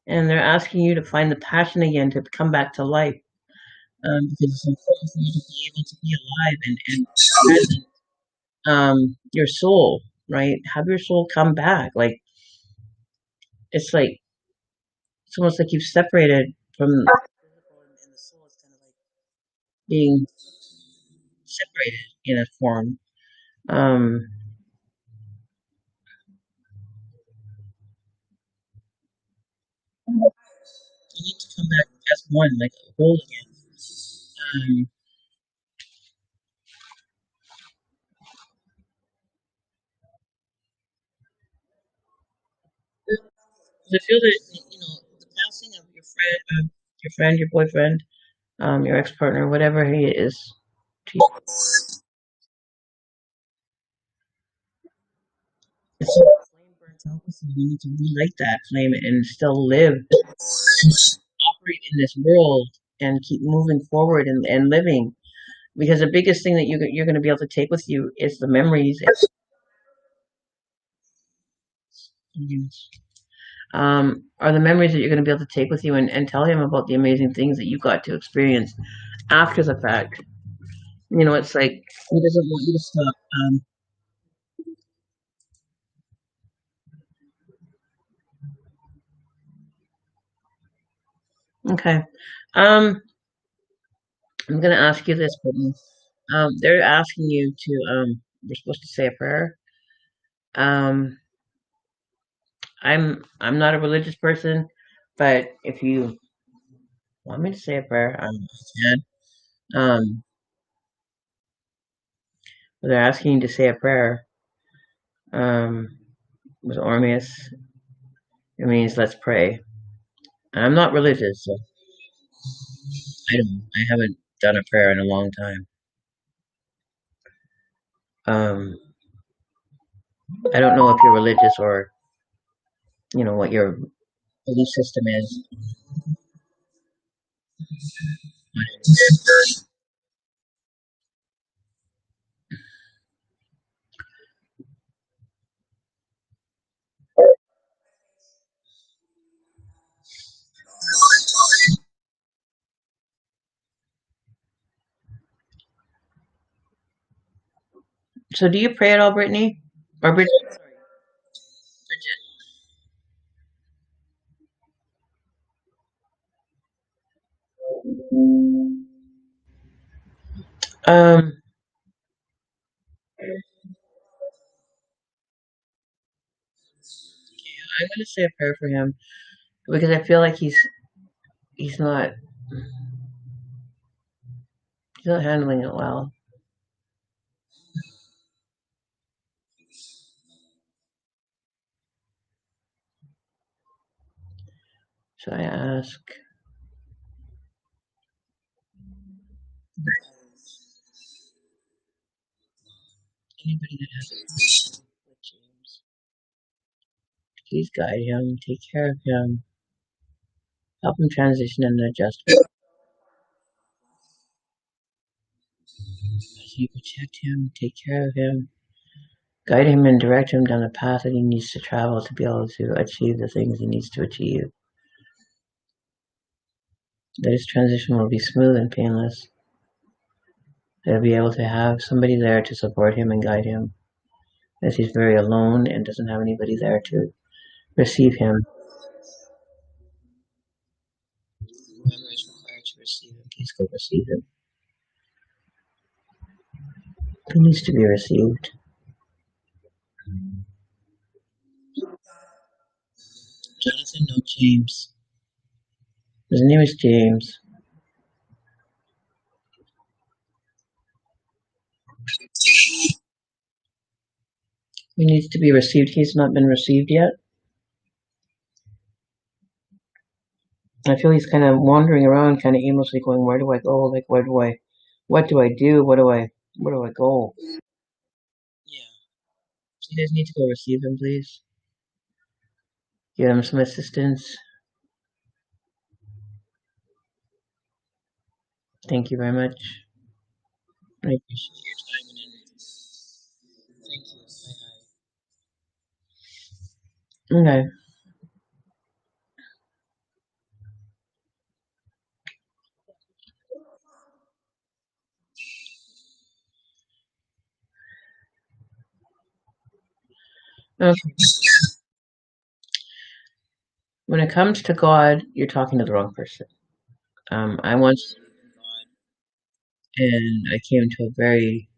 and they're asking you to find the passion again to come back to life. Because it's important for you to be able to be alive and present. Your soul, right? Have your soul come back. Like it's almost like you've separated from the physical, and the soul is kind of like being separated in a form. Um, you need to come back as one, like whole again. I feel that the passing of your friend, your boyfriend, your ex partner, whatever he is, to you, it's like a flame burns out with you. You need to relight that flame and still live, operate in this world, and keep moving forward and living. Because the biggest thing that you're going to be able to take with you is the memories. Are the memories that you're going to be able to take with you and tell him about the amazing things that you got to experience after the fact. It's like he doesn't want you to stop. Okay. Um, I'm going to ask you this, Brittany. They're asking you to. We're supposed to say a prayer. Um, I'm not a religious person, but if you want me to say a prayer, I can. They're asking you to say a prayer. Um, with Ormius, it means let's pray. I'm not religious, so I haven't done a prayer in a long time. Um, I don't know if you're religious or what your belief system is. So do you pray at all, Brittany? Or Bridget? Sorry, Bridget. I'm gonna say a prayer for him because I feel like he's not he's not handling it well. So I ask anybody that has a relationship with James, please guide him, take care of him, help him transition and adjust. you protect him, take care of him, guide him and direct him down the path that he needs to travel to be able to achieve the things he needs to achieve. That his transition will be smooth and painless. That he'll be able to have somebody there to support him and guide him, as he's very alone and doesn't have anybody there to receive him. Whoever is required to receive him, please go receive him. He needs to be received. Jonathan, no, James. His name is James. He needs to be received. He's not been received yet. I feel he's kind of wandering around, kind of aimlessly going, where do I go? Like, what do I do? Where do I go? Yeah. So you guys need to go receive him, please. Give him some assistance. Thank you very much. I appreciate your time and energy. Thank you. Okay. Okay. When it comes to God, you're talking to the wrong person. I once and I came to a very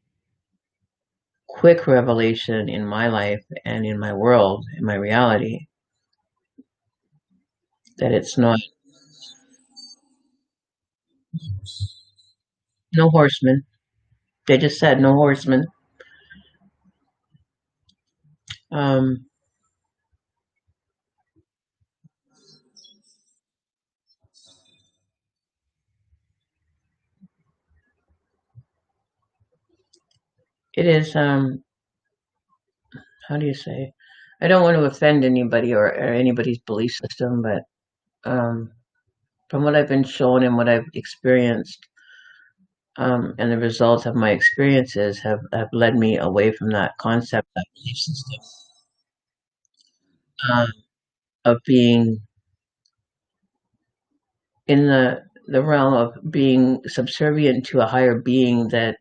quick revelation in my life and in my world, in my reality, that it's not no horsemen. They just said no horsemen. Um, it is how do you say? I don't want to offend anybody or anybody's belief system, but from what I've been shown and what I've experienced, and the results of my experiences have led me away from that concept, that belief system, um, of being in the realm of being subservient to a higher being that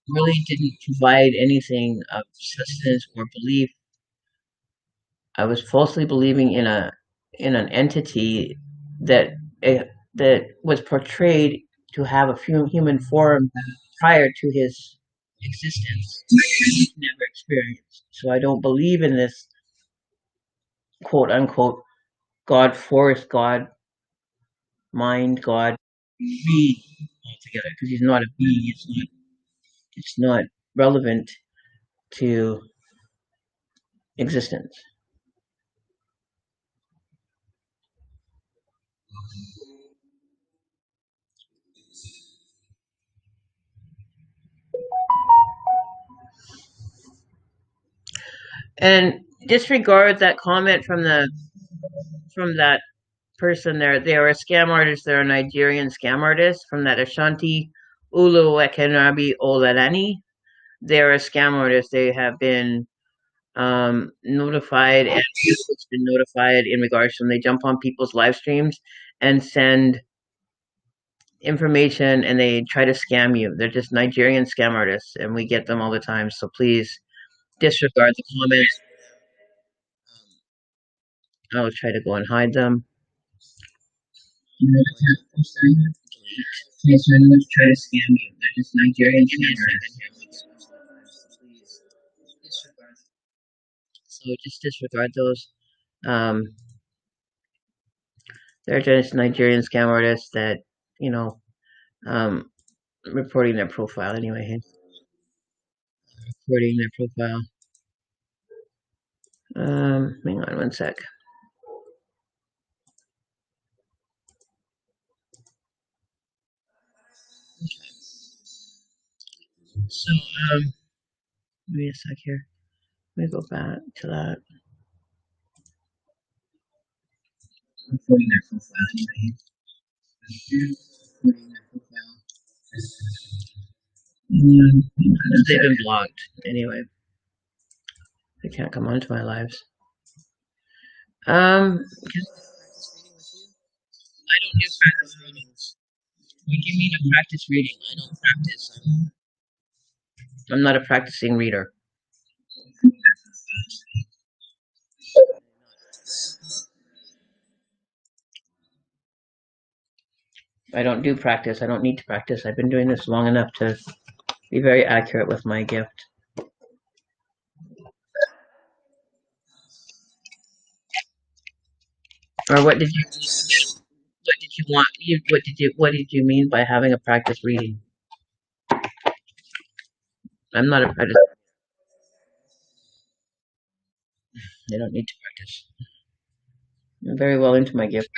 really didn't provide anything of sustenance or belief. I was falsely believing in an entity that that was portrayed to have a human form prior to his existence. He's never experienced. So I don't believe in this quote unquote God force, God mind, God being altogether because he's not a being. It's not relevant to existence. And disregard that comment from that person there. They are a scam artist. They're a Nigerian scam artist from that Ashanti Ulu Ekenabi Olalani. They're a scam artist. They have been notified and Facebook's been notified in regards to them. They jump on people's live streams and send information and they try to scam you. They're just Nigerian scam artists and we get them all the time. So please disregard the comments. I will try to go and hide them. Okay, so anyone's trying to scam you. They're just Nigerian scammers. Please disregard. So just disregard those. Um, they're just Nigerian scam artists that, you know, um, reporting their profile anyway. Reporting their profile. Hang on one sec. So, give me a sec here. Let me go back to that. Reporting their profile anyway. Reporting their profile. Because they've been blocked. Anyway, they can't come onto my lives. Can I don't do practice readings. What do you mean a practice reading? I don't practice. I'm not a practicing reader. I don't do practice. I don't need to practice. I've been doing this long enough to be very accurate with my gift. Or what did you want? What did you mean by having a practice reading? I'm not a practice. I don't need to practice. I'm very well into my gift.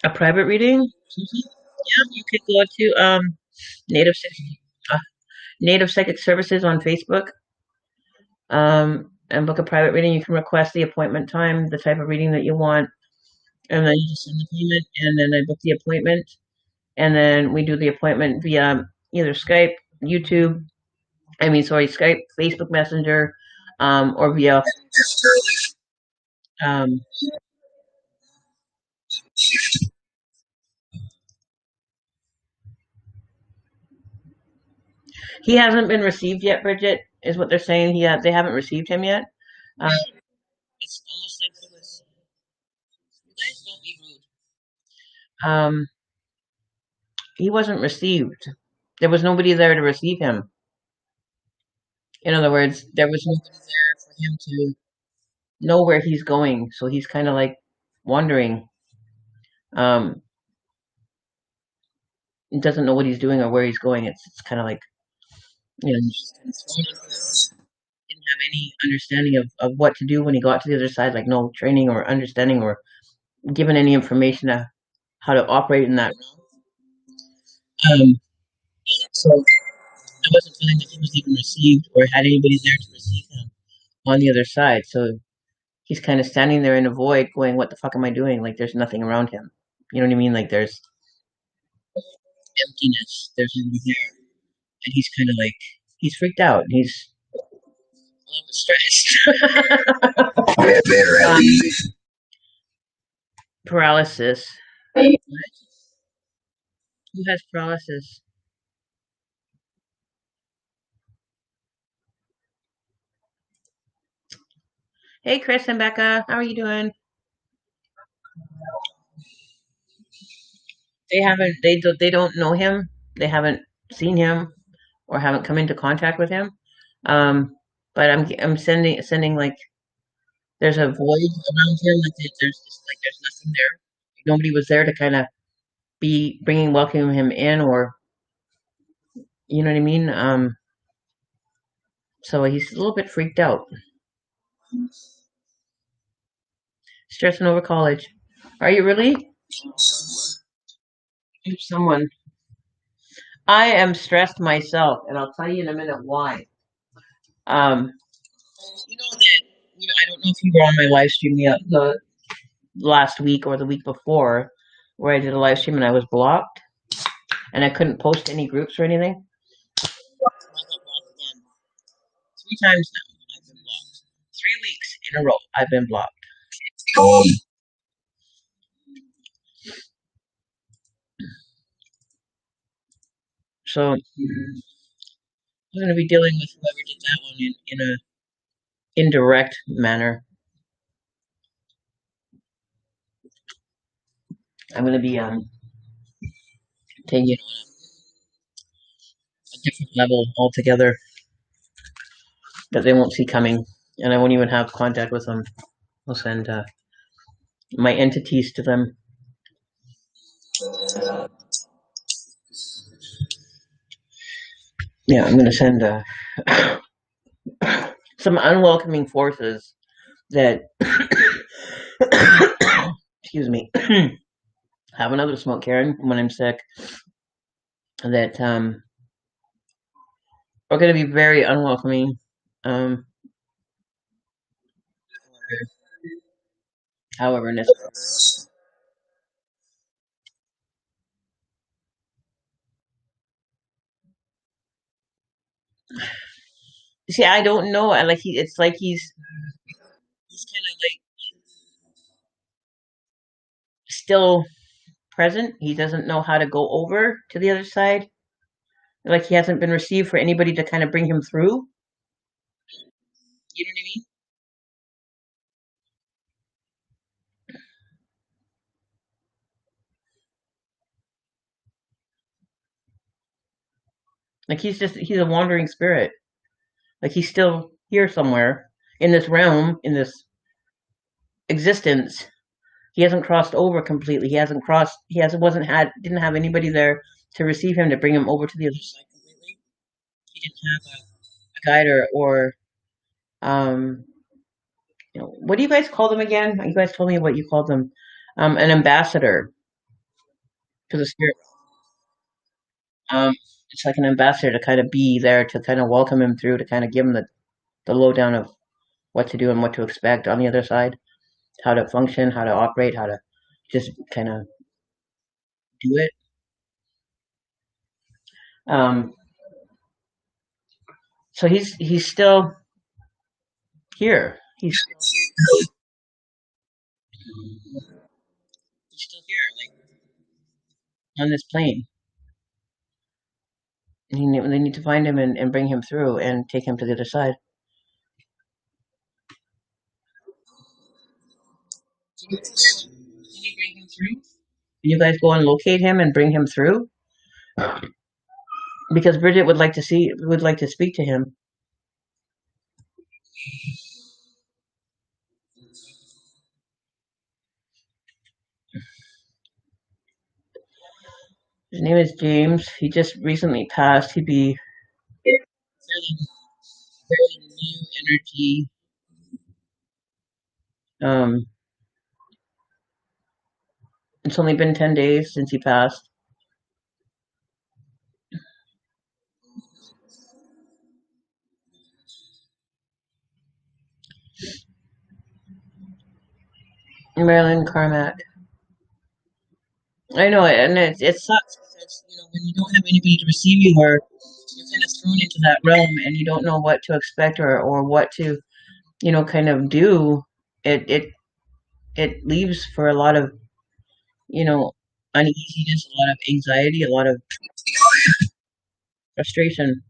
A private reading? Yeah, you could go to Native Psychic, uh, Native Psychic Services on Facebook, and book a private reading. You can request the appointment time, the type of reading that you want, and then you just send the payment, and then I book the appointment, and then we do the appointment via either Skype, YouTube. Skype, Facebook Messenger, or via. Um, he hasn't been received yet, Bridget. Is what they're saying. They haven't received him yet. Um, it's almost like he was. You guys don't be rude. He wasn't received. There was nobody there to receive him. In other words, there was nobody there for him to know where he's going. So he's kind of like wondering. Um, he doesn't know what he's doing or where he's going. It's kind of like he's just kind of thrown into this. Didn't have any understanding of what to do when he got to the other side. Like no training or understanding or given any information to how to operate in that realm. So I wasn't feeling that he was even received or had anybody there to receive him on the other side. So he's kind of standing there in a void going, what the fuck am I doing? Like there's nothing around him. You know what I mean? Like there's emptiness. There's nobody there. And he's kind of like, he's freaked out. And he's a little bit stressed. Paralysis. What? Who has paralysis? Hey, Chris and Becca. How are you doing? They don't know him. They haven't seen him or haven't come into contact with him. Um, but I'm sending like there's a void around him. Like there's just like there's nothing there. Nobody was there to kind of be bringing welcoming him in, or you know what I mean. So he's a little bit freaked out, stressing over college. Are you really? Someone. I am stressed myself, and I'll tell you in a minute why. Um, you know that I don't know if you were on my live stream the last week or the week before, where I did a live stream and I was blocked and I couldn't post any groups or anything. I got blocked again 3 times now. I've been blocked 3 weeks in a row. I've been blocked. So I'm going to be dealing with whoever did that one in a indirect manner. I'm going to be taking it on a different level altogether that they won't see coming, and I won't even have contact with them. I'll send my entities to them. Yeah, I'm going to send some unwelcoming forces that, excuse me, have another smoke, Karen, when I'm sick. that are going to be very unwelcoming. Um, however, necessary. See, I don't know. I like he. It's like he's kind of like still present. He doesn't know how to go over to the other side. Like he hasn't been received for anybody to kind of bring him through. You know what I mean? Like he's a wandering spirit. Like he's still here somewhere in this realm, in this existence. He hasn't crossed over completely. He hasn't crossed. He hasn't wasn't had didn't have anybody there to receive him to bring him over to the other side completely. He didn't have a guide or um what do you guys call them again? You guys told me what you called them. An ambassador to the spirit. Um, it's like an ambassador to kind of be there to kind of welcome him through, to kind of give him the lowdown of what to do and what to expect on the other side, how to function, how to operate, how to just kind of do it. Um, so he's still here. He's still here, like on this plane. They need to find him and bring him through and take him to the other side. Can you bring him through? Can you guys go and locate him and bring him through? Because Bridget would like to speak to him. His name is James. He just recently passed. He'd be fairly, fairly new energy. Um, it's only been 10 days since he passed. Marilyn Carmack. I know it, and it sucks because when you don't have anybody to receive you, or you're kind of thrown into that realm, and you don't know what to expect or what to kind of do. It leaves for a lot of you know uneasiness, a lot of anxiety, a lot of frustration.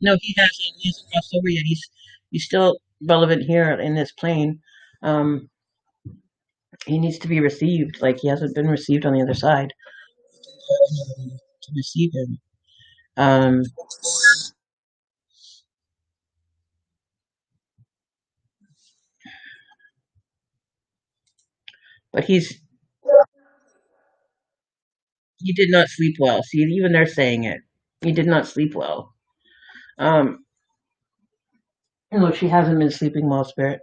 No, he hasn't crossed over yet. He's still relevant here in this plane. Um, he needs to be received. Like he hasn't been received on the other side to receive him. Um, but he did not sleep well. See, even they're saying it. He did not sleep well. Um, she hasn't been sleeping well, Spirit.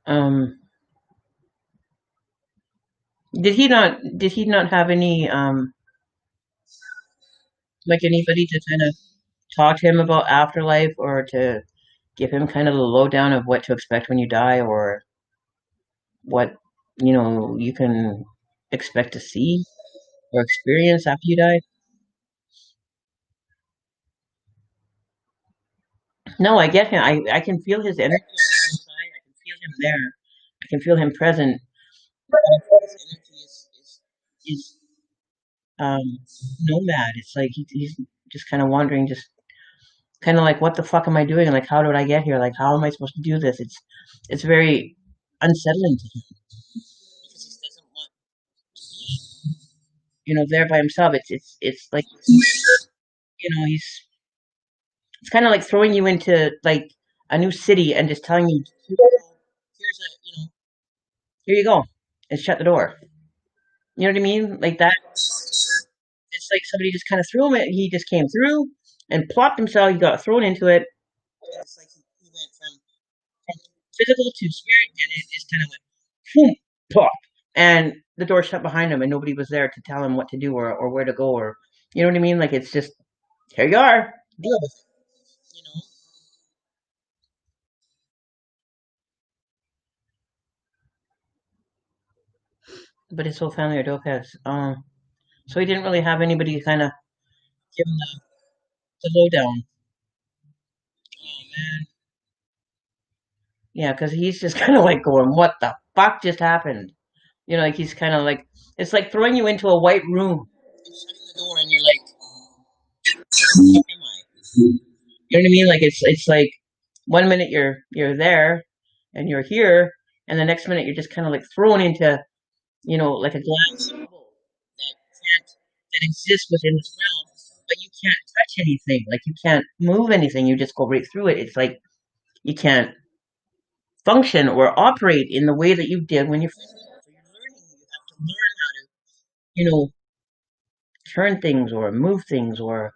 Um, Did he not have any like anybody to kind of talk to him about afterlife or to give him kind of the lowdown of what to expect when you die or what you can expect to see or experience after you die? No, I get him. I can feel his energy inside. I can feel him there. I can feel him present. But I feel his energy is um nomad. It's like he's just kind of wandering, just kind of like, what the fuck am I doing? Like, how did I get here? Like, how am I supposed to do this? It's very unsettling to him because he doesn't want there by himself. It's like he's it's kind of like throwing you into like a new city and just telling you, here's a here you go, and shut the door. You know what I mean? Like that. It's like somebody just kind of threw him. He just came through and plopped himself. He got thrown into it. It's like he went from physical to spirit, and it just kind of went boom, plop, and the door shut behind him, and nobody was there to tell him what to do or where to go, or you know what I mean? Like it's just here you are, deal with it. You know. But his whole family are dopeheads. So he didn't really have anybody kind of give him the lowdown. Oh man. Yeah, because he's just kind of like going, "What the fuck just happened?" You know, like he's kind of like it's like throwing you into a white room and shutting the door, and you're like, "Where am I?" You know what I mean? Like it's like one minute you're there and you're here, and the next minute you're just kind of like thrown into like a glass bubble that exists within this realm, but you can't touch anything. Like you can't move anything. You just go right through it. It's like you can't function or operate in the way that you did when you're physical. So you're learning. You have to learn how to turn things or move things or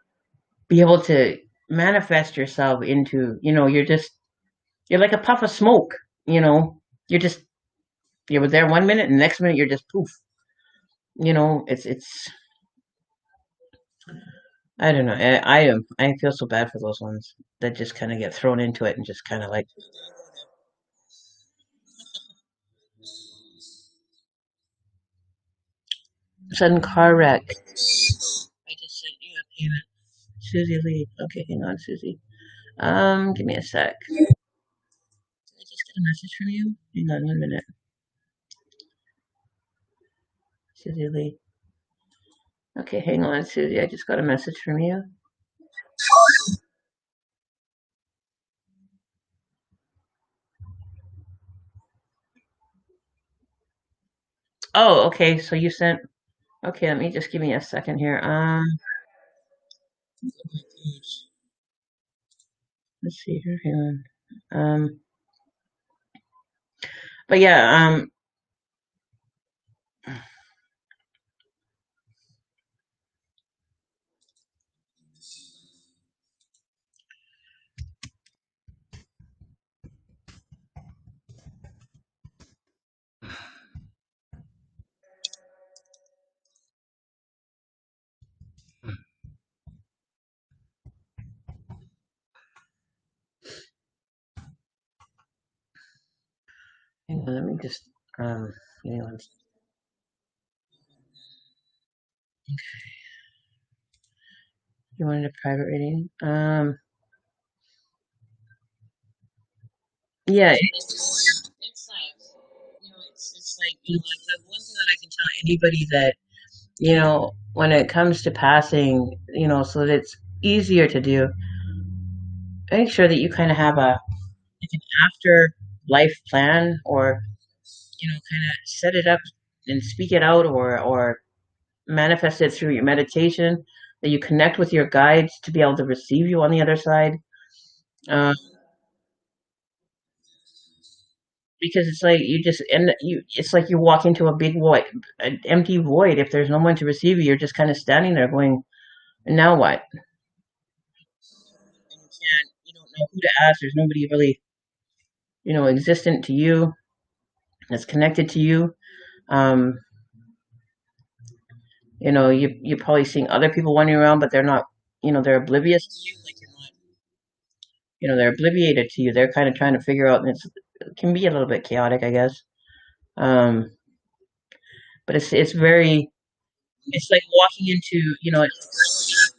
be able to manifest yourself into you're like a puff of smoke. you know you're just you're there one minute and the next minute you're just poof. It's I don't know. I feel so bad for those ones that just kind of get thrown into it and just kind of like sudden car wreck. I just sent you a payment. Susie Lee. Okay, hang on, Susie. Give me a sec. Did I just get a message from you? Hang on 1 minute. Susie Lee. Okay, hang on, Susie. I just got a message from you. Oh, okay. So you sent. Okay, let me just give me a second here. Let's see here. Hang on. But yeah. Hang on. Let me just. Hang on. You wanted a private reading? Yeah. It's like it's like the one thing that I can tell anybody that when it comes to passing, so that it's easier to do, make sure that you kind of have like an after life plan, or kind of set it up and speak it out, or manifest it through your meditation, that you connect with your guides to be able to receive you on the other side. Um, because it's like you just end you it's like you walk into a big void, an empty void. If there's no one to receive you, you're just kind of standing there going, now what? And you don't know who to ask. There's nobody really existent to you, that's connected to you. um you're probably seeing other people wandering around, but they're not, they're oblivious to you. Like you're not, they're obliviated to you. They're kind of trying to figure out, and it can be a little bit chaotic, I guess. um but it's very, it's like walking into, it's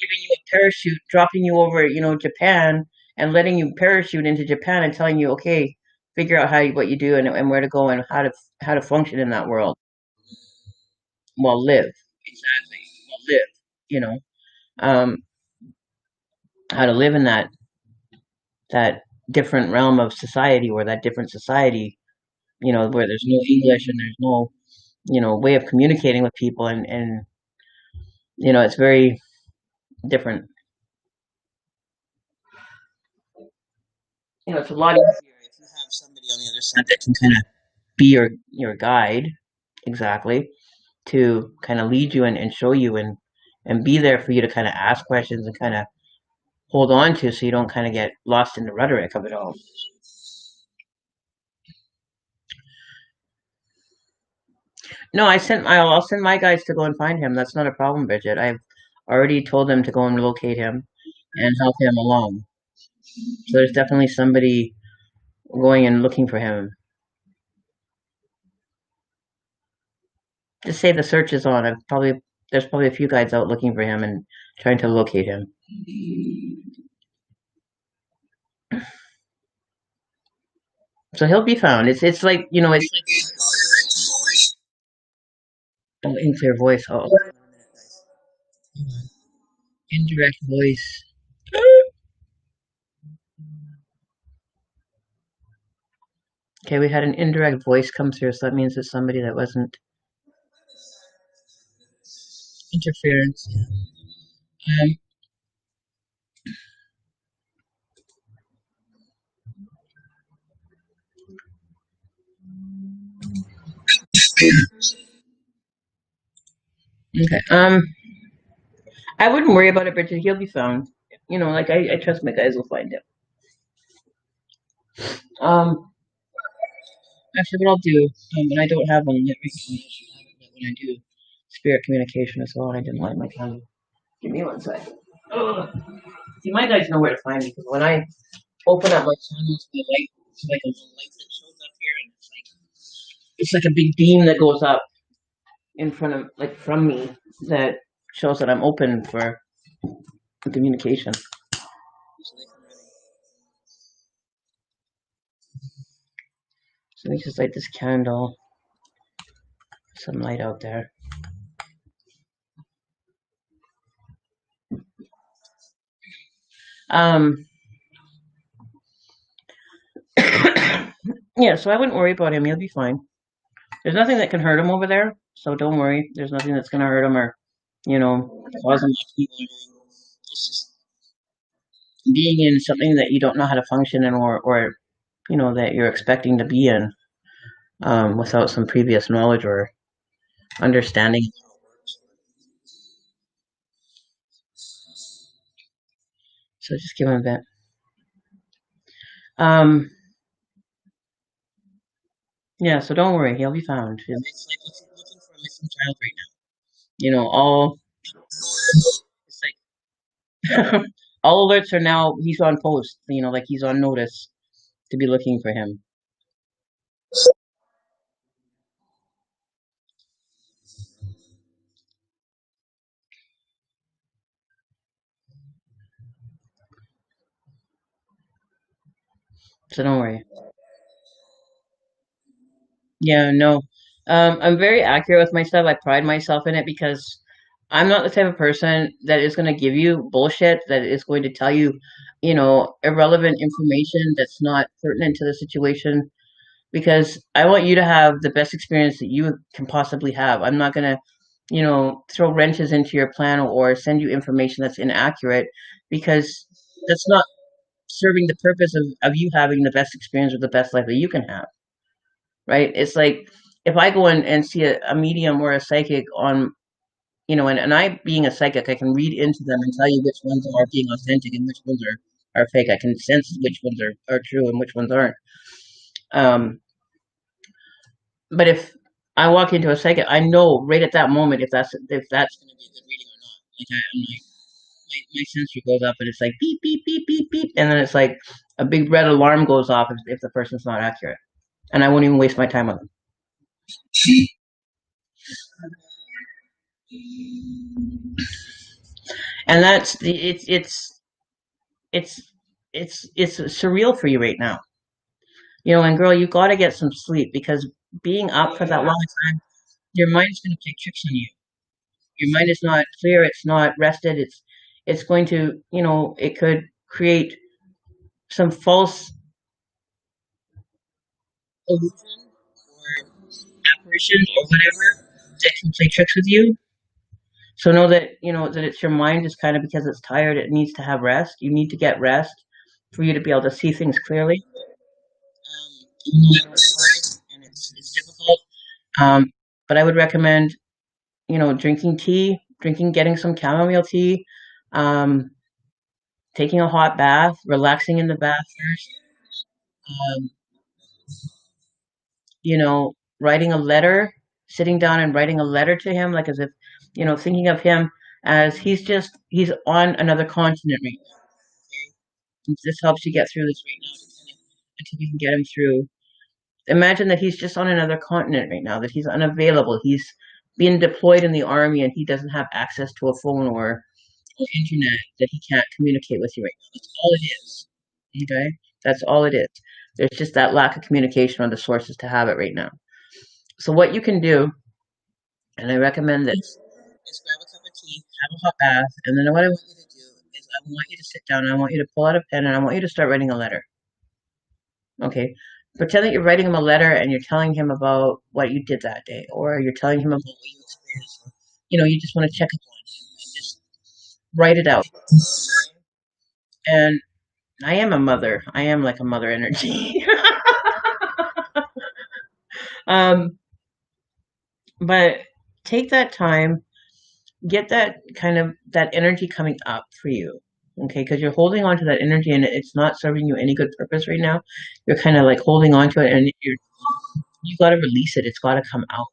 giving you a parachute, dropping you over, Japan, and letting you parachute into Japan and telling you, okay, figure out what you do, and where to go, and how to function in that world. Well, live. Exactly. Well, live. You know, um, how to live in that different realm of society, or that different society, where there's no English and there's no, way of communicating with people, and it's very different. It's a lot easier if you have somebody on the other side that can kind of be your guide, exactly, to kind of lead you and show you and be there for you to kind of ask questions and kind of hold on to so you don't kind of get lost in the rhetoric of it all. No, I'll send my guys to go and find him. That's not a problem, Bridget. I've already told them to go and locate him and help him along. So there's definitely somebody going and looking for him. Just say the search is on. There's probably a few guys out looking for him and trying to locate him. So he'll be found. It's like it's like in clear voice. Oh, indirect voice. Okay, we had an indirect voice come through, so that means it's somebody that wasn't interference. Um, okay. I wouldn't worry about it, Bridget. He'll be found. Like I trust my guys will find him. Um, Actually, what I'll do, and I don't have one yet recently, I should have it, but when I do, spirit communication as well. I didn't light my candle. Give me one second. Ugh. See, my guys know where to find me because when I open up my channels, the light, it's like a little light that shows up here, and it's like a big beam that goes up in front of, like, from me that shows that I'm open for communication. So let me just light this candle. Some light out there. Um, yeah, so I wouldn't worry about him. He'll be fine. There's nothing that can hurt him over there, so don't worry. There's nothing that's going to hurt him or, cause him to be. It's just being in something that you don't know how to function in or that you're expecting to be in without some previous knowledge or understanding. So just give him a bit. Um, yeah, so don't worry. He'll be found. It's like looking for a missing child right now. All it's like all alerts are now. He's on post. Like he's on notice to be looking for him. So don't worry. Yeah, no. I'm very accurate with my stuff. I pride myself in it because I'm not the type of person that is going to give you bullshit, that is going to tell you, irrelevant information that's not pertinent to the situation. Because I want you to have the best experience that you can possibly have. I'm not going to, throw wrenches into your plan or send you information that's inaccurate because that's not serving the purpose of you having the best experience or the best life that you can have, right? It's like if I go in and see a medium or a psychic on, and I being a psychic, I can read into them and tell you which ones are being authentic and which ones are fake. I can sense which ones are true and which ones aren't. But if I walk into a psychic, I know right at that moment if that's going to be a good reading or not. I'm like my sensor goes up and it's like beep beep beep beep beep, and then it's like a big red alarm goes off if the person's not accurate, and I won't even waste my time on them. And that's it's it's surreal for you right now. And girl, you got to get some sleep because being up for that long time, your mind's going to play tricks on you. Your mind is not clear. It's not rested. It's going to, it could create some false illusion or apparition or whatever that can play tricks with you. So know that that it's your mind is kind of because it's tired. It needs to have rest. You need to get rest for you to be able to see things clearly. Even though it's hard and it's difficult. But I would recommend drinking tea, getting some chamomile tea, um, taking a hot bath, relaxing in the bath first, um, writing a letter, sitting down and writing a letter to him, like as if, thinking of him as he's on another continent right now. If this helps you get through this right now until we can get him through. Imagine that he's just on another continent right now, that he's unavailable. He's being deployed in the army and he doesn't have access to a phone or internet, that he can't communicate with you right now. That's all it is. Okay? That's all it is. There's just that lack of communication on the sources to have it right now. So what you can do, and I recommend this, is grab a cup of tea, have a hot bath, and then what I want you to do is I want you to sit down and I want you to pull out a pen and I want you to start writing a letter. Okay? Pretend that you're writing him a letter and you're telling him about what you did that day, or you're telling him about what you experienced. Or, you just want to check up on him and just write it out. And I am a mother. I am like a mother energy. um, but take that time, get that kind of that energy coming up for you. Okay, because you're holding on to that energy and it's not serving you any good purpose right now. You're kind of like holding on to it and you got to release it. It's got to come out.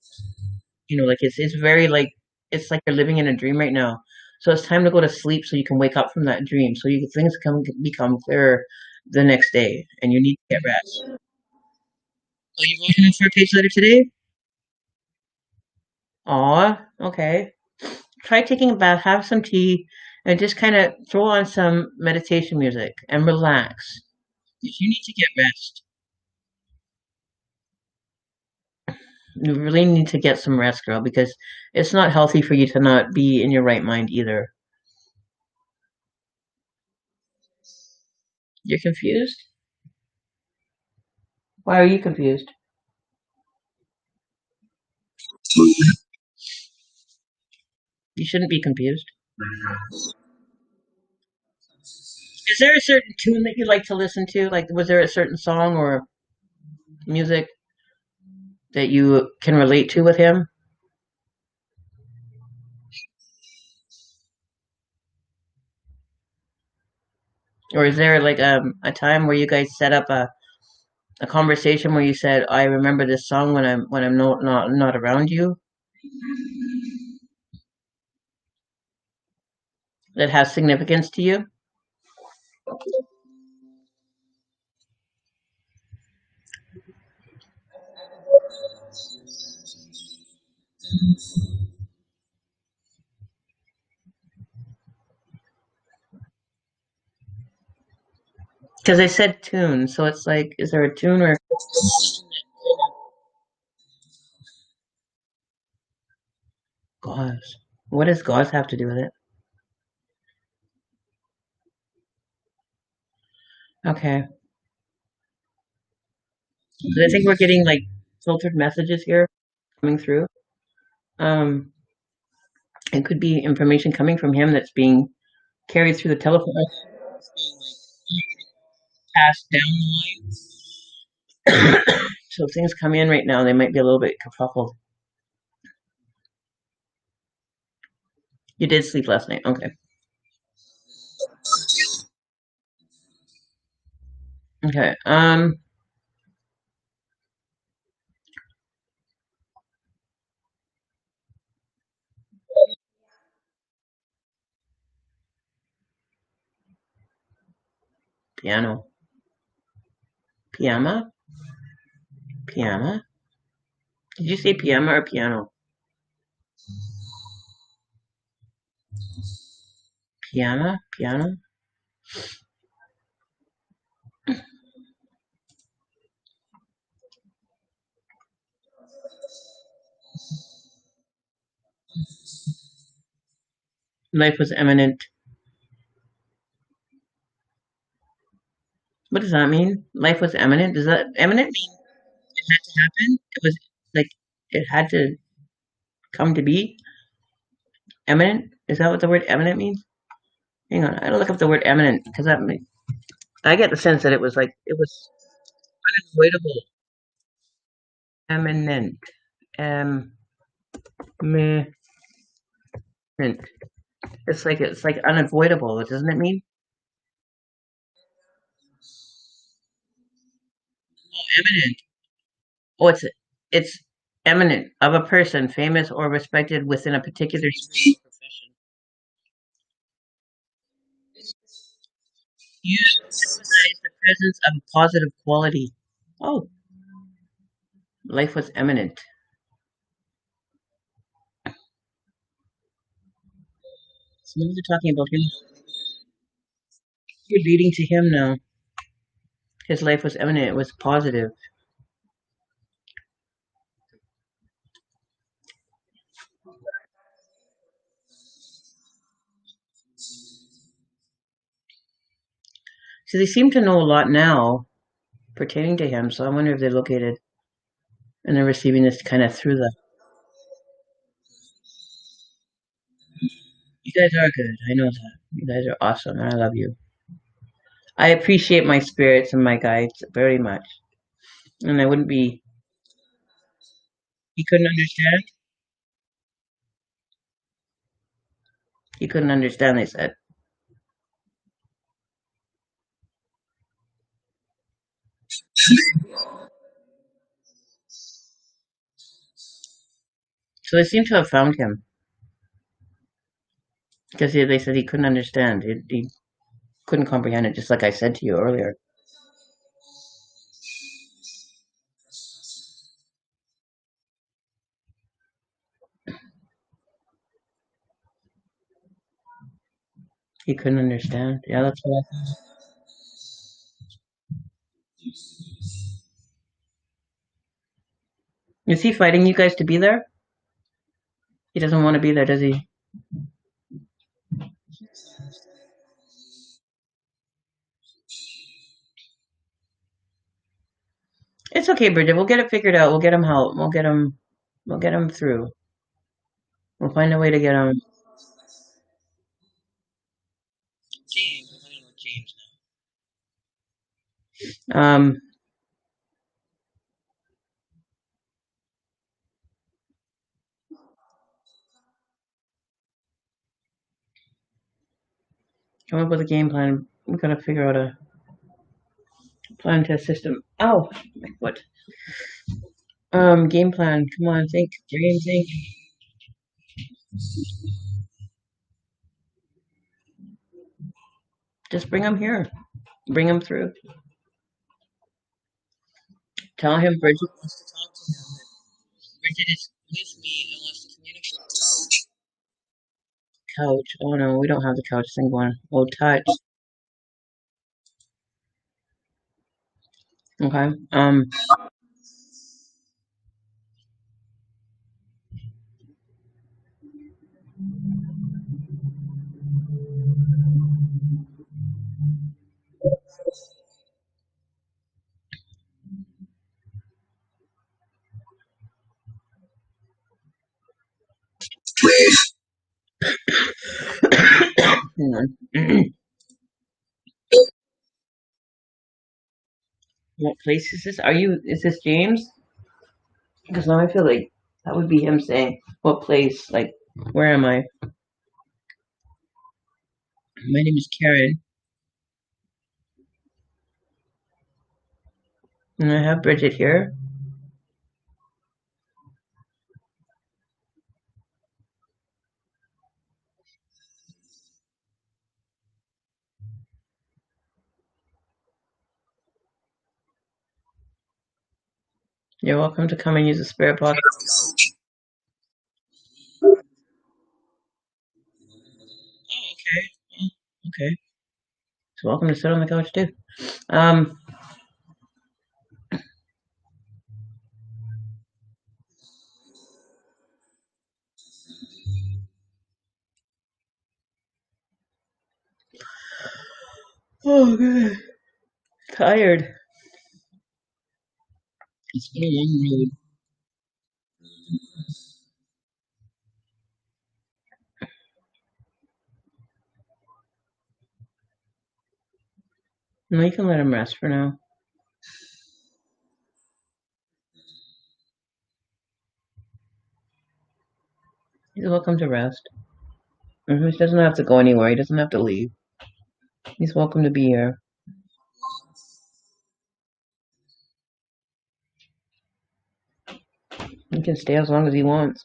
Like it's very like it's like you're living in a dream right now. So it's time to go to sleep so you can wake up from that dream. So things can become clearer the next day, and you need to get rest. So you wrote him a 4-page letter today? Aw, okay. Try taking a bath, have some tea, and just kind of throw on some meditation music and relax. You need to get rest. You really need to get some rest, girl, because it's not healthy for you to not be in your right mind either. You're confused? Why are you confused? You shouldn't be confused. Is there a certain tune that you like to listen to? Like, was there a certain song or music that you can relate to with him? Or is there like a time where you guys set up a conversation where you said, "I remember this song when I'm not around you," that has significance to you? Because I said tune, so it's like, is there a tune or gauze? What does gauze have to do with it? Okay, I think we're getting like filtered messages here coming through. Um, it could be information coming from him that's being carried through the telephone, passed down the line. So if things come in right now, they might be a little bit kerfuffled. You did sleep last night. Okay. Okay. Piano. Piyama? Piyama? Did you say piyama or piano? Piyama? Piano? Life was eminent. What does that mean? Life was eminent? Does that eminent mean it had to happen? It was like it had to come to be? Eminent? Is that what the word eminent means? Hang on, I gotta look up the word eminent because I get the sense that it was like it was unavoidable. Eminent. Meh. And it's like unavoidable, doesn't it mean? Eminent. Oh, it's eminent of a person, famous or respected within a particular sphere or profession. Use to emphasize the presence of a positive quality. Oh, life was eminent. So maybe they're talking about him. You're leading to him now. His life was eminent. It was positive. So they seem to know a lot now pertaining to him. So I wonder if they located and they're receiving this kind of through the. You guys are good. I know that. You guys are awesome, and I love you. I appreciate my spirits and my guides very much, and I wouldn't be. He couldn't understand. He couldn't understand. They said. So they seem to have found him because they said he couldn't understand. He couldn't comprehend it, just like I said to you earlier. He couldn't understand. Yeah, that's what I thought. Is he fighting you guys to be there? He doesn't want to be there, does he? It's okay, Bridget. We'll get it figured out. We'll get him help. We'll get him. We'll get him through. We'll find a way to get him. James. I don't know James now. Come up with a game plan. We gotta figure out a plan test system. Oh, my foot. Game plan. Come on, think. Dream, think. Just bring him here. Bring him through. Tell him Bridget wants to talk to him. Bridget is with me and wants to communicate. Couch. Oh no, we don't have the couch thing going. Oh, touch. Okay. Hang on. What place is this? Is this James? Because now I feel like that would be him saying, what place? Like, where am I? My name is Karen, and I have Bridget here. You're welcome to come and use the spirit box. Oh, okay. Okay. So welcome to sit on the couch too. Um, oh god. Tired. It's been a long road. No, you can let him rest for now. He's welcome to rest. He doesn't have to go anywhere. He doesn't have to leave. He's welcome to be here. He can stay as long as he wants.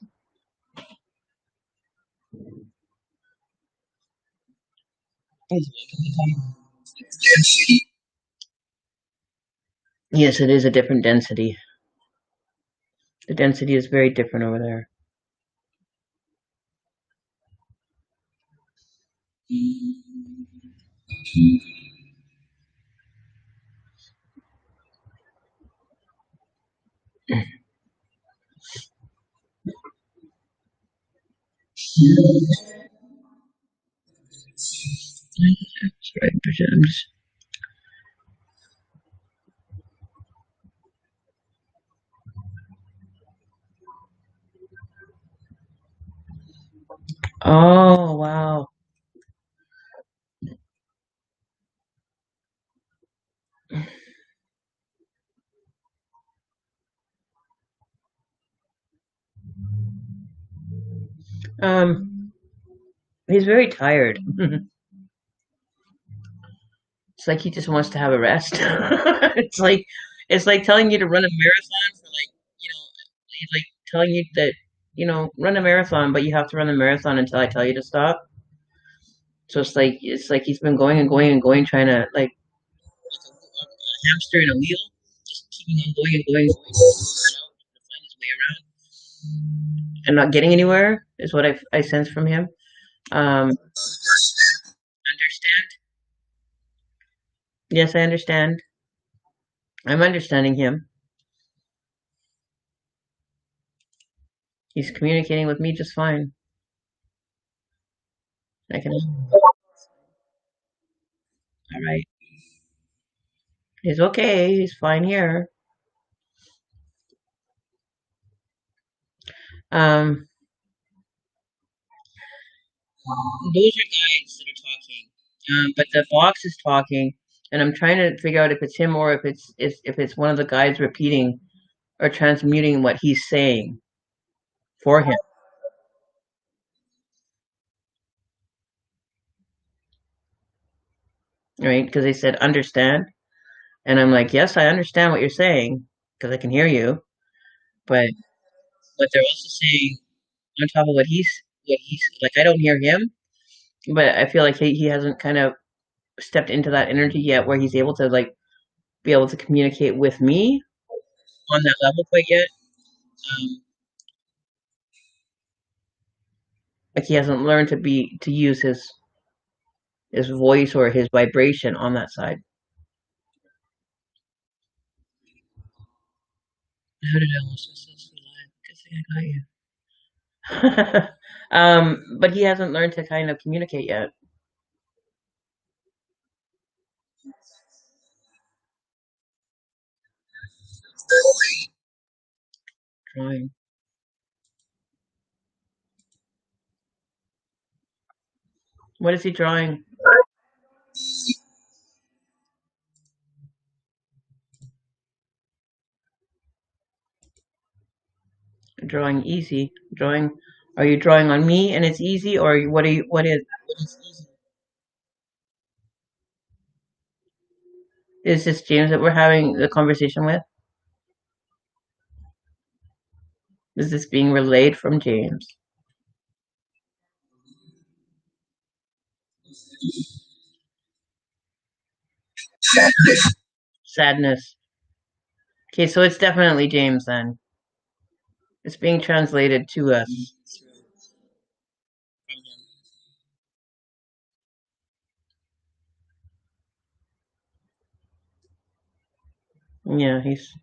He's Yes, it is a different density. The density is very different over there. That's right, Bridget. Oh wow. Um, he's very tired. It's like he just wants to have a rest. It's like telling you to run a marathon for like he's like telling you that run a marathon, but you have to run the marathon until I tell you to stop. So it's like he's been going and going and going, trying to like a hamster in a wheel, just keeping on going and going and going, to find his way around and not getting anywhere is what I sense from him. Understand? Yes, I understand. I'm understanding him. He's communicating with me just fine. I can. All right. He's okay. He's fine here. Um, those are guides that are talking. But the box is talking, and I'm trying to figure out if it's him or if it's one of the guides repeating or transmuting what he's saying for him, right? Because they said understand, and I'm like, yes, I understand what you're saying because I can hear you, but they're also saying on top of what he's like, I don't hear him, but I feel like he hasn't kind of stepped into that energy yet where he's able to like be able to communicate with me on that level quite yet. Um, like he hasn't learned to use his voice or his vibration on that side. How did I lose this live? Good thing I got you. But he hasn't learned to kind of communicate yet. Drawing. What is he drawing? Drawing easy. Drawing. Are you drawing on me and it's easy, or what are you? What is easy? Is this James that we're having the conversation with? Is this being relayed from James? Sadness. Okay, so it's definitely James then. It's being translated to us. Yeah, he's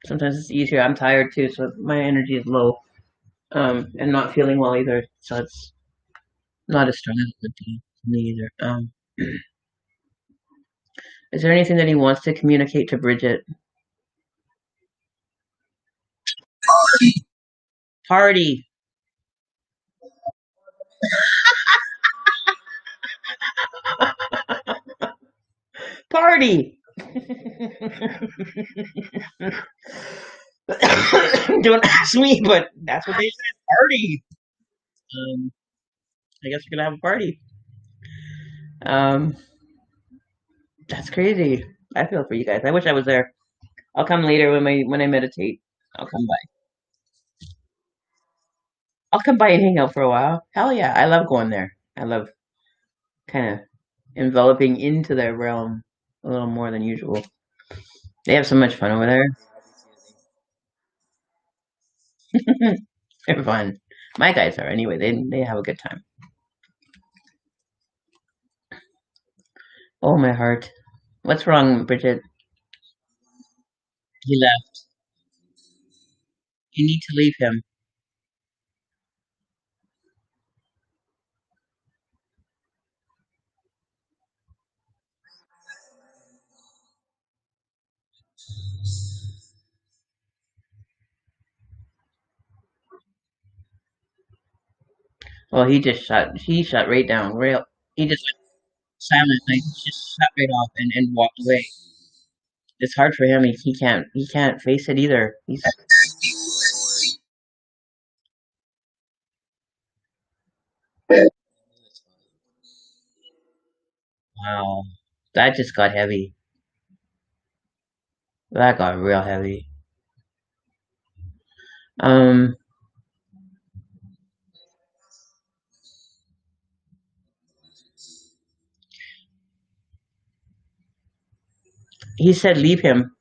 sometimes it's easier. I'm tired too, so my energy is low. And not feeling well either. So it's not as strong as it would be for me either. Is there anything that he wants to communicate to Bridget? Party. Party. Don't ask me, but that's what they said. Party. Um, I guess we're gonna have a party. Um, that's crazy. I feel for you guys. I wish I was there. I'll come later when I meditate. I'll come by. I'll come by and hang out for a while. Hell yeah, I love going there. I love kind of enveloping into their realm a little more than usual. They have so much fun over there. They're fun. My guys are anyway. They have a good time. Oh my heart. What's wrong, Bridget? He left. You need to leave him. Well, he shut right down. Real he just went silent, like just shut right off and walked away. It's hard for him. He can't face it either. He's wow. That just got heavy. That got real heavy. Um, he said leave him.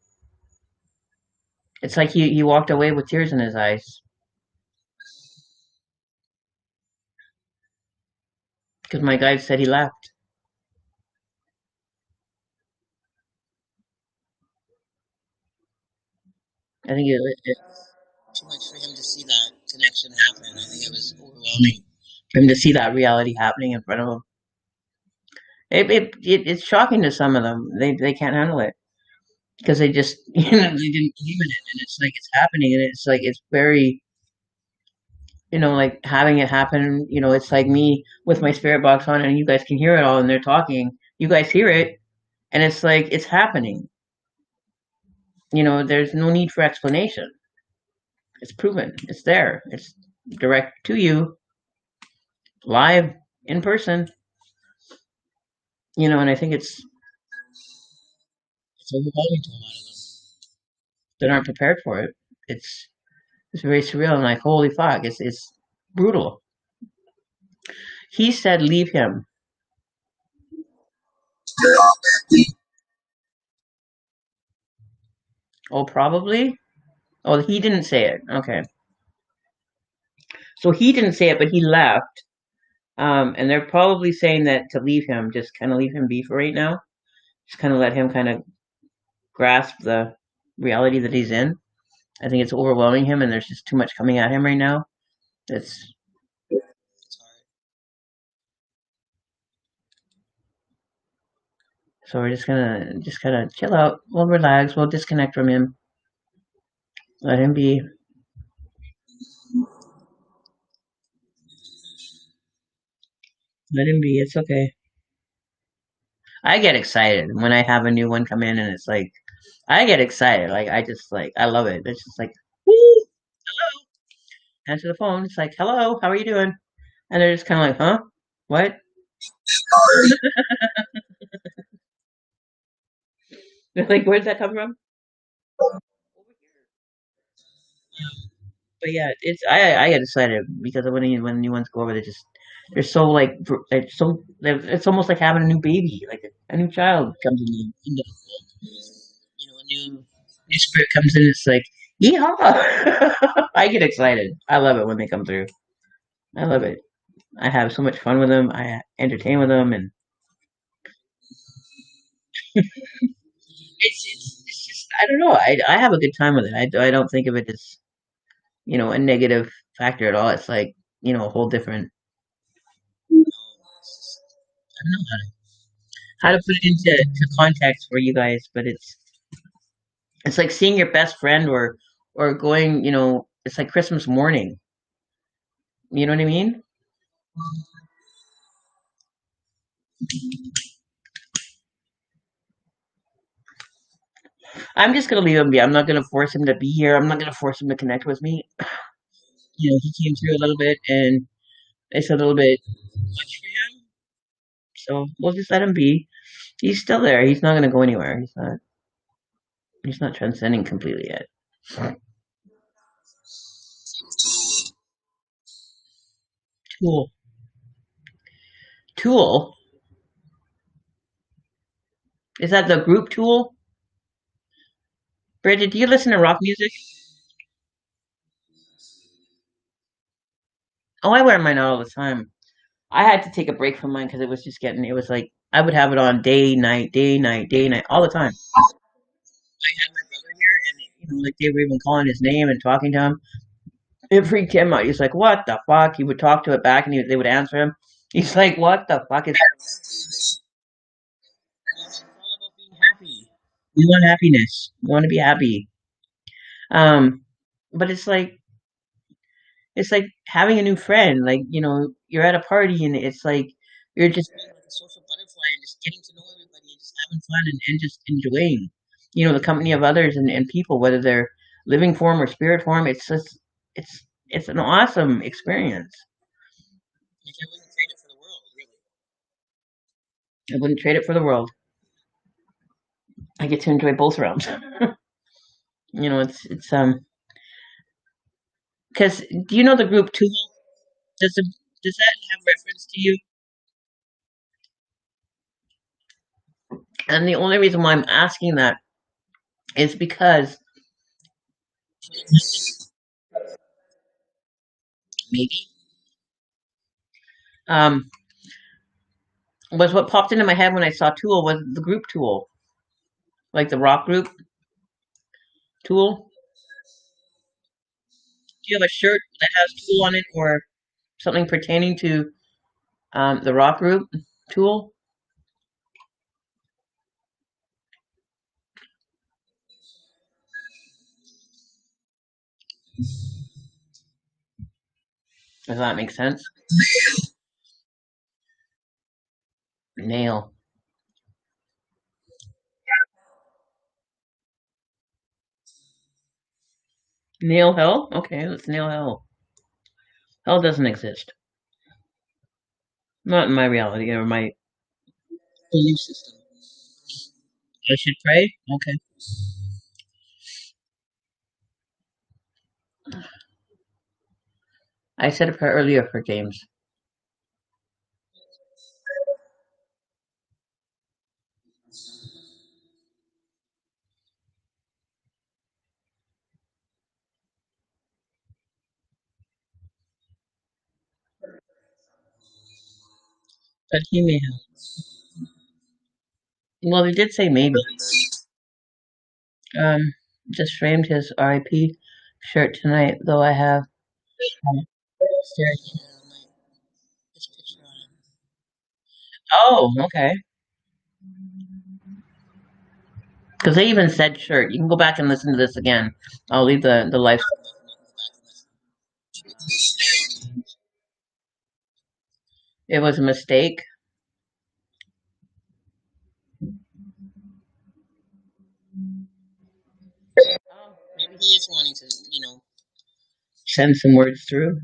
It's like he walked away with tears in his eyes because my guide said he left. I think it's too much for him to see that connection happen. I think it was overwhelming for him to see that reality happening in front of him. It's shocking to some of them. They can't handle it because they just they didn't believe in it, and it's like it's happening, and it's like it's very like having it happen. It's like me with my spirit box on, and you guys can hear it all, and they're talking. You guys hear it, and it's like it's happening. There's no need for explanation. It's proven. It's there. It's direct to you, live in person. And I think it's overwhelming to a lot of them that aren't prepared for it. It's it's very surreal and like holy fuck, it's brutal. He said leave him. Oh, probably. Oh, he didn't say it. Okay, so he didn't say it, but he left. And they're probably saying that to leave him, just kind of leave him be for right now. Just kind of let him kind of grasp the reality that he's in. I think it's overwhelming him, and there's just too much coming at him right now. It's hard. So we're just gonna just kind of chill out. We'll relax. We'll disconnect from him. Let him be. Let him be. It's okay. I get excited when I have a new one come in, and it's like I get excited. Like I just like I love it. It's just like, woo, answer the phone. It's like, hello, how are you doing? And they're just kind of like, huh, what? They're like, where'd that come from? Over here. But yeah, I get excited because when new ones go over, they're so like it's almost like having a new baby, like a new child comes into the fold. A new spirit comes in. It's like, yeehaw! I get excited. I love it when they come through. I love it. I have so much fun with them. I entertain with them, and it's just I don't know. I have a good time with it. I don't think of it as a negative factor at all. It's like a whole different. I don't know how to put it into context for you guys, but it's like seeing your best friend or going. It's like Christmas morning. You know what I mean? I'm just gonna leave him be. I'm not gonna force him to be here. I'm not gonna force him to connect with me. He came through a little bit, and it's a little bit much for him. So we'll just let him be. He's still there. He's not gonna go anywhere. He's not. He's not transcending completely yet. Tool. Tool. Is that the group Tool? Bridget, do you listen to rock music? Oh, I wear mine all the time. I had to take a break from mine because it was just getting. It was like I would have it on day, night, day, night, day, night, all the time. I had my brother here, and like they were even calling his name and talking to him. It freaked him out. He's like, "What the fuck?" He would talk to it back, and they would answer him. He's like, "What the fuck is?" It's all about being happy. We want happiness. We want to be happy. Um, but it's like having a new friend. Like you're at a party, and it's like you're just being like a social butterfly and just getting to know everybody and just having fun and just enjoying, the company of others and people, whether they're living form or spirit form. It's an awesome experience. Like, I wouldn't trade it for the world, really. I wouldn't trade it for the world. I get to enjoy both realms. It's because do you know the group Tool? Does it, does that have reference to you? And the only reason why I'm asking that is because maybe um was what popped into my head when I saw Tool was the group Tool, like the rock group Tool. Do you have a shirt that has Tool on it or something pertaining to the rock group Tool? Does that make sense? Nail. Nail hell? Okay, let's nail hell. Hell doesn't exist. Not in my reality or my belief system. I should pray? Okay. I said a prayer earlier for James. But he may have. Well, they did say maybe. Um, just framed his RIP shirt tonight, though I have staring at his picture on it. Oh, okay. Because they even said shirt. You can go back and listen to this again. I'll leave the live. It was a mistake. Oh, maybe he is wanting to, send some words through.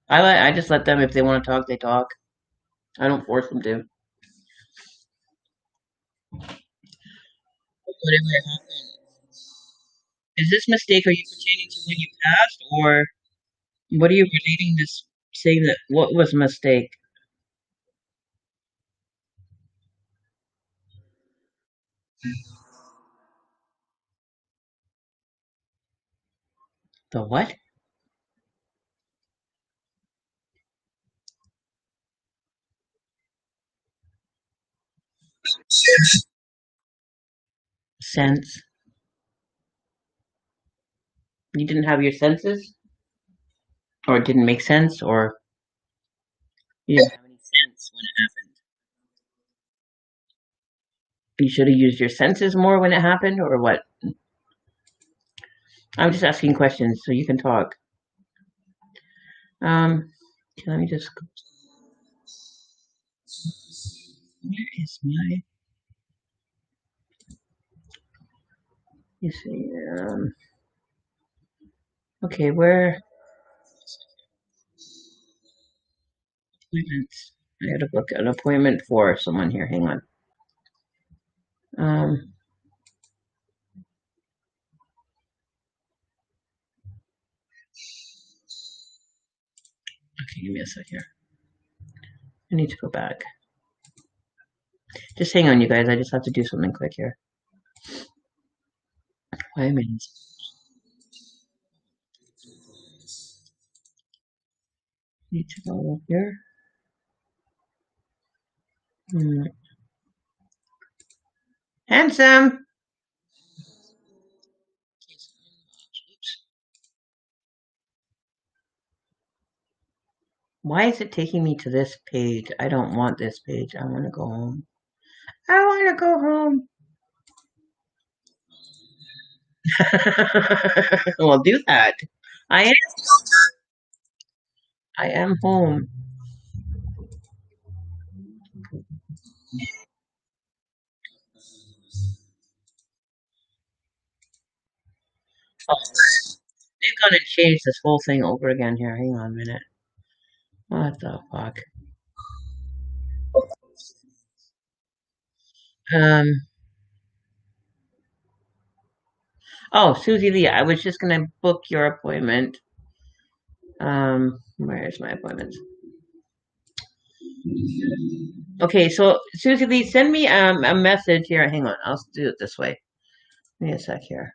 I just let them if they want to talk, they talk. I don't force them to. Whatever happened. Is this mistake, are you pertaining to when you passed, or what are you relating this, saying that what was a mistake? The what? Sense. You didn't have your senses? Or it didn't make sense? Or you didn't have any sense when it happened? You should have used your senses more when it happened, or what? I'm just asking questions so you can talk. Okay, let me just. Where is my. You see, okay, where appointments? I had to book an appointment for someone here. Hang on. Um, okay, give me a sec here. I need to go back. Just hang on, you guys. I just have to do something quick here. Wait a minute. Need to go here. Hmm. Handsome. Oops. Why is it taking me to this page? I don't want this page. I want to go home. I want to go home. Well, do that. I am. I am home. Oh, they've gone and changed this whole thing over again here. Hang on a minute. What the fuck? Um. Oh, Susie Lee. I was just gonna book your appointment. Where's my appointments? Okay, so Susie Lee, send me a message here. Hang on, I'll do it this way. Give me a sec here.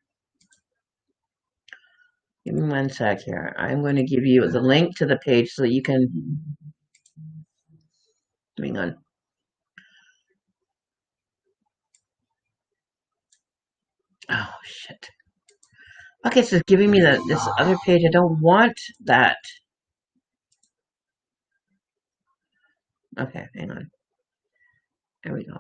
Give me one sec here. I'm going to give you the link to the page so that you can. Hang on. Oh shit. Okay, so it's giving me this other page. I don't want that. Okay, hang on. There we go.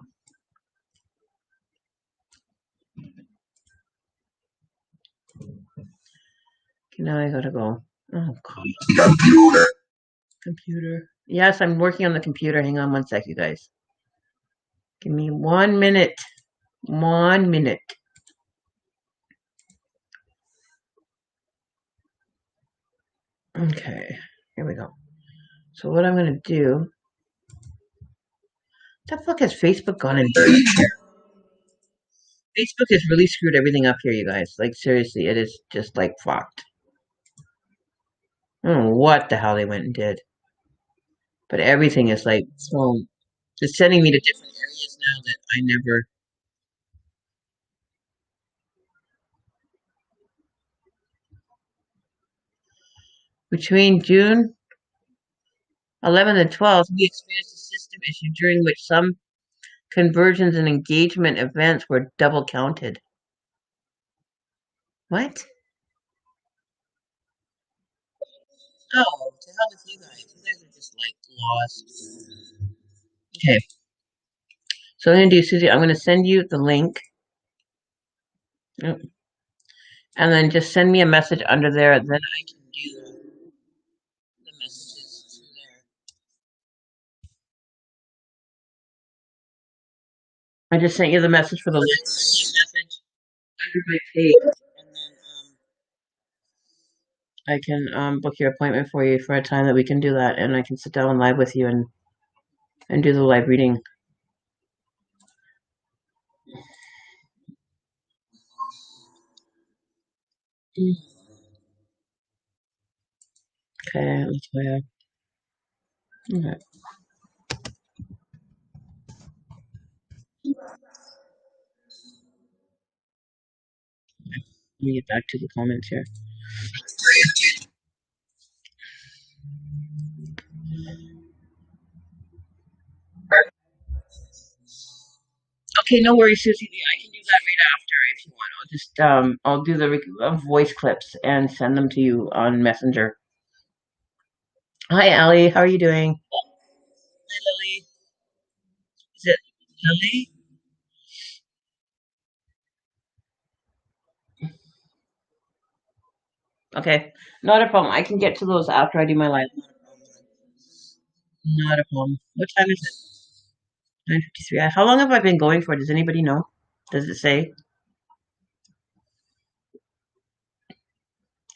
Okay, now I gotta go. Oh god. Computer. Yes, I'm working on the computer. Hang on one sec, you guys. Give me 1 minute. 1 minute. Okay, here we go. So what I'm gonna do? What the fuck has Facebook gone and done? Facebook has really screwed everything up here, you guys. Like seriously, it is just like fucked. I don't know what the hell they went and did, but everything is like so. It's sending me to different areas now that I never. Between June 11th and 12th, we experienced a system issue during which some conversions and engagement events were double counted. What? Oh, to hell with you guys. You guys are just like lost. Okay. So I'm gonna do, Susie. I'm gonna send you the link. Yep. And then just send me a message under there. Then I can do the messages through there. I just sent you the message for the link. Message under my page, and then I can book your appointment for you for a time that we can do that, and I can sit down live with you and do the live reading. Okay, let's go. Okay. Let me get back to the comments here. Okay, no worries, Susie. I can do that right after if you want. I'll just I'll do the voice clips and send them to you on Messenger. Hi, Allie. How are you doing? Hi, Lily. Is it Lily? Okay, not a problem. I can get to those after I do my live. Not a problem. What time is it? 9:53. How long have I been going for? Does anybody know? Does it say?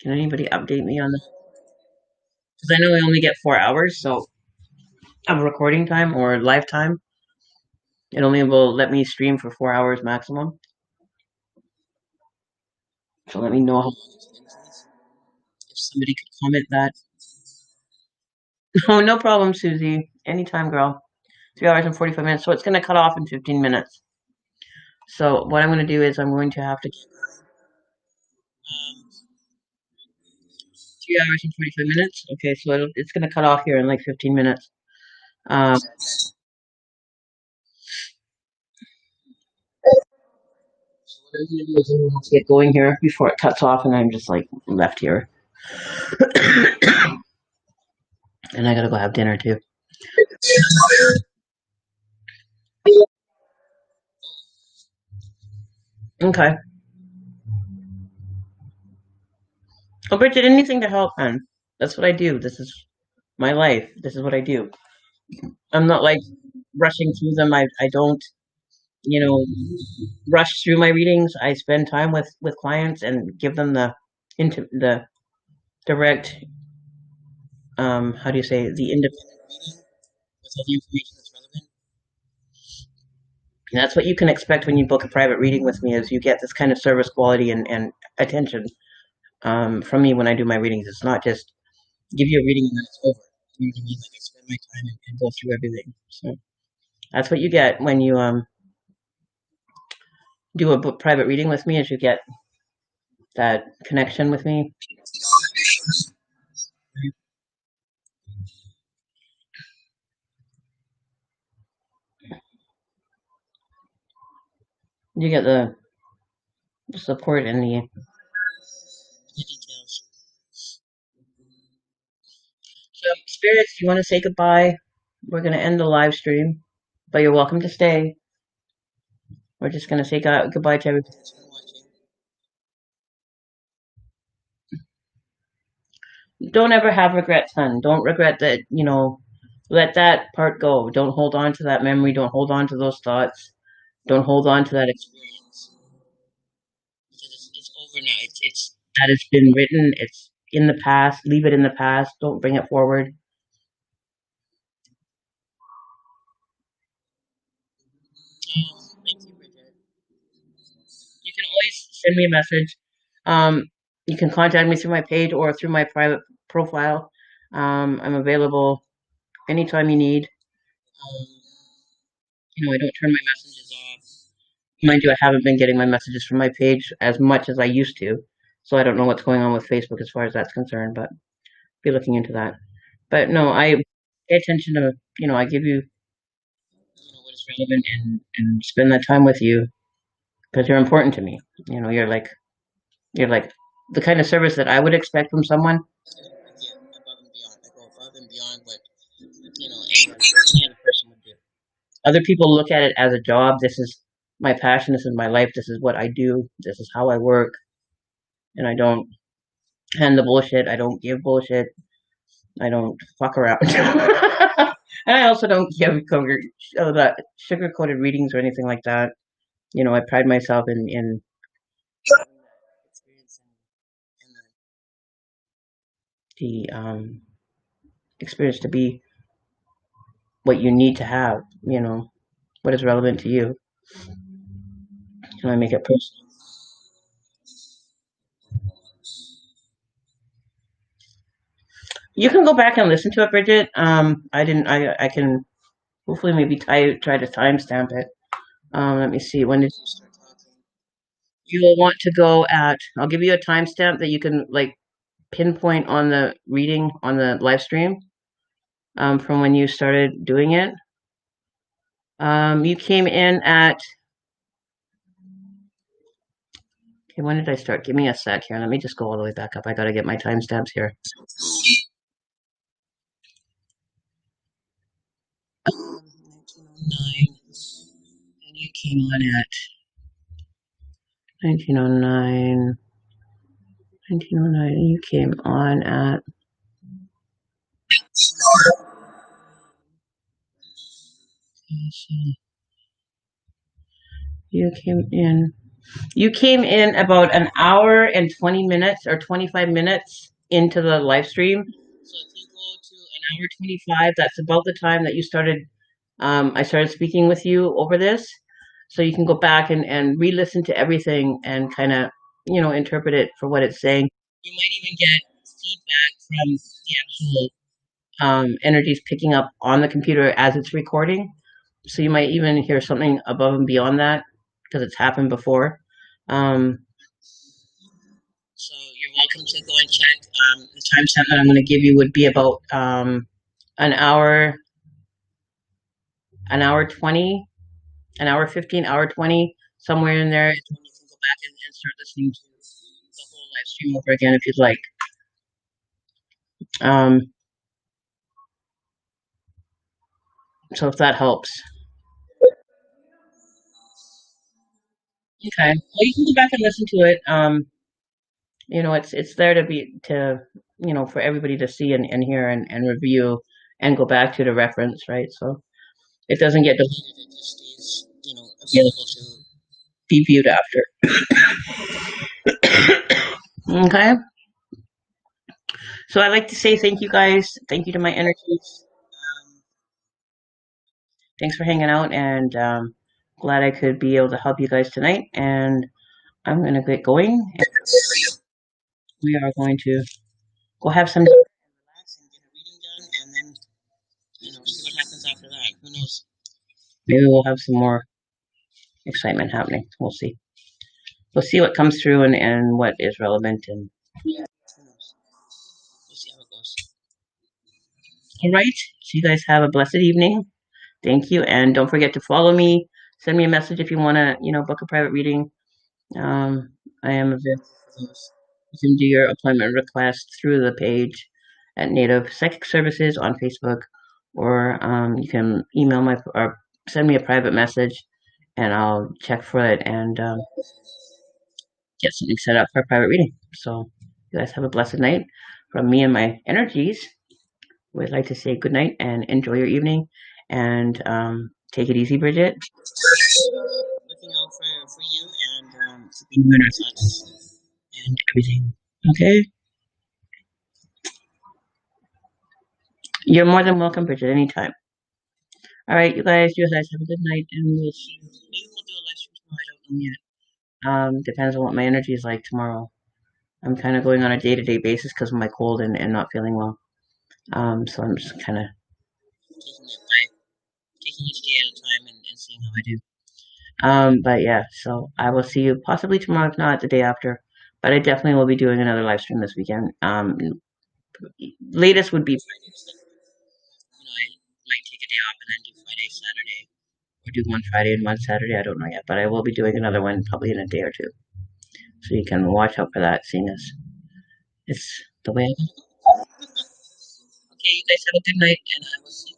Can anybody update me on this? Because I know we only get 4 hours, so of recording time or live time. It only will let me stream for 4 hours maximum. So let me know how long it's been, please. If somebody could comment that. Oh, no problem, Susie. Anytime, girl. 3 hours and 45 minutes. So it's going to cut off in 15 minutes. So what I'm going to do is I'm going to have to keep 3 hours and 45 minutes. Okay, so it's going to cut off here in like 15 minutes. Um, so what I'm going to do is I'm going to have to get going here before it cuts off, and I'm just like left here. And I got to go have dinner too. Okay. Oh, Bridget, anything to help, man. That's what I do. This is my life. This is what I do. I'm not like rushing through them. I don't, you know, rush through my readings. I spend time with clients and give them the direct how do you say, the independent reading with all the information that's relevant. And that's what you can expect when you book a private reading with me is you get this kind of service quality and attention from me when I do my readings. It's not just give you a reading and then it's over. You know what I mean? Like I spend my time and go through everything. So that's what you get when you do a book private reading with me is you get that connection with me. You get the support and the details. So, spirits, you want to say goodbye? We're going to end the live stream, but you're welcome to stay. We're just going to say goodbye to everybody that's been watching. Don't ever have regrets, hun. Don't regret that, let that part go. Don't hold on to that memory. Don't hold on to those thoughts. Don't hold on to that experience. Because it's over now. It's that it's been written. It's in the past. Leave it in the past. Don't bring it forward. Oh, thank you, Bridget. You can always send me a message. Um, you can contact me through my page or through my private profile. I'm available anytime you need. Um, I don't turn my messages off. Mind you, I haven't been getting my messages from my page as much as I used to, so I don't know what's going on with Facebook as far as that's concerned, but be looking into that. But no, I pay attention to, I give you, what is relevant and spend that time with you because you're important to me. You're like the kind of service that I would expect from someone. I give above and beyond. I go above and beyond what any other person would do. Other people look at it as a job. This is my passion. This is my life. This is what I do. This is how I work. And I don't hand the bullshit. I don't give bullshit. I don't fuck around. And I also don't give sugar coated readings or anything like that. I pride myself in experience and the experience to be what you need to have. What is relevant to you. And I make it personal. You can go back and listen to it, Bridget. I didn't. I can hopefully maybe try to timestamp it. Let me see. When did you start talking? You will want to go at. I'll give you a timestamp that you can like pinpoint on the reading on the live stream from when you started doing it. You came in at. Okay, when did I start? Give me a sec here. Let me just go all the way back up. I got to get my timestamps here. 1909, and you came on at 1909. 1909, and you came on at. You came in. You came in about an hour and 20 minutes or 25 minutes into the live stream. So if you go to an hour 25, that's about the time that you started. I started speaking with you over this. So you can go back and re listen to everything and kind of, interpret it for what it's saying. You might even get feedback from the actual energies picking up on the computer as it's recording. So you might even hear something above and beyond that because it's happened before. Um, so you're welcome to go and check. The timestamp that I'm going to give you would be about an hour, an hour 20, an hour 15, hour 20, somewhere in there. And you can go back and start listening to the whole live stream over again if you'd like. Um, so if that helps. Okay. Well, you can go back and listen to it. It's there to for everybody to see and hear and review and go back to the reference, right? So it doesn't get deleted, it just stays, available to be viewed after. Okay. So I'd like to say thank you guys. Thank you to my energies. Thanks for hanging out and glad I could be able to help you guys tonight. And I'm gonna get going. And we are going to go have some relax and get a reading done and then see what happens after that. Who knows? Maybe we'll have some more excitement happening. We'll see. We'll see what comes through and what is relevant and who knows. We'll see how it goes. All right. So you guys have a blessed evening. Thank you. And don't forget to follow me. Send me a message if you want to, book a private reading. I am available for those. You can do your appointment request through the page at Native Psychic Services on Facebook, or you can email or send me a private message, and I'll check for it and get something set up for a private reading. So you guys have a blessed night. From me and my energies, we'd like to say good night and enjoy your evening. And take it easy, Bridget. Looking out for you and keeping you in our thoughts and everything. Okay? You're more than welcome, Bridget, anytime. All right, you guys have a good night, and we'll see. Maybe we'll do a live stream tomorrow. I don't know yet. Depends on what my energy is like tomorrow. I'm kind of going on a day-to-day basis because of my cold and not feeling well. So I'm just kind of taking each day at a time and seeing how I do. But yeah, so I will see you possibly tomorrow, if not the day after. But I definitely will be doing another live stream this weekend. Latest would be Friday. I might take a day off and then do Friday, Saturday, or do one Friday and one Saturday. I don't know yet, but I will be doing another one probably in a day or two. So you can watch out for that, seeing as it's the way I do. Okay, you guys have a good night, and I will see you.